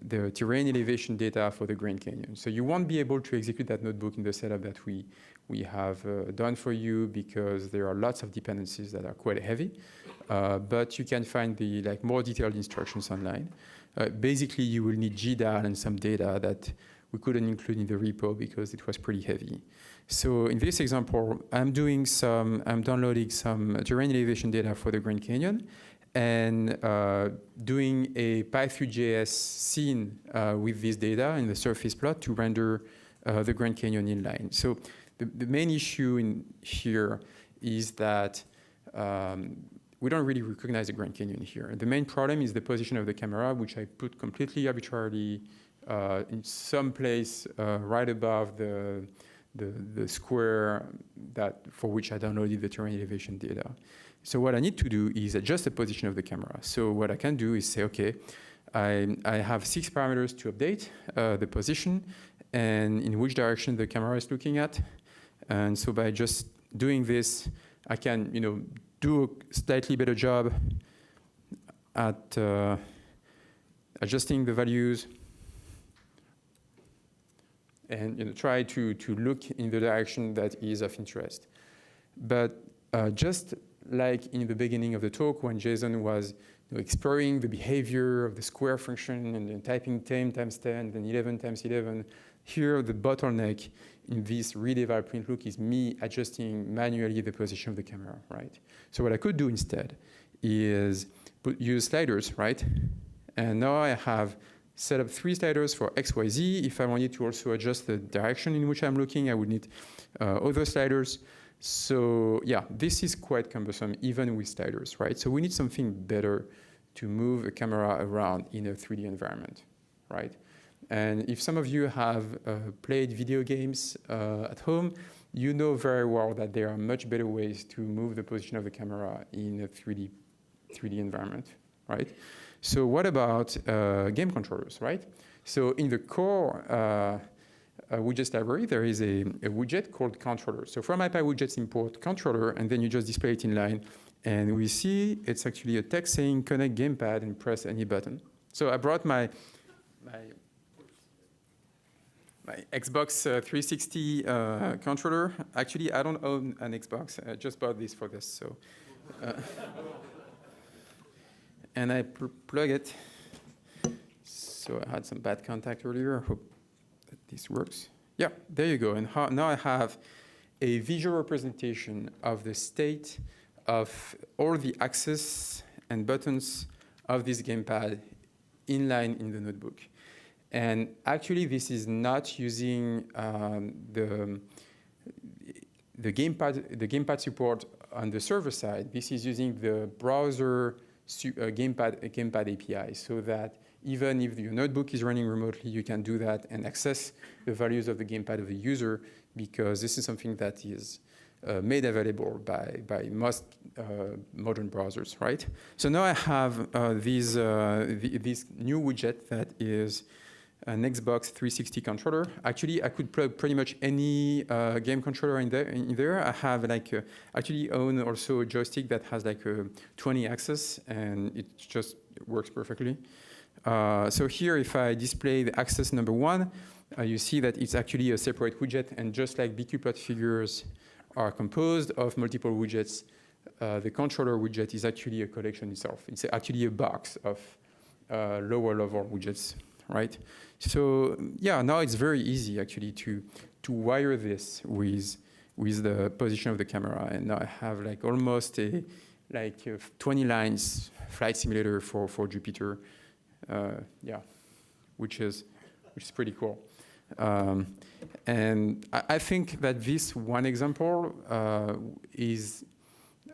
the terrain elevation data for the Grand Canyon. So you won't be able to execute that notebook in the setup that we have done for you because there are lots of dependencies that are quite heavy. But you can find the more detailed instructions online. Basically, you will need GDAL and some data that we couldn't include in the repo because it was pretty heavy. So in this example, I'm downloading some terrain elevation data for the Grand Canyon and doing a pythreejs scene with this data in the surface plot to render the Grand Canyon inline. So the main issue in here is that we don't really recognize the Grand Canyon here. The main problem is the position of the camera, which I put completely arbitrarily in some place right above the square for which I downloaded the terrain elevation data. So what I need to do is adjust the position of the camera. So what I can do is say, okay, I have 6 parameters to update the position and in which direction the camera is looking at. And so by just doing this, I can, do a slightly better job at adjusting the values and try to look in the direction that is of interest. But just like in the beginning of the talk when Jason was exploring the behavior of the square function and then typing 10 times 10, then 11 times 11, here the bottleneck in this read eval print look is me adjusting manually the position of the camera, right? So what I could do instead is use sliders, right? And now I have set up 3 sliders for X, Y, Z. If I wanted to also adjust the direction in which I'm looking, I would need other sliders. So yeah, this is quite cumbersome even with sliders, right? So we need something better to move a camera around in a 3D environment, right? And if some of you have played video games at home, you know very well that there are much better ways to move the position of the camera in a 3D environment, right? So what about game controllers, right? So in the core widgets library, there is a widget called controller. So from ipyWidgets import controller, and then you just display it in line. And we see it's actually a text saying connect gamepad and press any button. So I brought my Xbox 360 controller. Actually, I don't own an Xbox. I just bought this for this. So, and I plug it. So I had some bad contact earlier. I hope that this works. Yeah, there you go. And now I have a visual representation of the state of all the axes and buttons of this gamepad inline in the notebook. And actually, this is not using the gamepad support on the server side. This is using the browser gamepad API, so that even if your notebook is running remotely, you can do that and access the values of the gamepad of the user, because this is something that is made available by most modern browsers, right? So now I have this new widget that is an Xbox 360 controller. Actually, I could plug pretty much any game controller in there. I have actually own also a joystick that has like a 20 axis, and it just works perfectly. So here, if I display the axis number 1, you see that it's actually a separate widget, and just like bqplot figures are composed of multiple widgets, the controller widget is actually a collection itself. It's actually a box of lower level widgets, right? So yeah, now it's very easy actually to wire this with the position of the camera, and now I have like almost a 20 lines flight simulator for Jupyter, yeah, which is pretty cool. And I think that this one example is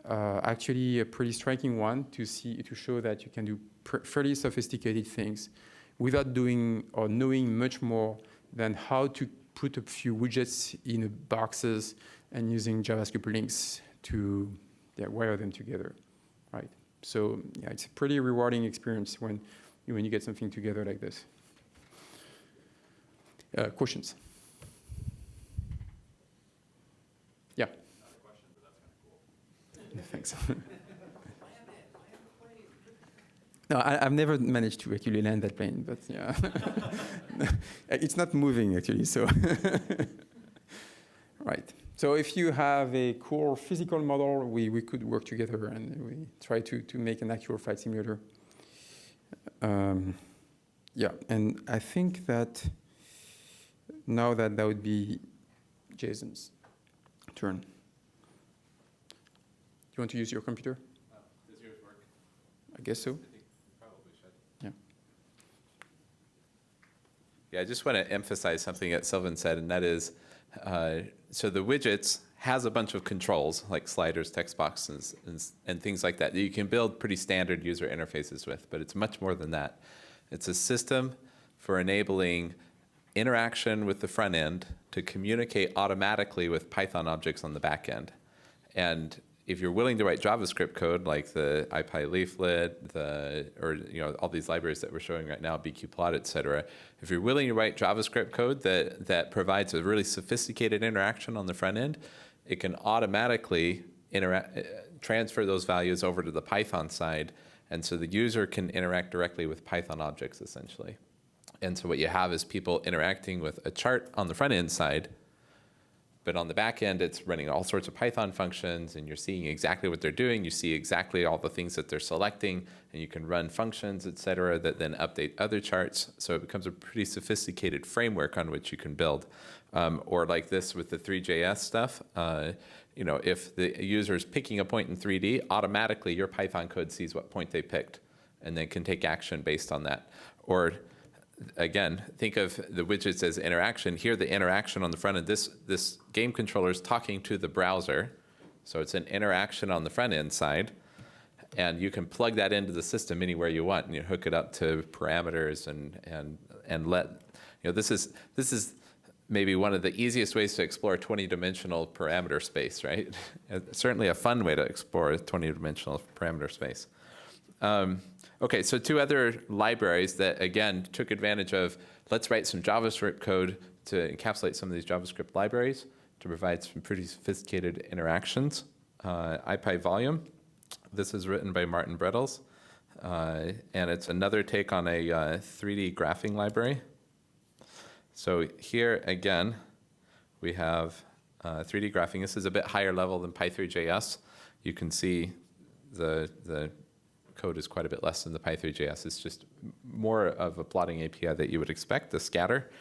actually a pretty striking one to show that you can do fairly sophisticated things without doing or knowing much more than how to put a few widgets in boxes and using JavaScript links to wire them together, right? So yeah, it's a pretty rewarding experience when you get something together like this. Questions? Yeah. Not a question, but that's kind of cool. Thanks. No, I've never managed to actually land that plane, but yeah. It's not moving actually, so. Right. So if you have a cool physical model, we could work together and we try to make an actual flight simulator. Yeah, and I think that Now that would be Jason's turn. You want to use your computer? Does yours work? I guess so. I think probably should. Yeah, I just want to emphasize something that Sylvain said, and that is, so the widgets has a bunch of controls, like sliders, text boxes, and things like that you can build pretty standard user interfaces with, but it's much more than that. It's a system for enabling interaction with the front end to communicate automatically with Python objects on the back end. And if you're willing to write JavaScript code like the ipyleaflet, or all these libraries that we're showing right now, bqplot, et cetera, if you're willing to write JavaScript code that provides a really sophisticated interaction on the front end, it can automatically transfer those values over to the Python side, and so the user can interact directly with Python objects, essentially. And so what you have is people interacting with a chart on the front end side, but on the back end, it's running all sorts of Python functions, and you're seeing exactly what they're doing. You see exactly all the things that they're selecting, and you can run functions, et cetera, that then update other charts. So it becomes a pretty sophisticated framework on which you can build. Or like this with the pythreejs stuff, if the user is picking a point in 3D, automatically your Python code sees what point they picked, and then can take action based on that. Or again, think of the widgets as interaction. Here, the interaction on the front end, this game controller is talking to the browser. So it's an interaction on the front end side. And you can plug that into the system anywhere you want, and you hook it up to parameters and let, this is maybe one of the easiest ways to explore 20-dimensional parameter space, right? Certainly a fun way to explore a 20-dimensional parameter space. Okay, so two other libraries that, again, took advantage of, let's write some JavaScript code to encapsulate some of these JavaScript libraries to provide some pretty sophisticated interactions. ipyvolume, this is written by Martin Brettels, and it's another take on a 3D graphing library. So here, again, we have 3D graphing. This is a bit higher level than pythreejs. You can see the code is quite a bit less than the pythreejs. It's just more of a plotting API that you would expect, the scatter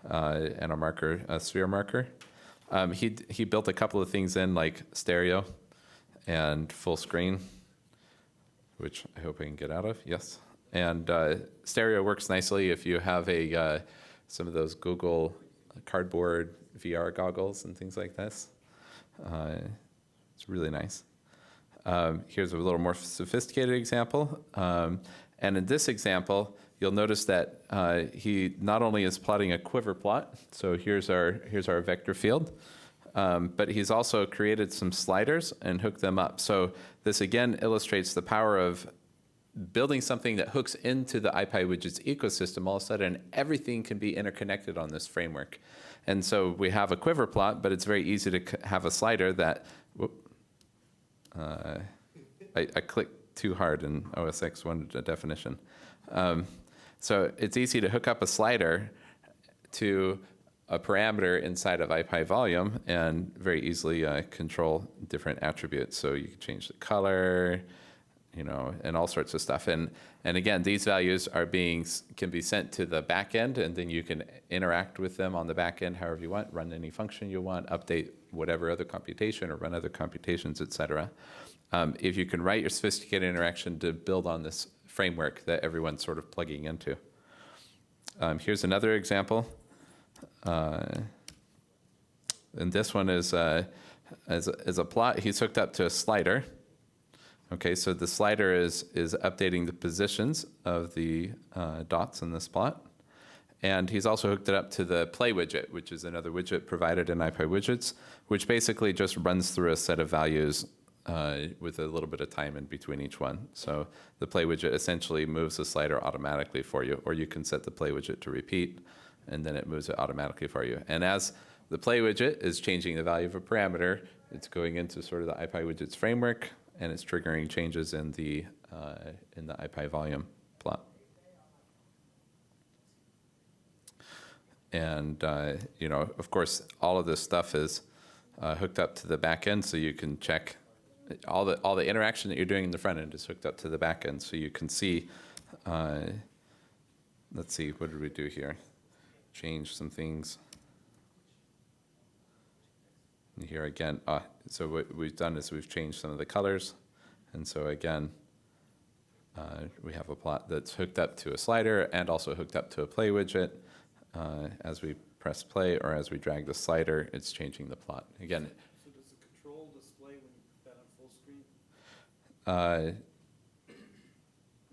and a marker, a sphere marker. He built a couple of things in, like stereo and full screen, which I hope I can get out of, yes. And stereo works nicely if you have some of those Google Cardboard VR goggles and things like this. It's really nice. Here's a little more sophisticated example. And in this example, you'll notice that he not only is plotting a quiver plot, so here's our vector field, but he's also created some sliders and hooked them up. So this again illustrates the power of building something that hooks into the ipywidgets ecosystem. All of a sudden, everything can be interconnected on this framework. And so we have a quiver plot, but it's very easy to have a slider that, I clicked too hard and OS X wanted a definition. So it's easy to hook up a slider to a parameter inside of ipyvolume and very easily control different attributes. So you can change the color, and all sorts of stuff. And again, these values can be sent to the back end, and then you can interact with them on the back end however you want, run any function you want, update whatever other computation or run other computations, et cetera. If you can write your sophisticated interaction to build on this framework that everyone's sort of plugging into. Here's another example. And this one is as a plot. He's hooked up to a slider. Okay, so the slider is updating the positions of the dots in this plot. And he's also hooked it up to the play widget, which is another widget provided in ipywidgets, which basically just runs through a set of values with a little bit of time in between each one. So the play widget essentially moves the slider automatically for you, or you can set the play widget to repeat, and then it moves it automatically for you. And as the play widget is changing the value of a parameter, it's going into sort of the ipywidgets framework, and it's triggering changes in the ipyvolume plot. And of course, all of this stuff is hooked up to the back end, so you can check all the interaction that you're doing in the front end is hooked up to the back end, so you can see. Let's see, what did we do here? Change some things. And here again, so what we've done is we've changed some of the colors. And so again, we have a plot that's hooked up to a slider and also hooked up to a play widget. As we press play or as we drag the slider, it's changing the plot. Again, So does the control display when you put that on full screen?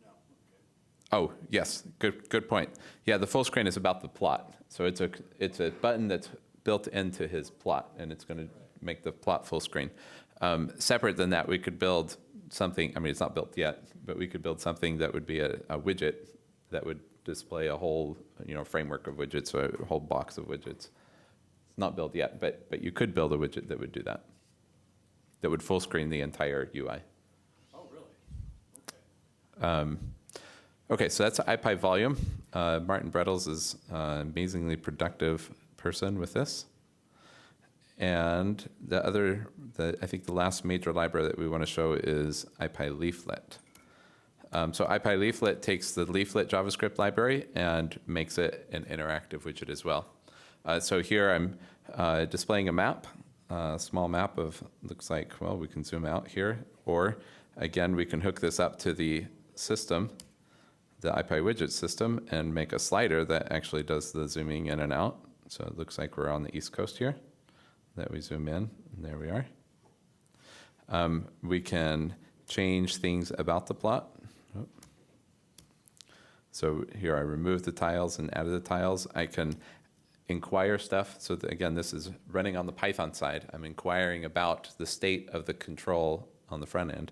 No, okay. Oh, yes, good point. Yeah, the full screen is about the plot. So it's a button that's built into his plot, and it's going to make the plot full screen. Separate than that, we could build something, I mean, it's not built yet, but we could build something that would be a widget that would display a whole framework of widgets, or a whole box of widgets. It's not built yet, but you could build a widget that would do that, that would full screen the entire UI. Oh, really? Okay. Okay, so that's ipyvolume. Martin Brettles is an amazingly productive person with this. And I think the last major library that we want to show is ipyleaflet. So ipyleaflet takes the leaflet JavaScript library and makes it an interactive widget as well. So here I'm displaying a map, a small map of, looks like, well, we can zoom out here. Or, again, we can hook this up to the system, the ipywidget system, and make a slider that actually does the zooming in and out. So it looks like we're on the East Coast here, that we zoom in, and there we are. We can change things about the plot. So here I removed the tiles and added the tiles. I can inquire stuff. So again, this is running on the Python side. I'm inquiring about the state of the control on the front end.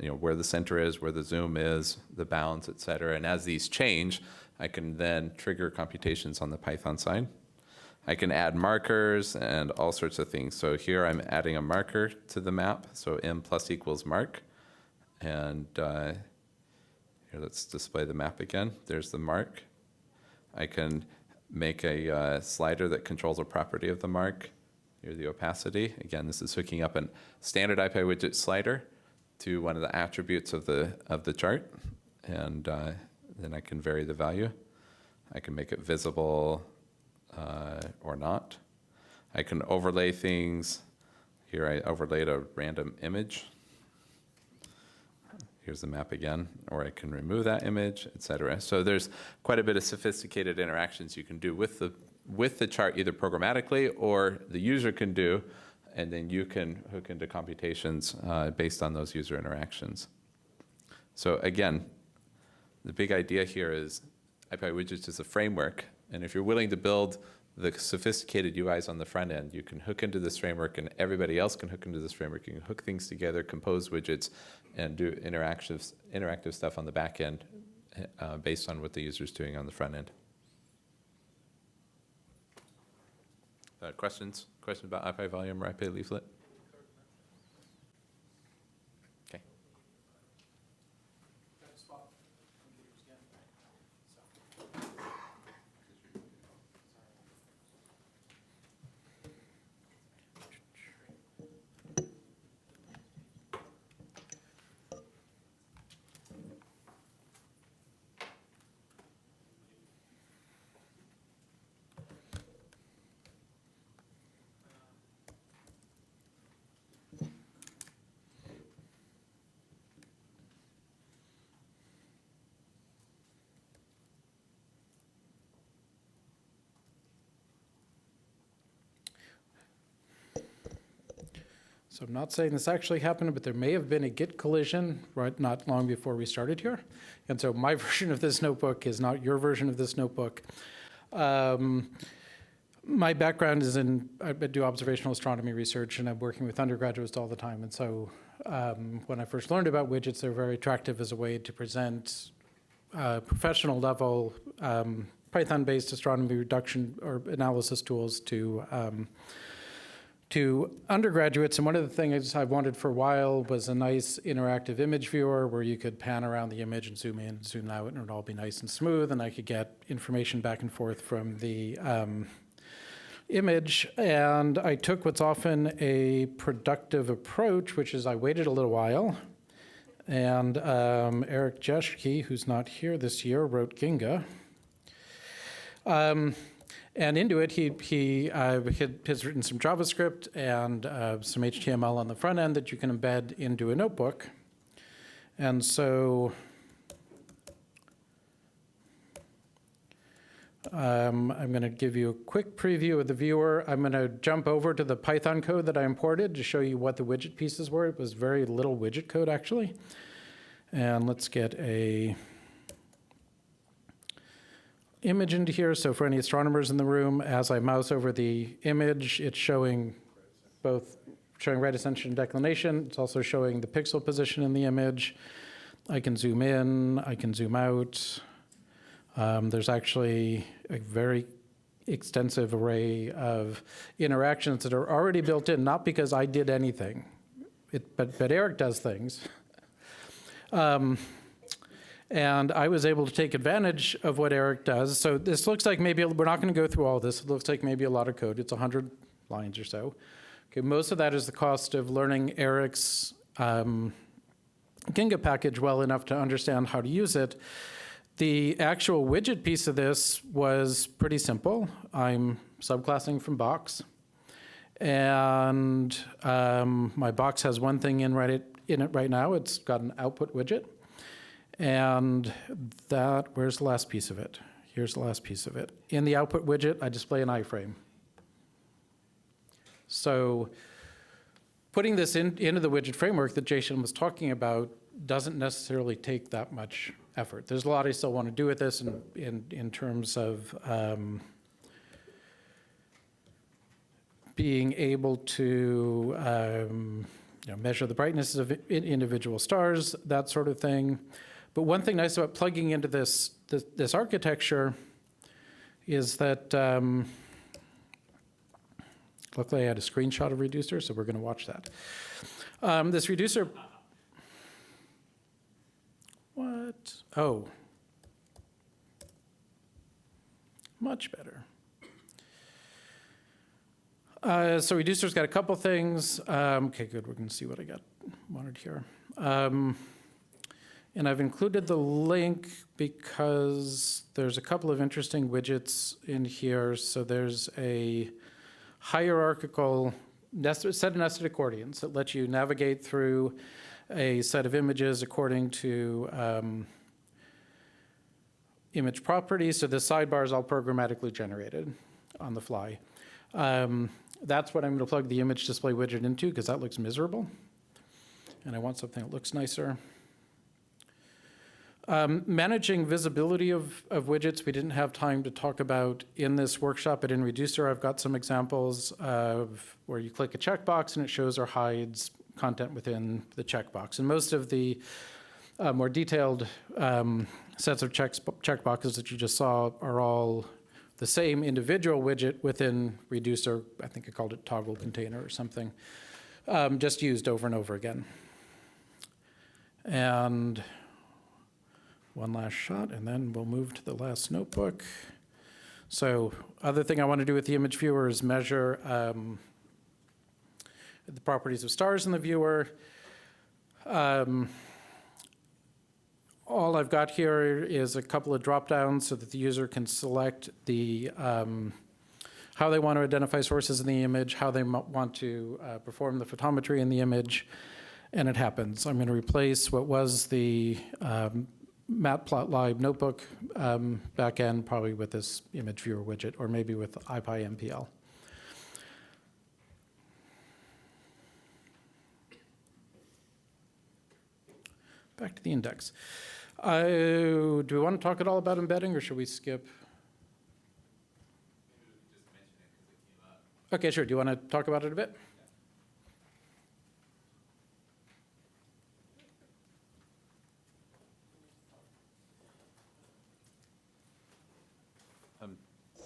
Where the center is, where the zoom is, the bounds, et cetera. And as these change, I can then trigger computations on the Python side. I can add markers and all sorts of things. So here I'm adding a marker to the map. So m plus equals mark. And here, let's display the map again. There's the mark. I can make a slider that controls a property of the mark. Here's the opacity. Again, this is hooking up a standard ipywidget slider to one of the attributes of the chart. And then I can vary the value. I can make it visible or not. I can overlay things. Here I overlaid a random image. Here's the map again, or I can remove that image, et cetera. So there's quite a bit of sophisticated interactions you can do with the chart, either programmatically or the user can do, and then you can hook into computations based on those user interactions. So again, the big idea here is ipywidgets is a framework, and if you're willing to build the sophisticated UIs on the front end, you can hook into this framework, and everybody else can hook into this framework. You can hook things together, compose widgets, and do interactive stuff on the back end based on what the user's doing on the front end. Questions? Questions about ipyvolume or ipyleaflet? Okay. So I'm not saying this actually happened, but there may have been a Git collision right not long before we started here. And so my version of this notebook is not your version of this notebook. My background is I do observational astronomy research, and I'm working with undergraduates all the time. And so when I first learned about widgets, they were very attractive as a way to present professional level Python-based astronomy reduction or analysis tools to undergraduates. And one of the things I wanted for a while was a nice interactive image viewer where you could pan around the image and zoom in, zoom out, and it would all be nice and smooth, and I could get information back and forth from the image. And I took what's often a productive approach, which is I waited a little while, and Eric Jeschke, who's not here this year, wrote Ginga. And into it, he has written some JavaScript and some HTML on the front end that you can embed into a notebook. And so I'm going to give you a quick preview of the viewer. I'm going to jump over to the Python code that I imported to show you what the widget pieces were. It was very little widget code, actually. And let's get a image into here. So for any astronomers in the room, as I mouse over the image, it's showing right ascension and declination. It's also showing the pixel position in the image. I can zoom in, I can zoom out. There's actually a very extensive array of interactions that are already built in, not because I did anything, but Eric does things. And I was able to take advantage of what Eric does. So this looks like maybe, we're not going to go through all this. It looks like maybe a lot of code. It's 100 lines or so. Okay, most of that is the cost of learning Eric's Ginga package well enough to understand how to use it. The actual widget piece of this was pretty simple. I'm subclassing from box. And my box has one thing in it right now. It's got an output widget. And where's the last piece of it? Here's the last piece of it. In the output widget, I display an iframe. So putting this into the widget framework that Jason was talking about doesn't necessarily take that much effort. There's a lot I still want to do with this in terms of being able to measure the brightness of individual stars, that sort of thing. But one thing nice about plugging into this architecture is that, luckily I had a screenshot of Reducer, so we're going to watch that. This Reducer, what? Oh, much better. So Reducer's got a couple things. Okay, good, we're going to see what I got wanted here. And I've included the link because there's a couple of interesting widgets in here. So there's a hierarchical set of nested accordions that let you navigate through a set of images according to image properties. So the sidebar is all programmatically generated on the fly. That's what I'm going to plug the image display widget into because that looks miserable. And I want something that looks nicer. Managing visibility of widgets, we didn't have time to talk about in this workshop, but in Reducer, I've got some examples of where you click a checkbox and it shows or hides content within the checkbox. And most of the more detailed sets of checkboxes that you just saw are all the same individual widget within Reducer. I think I called it toggle container or something, just used over and over again. And one last shot, and then we'll move to the last notebook. So other thing I want to do with the image viewer is measure the properties of stars in the viewer. All I've got here is a couple of drop-downs so that the user can select the how they want to identify sources in the image, how they want to perform the photometry in the image, and it happens. I'm going to replace what was the Matplotlib notebook backend probably with this image viewer widget, or maybe with ipympl. Back to the index. Do we want to talk at all about embedding, or should we skip? Okay, sure. Do you want to talk about it a bit?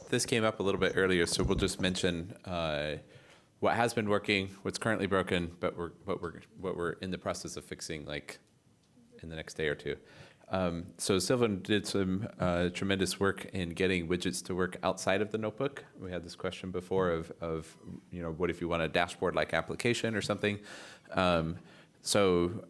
This came up a little bit earlier, so we'll just mention what has been working, what's currently broken, but what we're in the process of fixing, like in the next day or two. So Sylvain did some tremendous work in getting widgets to work outside of the notebook. We had this question before of what if you want a dashboard-like application or something. So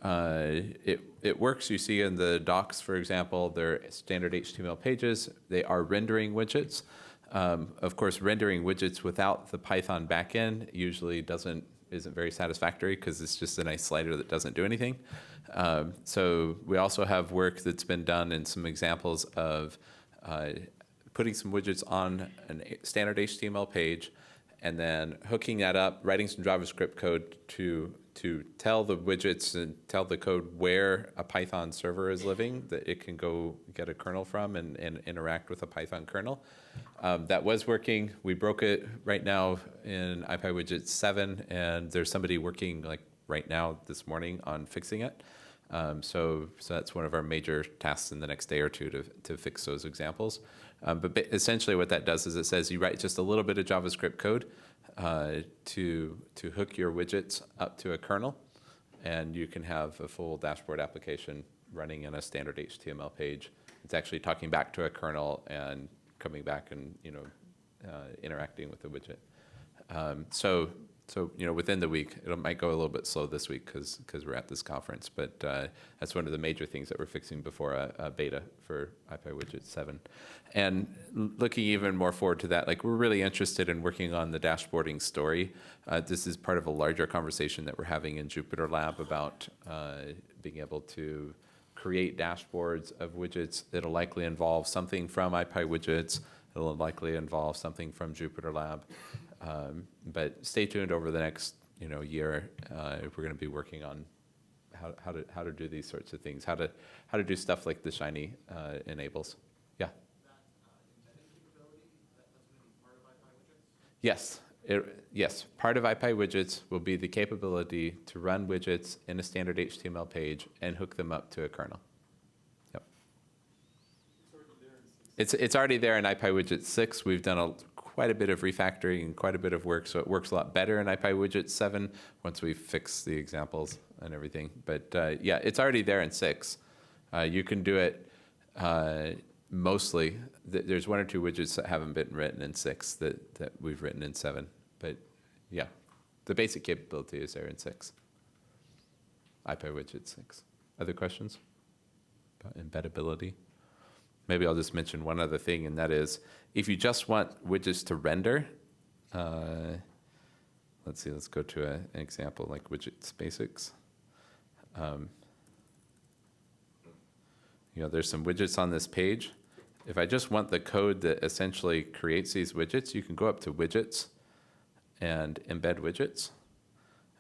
it works. You see in the docs, for example, they're standard HTML pages. They are rendering widgets. Of course, rendering widgets without the Python backend usually isn't very satisfactory because it's just a nice slider that doesn't do anything. So we also have work that's been done and some examples of putting some widgets on a standard HTML page and then hooking that up, writing some JavaScript code to tell the widgets and tell the code where a Python server is living, that it can go get a kernel from and interact with a Python kernel. That was working. We broke it right now in ipyWidget 7, and there's somebody working like right now this morning on fixing it. So that's one of our major tasks in the next day or two to fix those examples. But essentially what that does is it says you write just a little bit of JavaScript code to hook your widgets up to a kernel, and you can have a full dashboard application running in a standard HTML page. It's actually talking back to a kernel and coming back and interacting with the widget. So within the week, it might go a little bit slow this week because we're at this conference, but that's one of the major things that we're fixing before a beta for ipyWidget 7. And looking even more forward to that, like we're really interested in working on the dashboarding story. This is part of a larger conversation that we're having in Jupyter Lab about being able to create dashboards of widgets. It'll likely involve something from ipyWidgets. It'll likely involve something from Jupyter Lab. But stay tuned over the next year. We're going to be working on how to do these sorts of things, how to do stuff like the Shiny enables. Yeah. Yes. Yes. Part of ipyWidgets will be the capability to run widgets in a standard HTML page and hook them up to a kernel. Yep. It's already there in ipyWidget 6. We've done quite a bit of refactoring and quite a bit of work, so it works a lot better in ipyWidget 7 once we fix the examples and everything. But yeah, it's already there in 6. You can do it mostly. There's one or two widgets that haven't been written in 6 that we've written in 7. But yeah, the basic capability is there in 6. ipyWidget 6. Other questions about embeddability? Maybe I'll just mention one other thing, and that is if you just want widgets to render, let's see, let's go to an example like Widget Basics. There's some widgets on this page. If I just want the code that essentially creates these widgets, you can go up to Widgets and embed widgets.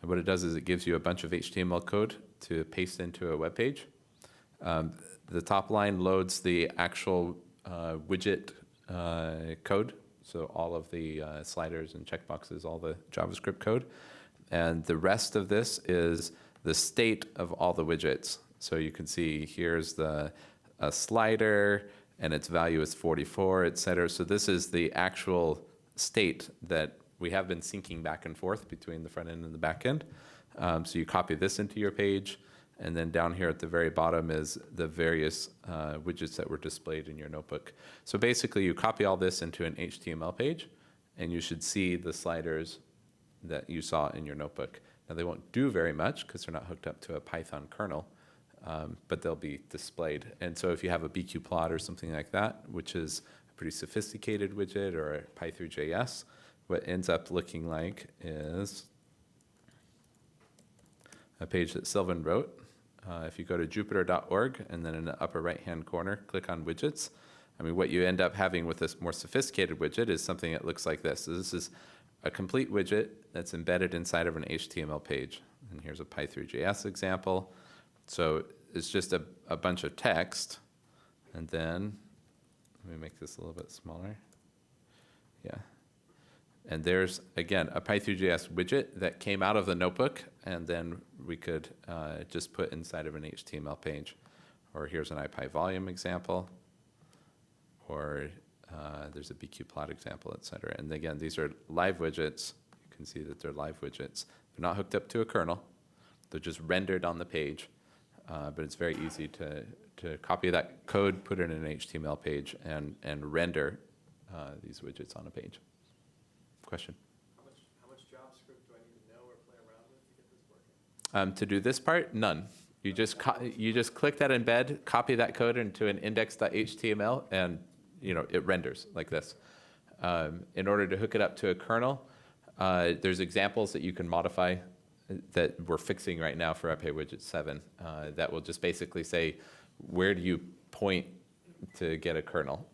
And what it does is it gives you a bunch of HTML code to paste into a web page. The top line loads the actual widget code, so all of the sliders and checkboxes, all the JavaScript code. And the rest of this is the state of all the widgets. So you can see here's a slider, and its value is 44, et cetera. So this is the actual state that we have been syncing back and forth between the front end and the back end. So you copy this into your page. And then down here at the very bottom is the various widgets that were displayed in your notebook. So basically, you copy all this into an HTML page, and you should see the sliders that you saw in your notebook. Now, they won't do very much because they're not hooked up to a Python kernel, but they'll be displayed. And so if you have a bqplot or something like that, which is a pretty sophisticated widget, or a pythreejs, what ends up looking like is a page that Sylvain wrote. If you go to jupyter.org and then in the upper right-hand corner, click on widgets, what you end up having with this more sophisticated widget is something that looks like this. So this is a complete widget that's embedded inside of an HTML page. And here's a pythreejs example. So it's just a bunch of text. And then, let me make this a little bit smaller. Yeah. And there's, again, a pythreejs widget that came out of the notebook, and then we could just put inside of an HTML page. Or here's an ipyvolume example, or there's a bqplot example, et cetera. And again, these are live widgets. You can see that they're live widgets. They're not hooked up to a kernel. They're just rendered on the page. But it's very easy to copy that code, put it in an HTML page, and render these widgets on a page. Question? How much JavaScript do I need to know or play around with to get this working? To do this part, none. You just click that embed, copy that code into an index.html, and it renders like this. In order to hook it up to a kernel, there's examples that you can modify that we're fixing right now for ipywidget 7 that will just basically say, where do you point to get a kernel?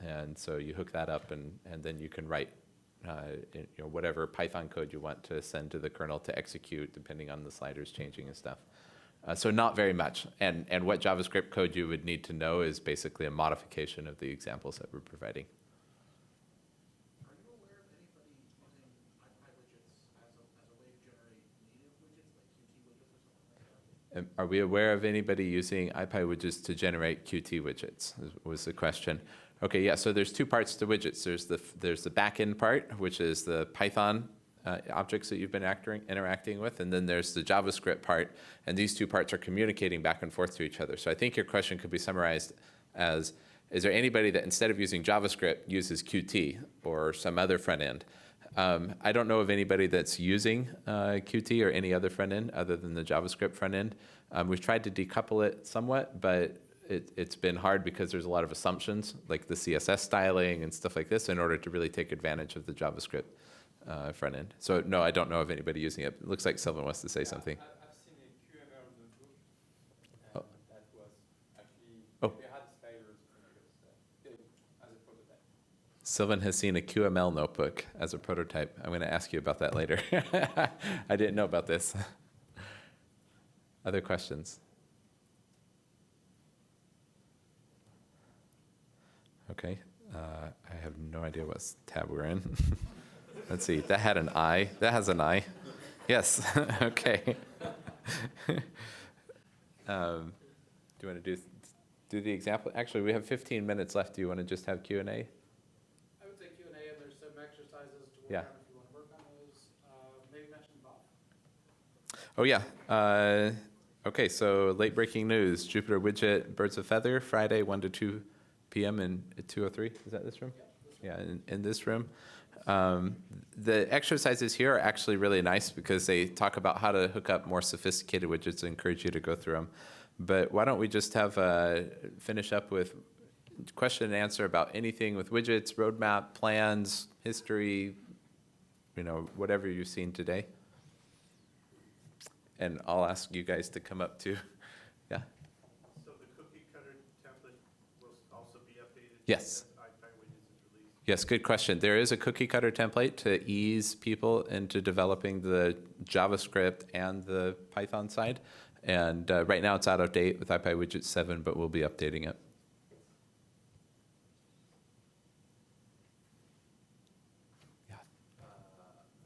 And so you hook that up, and then you can write whatever Python code you want to send to the kernel to execute, depending on the sliders changing and stuff. So not very much. And what JavaScript code you would need to know is basically a modification of the examples that we're providing. Are you aware of anybody using ipyWidgets as a way to generate native widgets, like Qt widgets or something like that? Are we aware of anybody using ipyWidgets to generate Qt widgets, was the question. Okay, yeah, so there's two parts to widgets. There's the back-end part, which is the Python objects that you've been interacting with, and then there's the JavaScript part, and these two parts are communicating back and forth to each other. So I think your question could be summarized as, is there anybody that instead of using JavaScript uses Qt or some other front end? I don't know of anybody that's using Qt or any other front end other than the JavaScript front end. We've tried to decouple it somewhat, but it's been hard because there's a lot of assumptions, like the CSS styling and stuff like this, in order to really take advantage of the JavaScript front end. So no, I don't know of anybody using it. It looks like Sylvain wants to say something. I've seen a QML notebook, Oh. and that was actually, Oh. we had sliders as a prototype. Sylvain has seen a QML notebook as a prototype. I'm going to ask you about that later. I didn't know about this. Other questions? Okay. I have no idea what tab we're in. Let's see. That had an I. That has an I. Yes. Okay. Do you want to do the example? Actually, we have 15 minutes left. Do you want to just have Q&A? I would say Q&A, and there's some exercises to work Yeah. on if you want to work on those. Maybe mention Bob. Oh, yeah. Okay, so late breaking news. Jupyter Widget Birds of Feather, Friday, 1 to 2 p.m. in 203. Is that this room? Yeah, in this room. The exercises here are actually really nice because they talk about how to hook up more sophisticated widgets and encourage you to go through them. But why don't we just have finish up with question and answer about anything with widgets, roadmap, plans, history, whatever you've seen today. And I'll ask you guys to come up too. Yeah. So the cookie cutter template will also be updated? Yes. As ipyWidgets is released? Yes, good question. There is a cookie cutter template to ease people into developing the JavaScript and the Python side. And right now it's out of date with ipyWidget 7, but we'll be updating it. Yeah.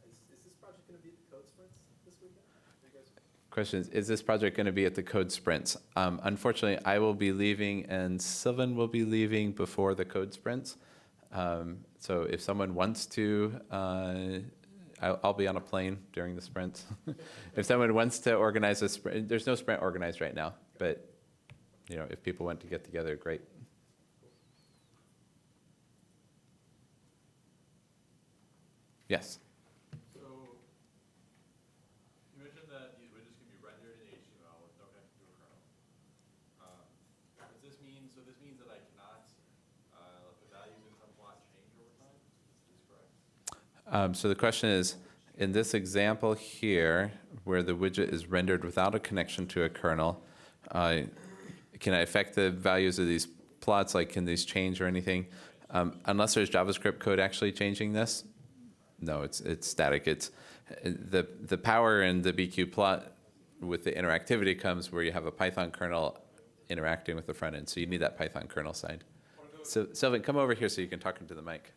Is this project going to be at the code sprints this weekend? You guys- Question is this project going to be at the code sprints? Unfortunately, I will be leaving and Sylvain will be leaving before the code sprints. So if someone wants to, I'll be on a plane during the sprints. If someone wants to organize a sprint, there's no sprint organized right now, but if people want to get together, great. Yes. So you mentioned that these widgets can be rendered in HTML with no connection to a kernel. Does this mean that I cannot let the values in some plot change over time? Is this correct? So the question is, in this example here, where the widget is rendered without a connection to a kernel, can I affect the values of these plots? Like, can these change or anything? Unless there's JavaScript code actually changing this, no, it's static. It's the power in the bqplot with the interactivity comes where you have a Python kernel interacting with the front end. So you need that Python kernel side. So Sylvain, come over here so you can talk into the mic.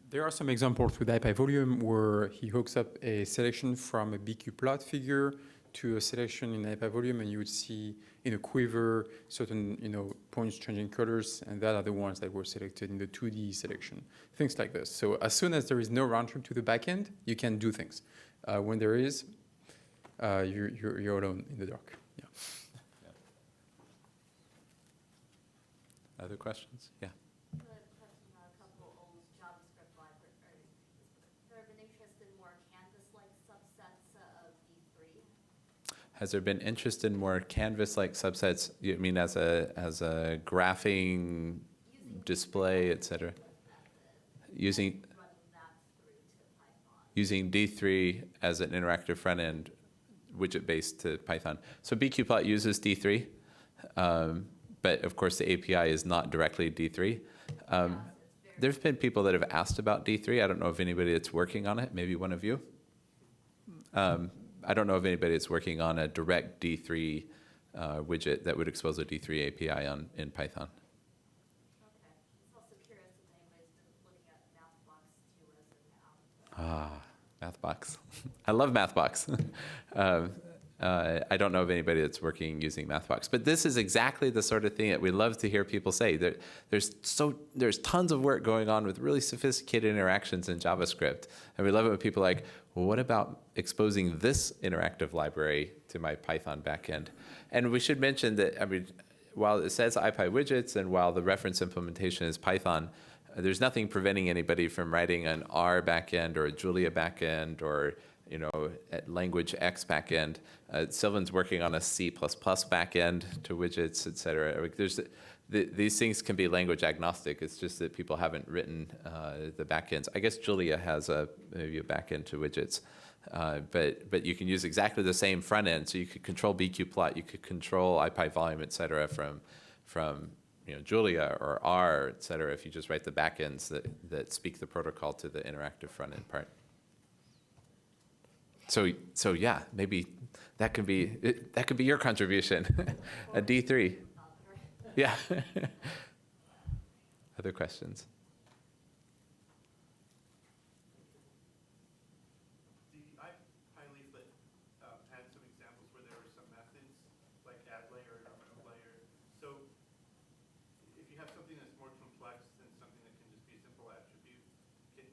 There are some examples with ipyvolume where he hooks up a selection from a bqplot figure to a selection in ipyvolume, and you would see in a quiver certain points changing colors, and that are the ones that were selected in the 2D selection. Things like this. So as soon as there is no round trip to the backend, you can do things. When there is, you're alone in the dark. Yeah. Other questions? Yeah. Good question on a couple old JavaScript libraries. There have been interest in more canvas-like subsets of D3. Has there been interest in more canvas-like subsets? You mean as a graphing display, etc. Using running that through to Python. using D3 as an interactive front end, widget based to Python. So bqplot uses D3, but of course the API is not directly D3. There's been people that have asked about D3. I don't know of anybody that's working on it. Maybe one of you. I don't know of anybody that's working on a direct D3 widget that would expose a D3 API in Python. Okay. I was also curious if anybody's been looking at MathBox too as an app. MathBox. I love MathBox. I don't know of anybody that's working using MathBox, but this is exactly the sort of thing that we love to hear people say. There's tons of work going on with really sophisticated interactions in JavaScript, and we love it when people are like, well, what about exposing this interactive library to my Python backend? And we should mention that, I mean, while it says ipywidgets and while the reference implementation is Python, there's nothing preventing anybody from writing an R backend or a Julia backend or at language X backend. Sylvain's working on a C++ backend to widgets, et cetera. Like these things can be language agnostic. It's just that people haven't written the backends. I guess Julia has maybe a backend to widgets. But you can use exactly the same front end. So you could control bqplot, you could control ipyvolume, et cetera, from Julia or R, et cetera, if you just write the backends that speak the protocol to the interactive front end part. So yeah, maybe that could be your contribution, a D3. Yeah. Other questions? The ipyleaflet had some examples where there were some methods like add layer and remove layer. So if you have something that's more complex than something that can just be a simple attribute, you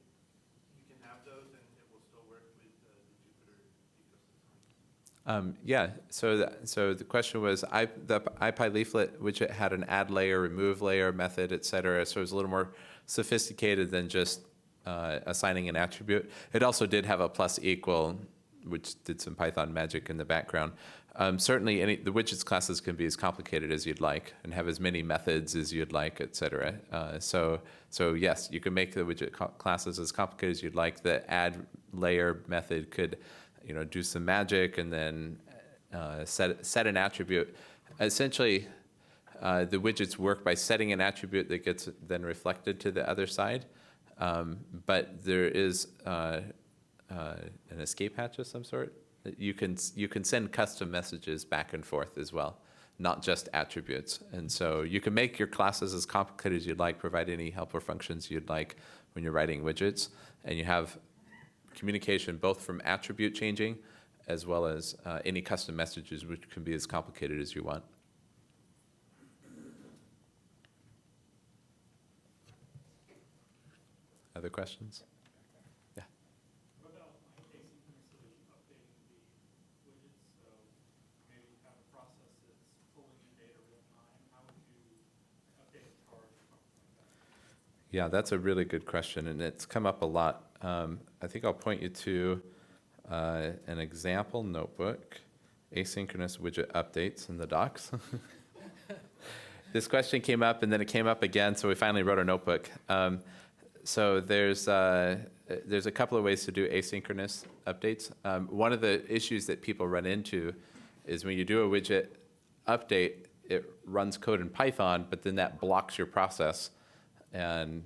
can have those and it will still work with the Jupyter ecosystem. Yeah, so the question was, the ipyleaflet widget had an add layer, remove layer method, et cetera, so it was a little more sophisticated than just assigning an attribute. It also did have a plus equal, which did some Python magic in the background. Certainly, the widgets classes can be as complicated as you'd like and have as many methods as you'd like, et cetera. So yes, you can make the widget classes as complicated as you'd like. The add layer method could do some magic and then set an attribute. Essentially, the widgets work by setting an attribute that gets then reflected to the other side. But there is an escape hatch of some sort. You can send custom messages back and forth as well, not just attributes. And so you can make your classes as complicated as you'd like, provide any helper functions you'd like when you're writing widgets, and you have communication both from attribute changing as well as any custom messages, which can be as complicated as you want. Other questions? Yeah. What about asynchronously updating the widgets? So maybe you have a process that's pulling in data real time. How would you update a chart or something like that? Yeah, that's a really good question, and it's come up a lot. I think I'll point you to an example notebook, asynchronous widget updates in the docs. This question came up, and then it came up again, so we finally wrote a notebook. So there's a couple of ways to do asynchronous updates. One of the issues that people run into is when you do a widget update, it runs code in Python, but then that blocks your process, and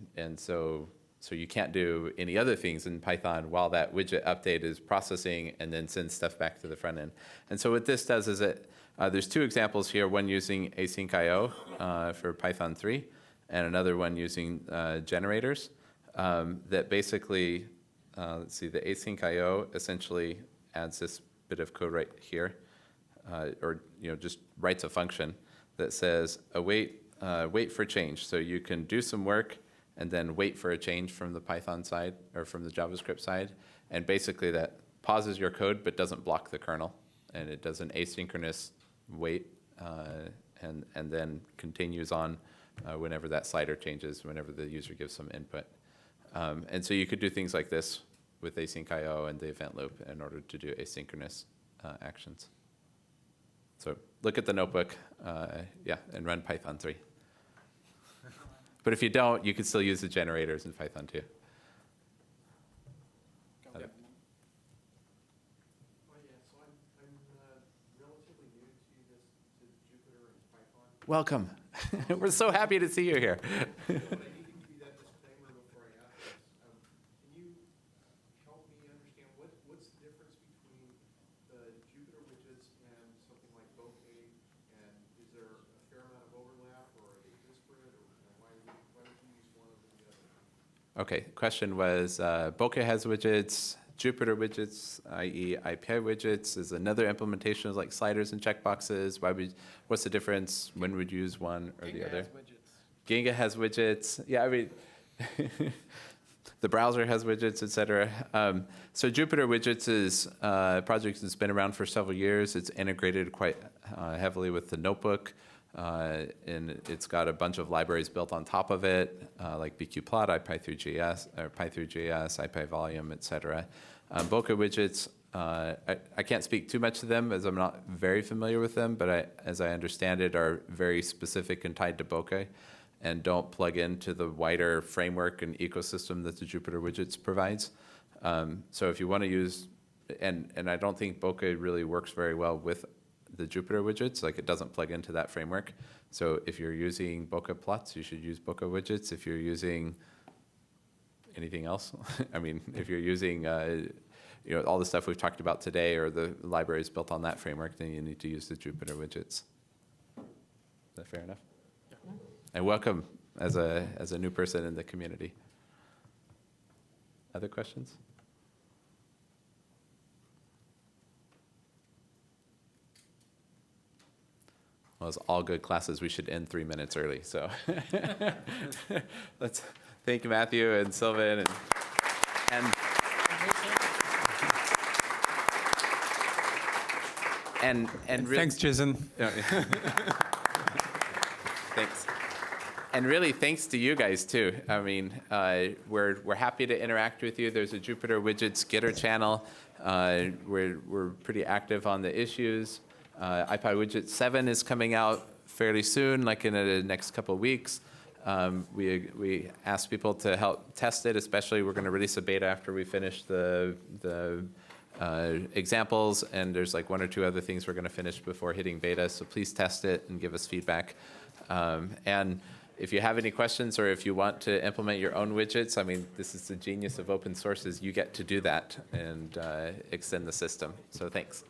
so you can't do any other things in Python while that widget update is processing and then sends stuff back to the front end. And so what this does is there's two examples here, one using async IO for Python 3, and another one using generators that basically, let's see, the async IO essentially adds this bit of code right here, or just writes a function that says await for change. So you can do some work and then wait for a change from the Python side or from the JavaScript side. And basically that pauses your code but doesn't block the kernel. And it does an asynchronous wait and then continues on whenever that slider changes, whenever the user gives some input. And so you could do things like this with async IO and the event loop in order to do asynchronous actions. So look at the notebook, and run Python 3. But if you don't, you could still use the generators in Python too. Oh, yeah, so I'm relatively new to Jupyter and Python. Welcome. We're so happy to see you here. But I need to give you that disclaimer before I ask this. Can you help me understand what's the difference between the Jupyter widgets and something like Bokeh? And is there a fair amount of overlap, or are they disparate, or why would you use one over the other? Okay, question was, Bokeh has widgets, Jupyter widgets, i.e. ipyWidgets, is another implementation of like sliders and checkboxes. What's the difference? When would you use one or the other? Ginga has widgets. Yeah, I mean, the browser has widgets, et cetera. So Jupyter Widgets is a project that's been around for several years. It's integrated quite heavily with the notebook. And it's got a bunch of libraries built on top of it, like bqplot, ipythreejs, or pythreejs, ipyvolume, et cetera. Bokeh widgets, I can't speak too much to them as I'm not very familiar with them, but as I understand it, are very specific and tied to Bokeh and don't plug into the wider framework and ecosystem that the Jupyter Widgets provides. So if you want to use, and I don't think Bokeh really works very well with the Jupyter widgets, like it doesn't plug into that framework. So if you're using bokeh plots, you should use bokeh widgets. If you're using anything else, I mean, if you're using all the stuff we've talked about today or the libraries built on that framework, then you need to use the Jupyter widgets. Is that fair enough? Yeah. And welcome as a new person in the community. Other questions? Well, as all good classes, we should end 3 minutes early. So let's thank Matthew and Sylvain and really, Thanks, Jason. Thanks. And really, thanks to you guys too. I mean, we're happy to interact with you. There's a Jupyter Widgets Gitter channel. We're pretty active on the issues. ipyWidget 7 is coming out fairly soon, like in the next couple of weeks. We asked people to help test it, especially we're going to release a beta after we finish the examples, and there's like 1 or 2 other things we're going to finish before hitting beta, so please test it and give us feedback. And if you have any questions or if you want to implement your own widgets, I mean, this is the genius of open source is you get to do that and extend the system. So thanks.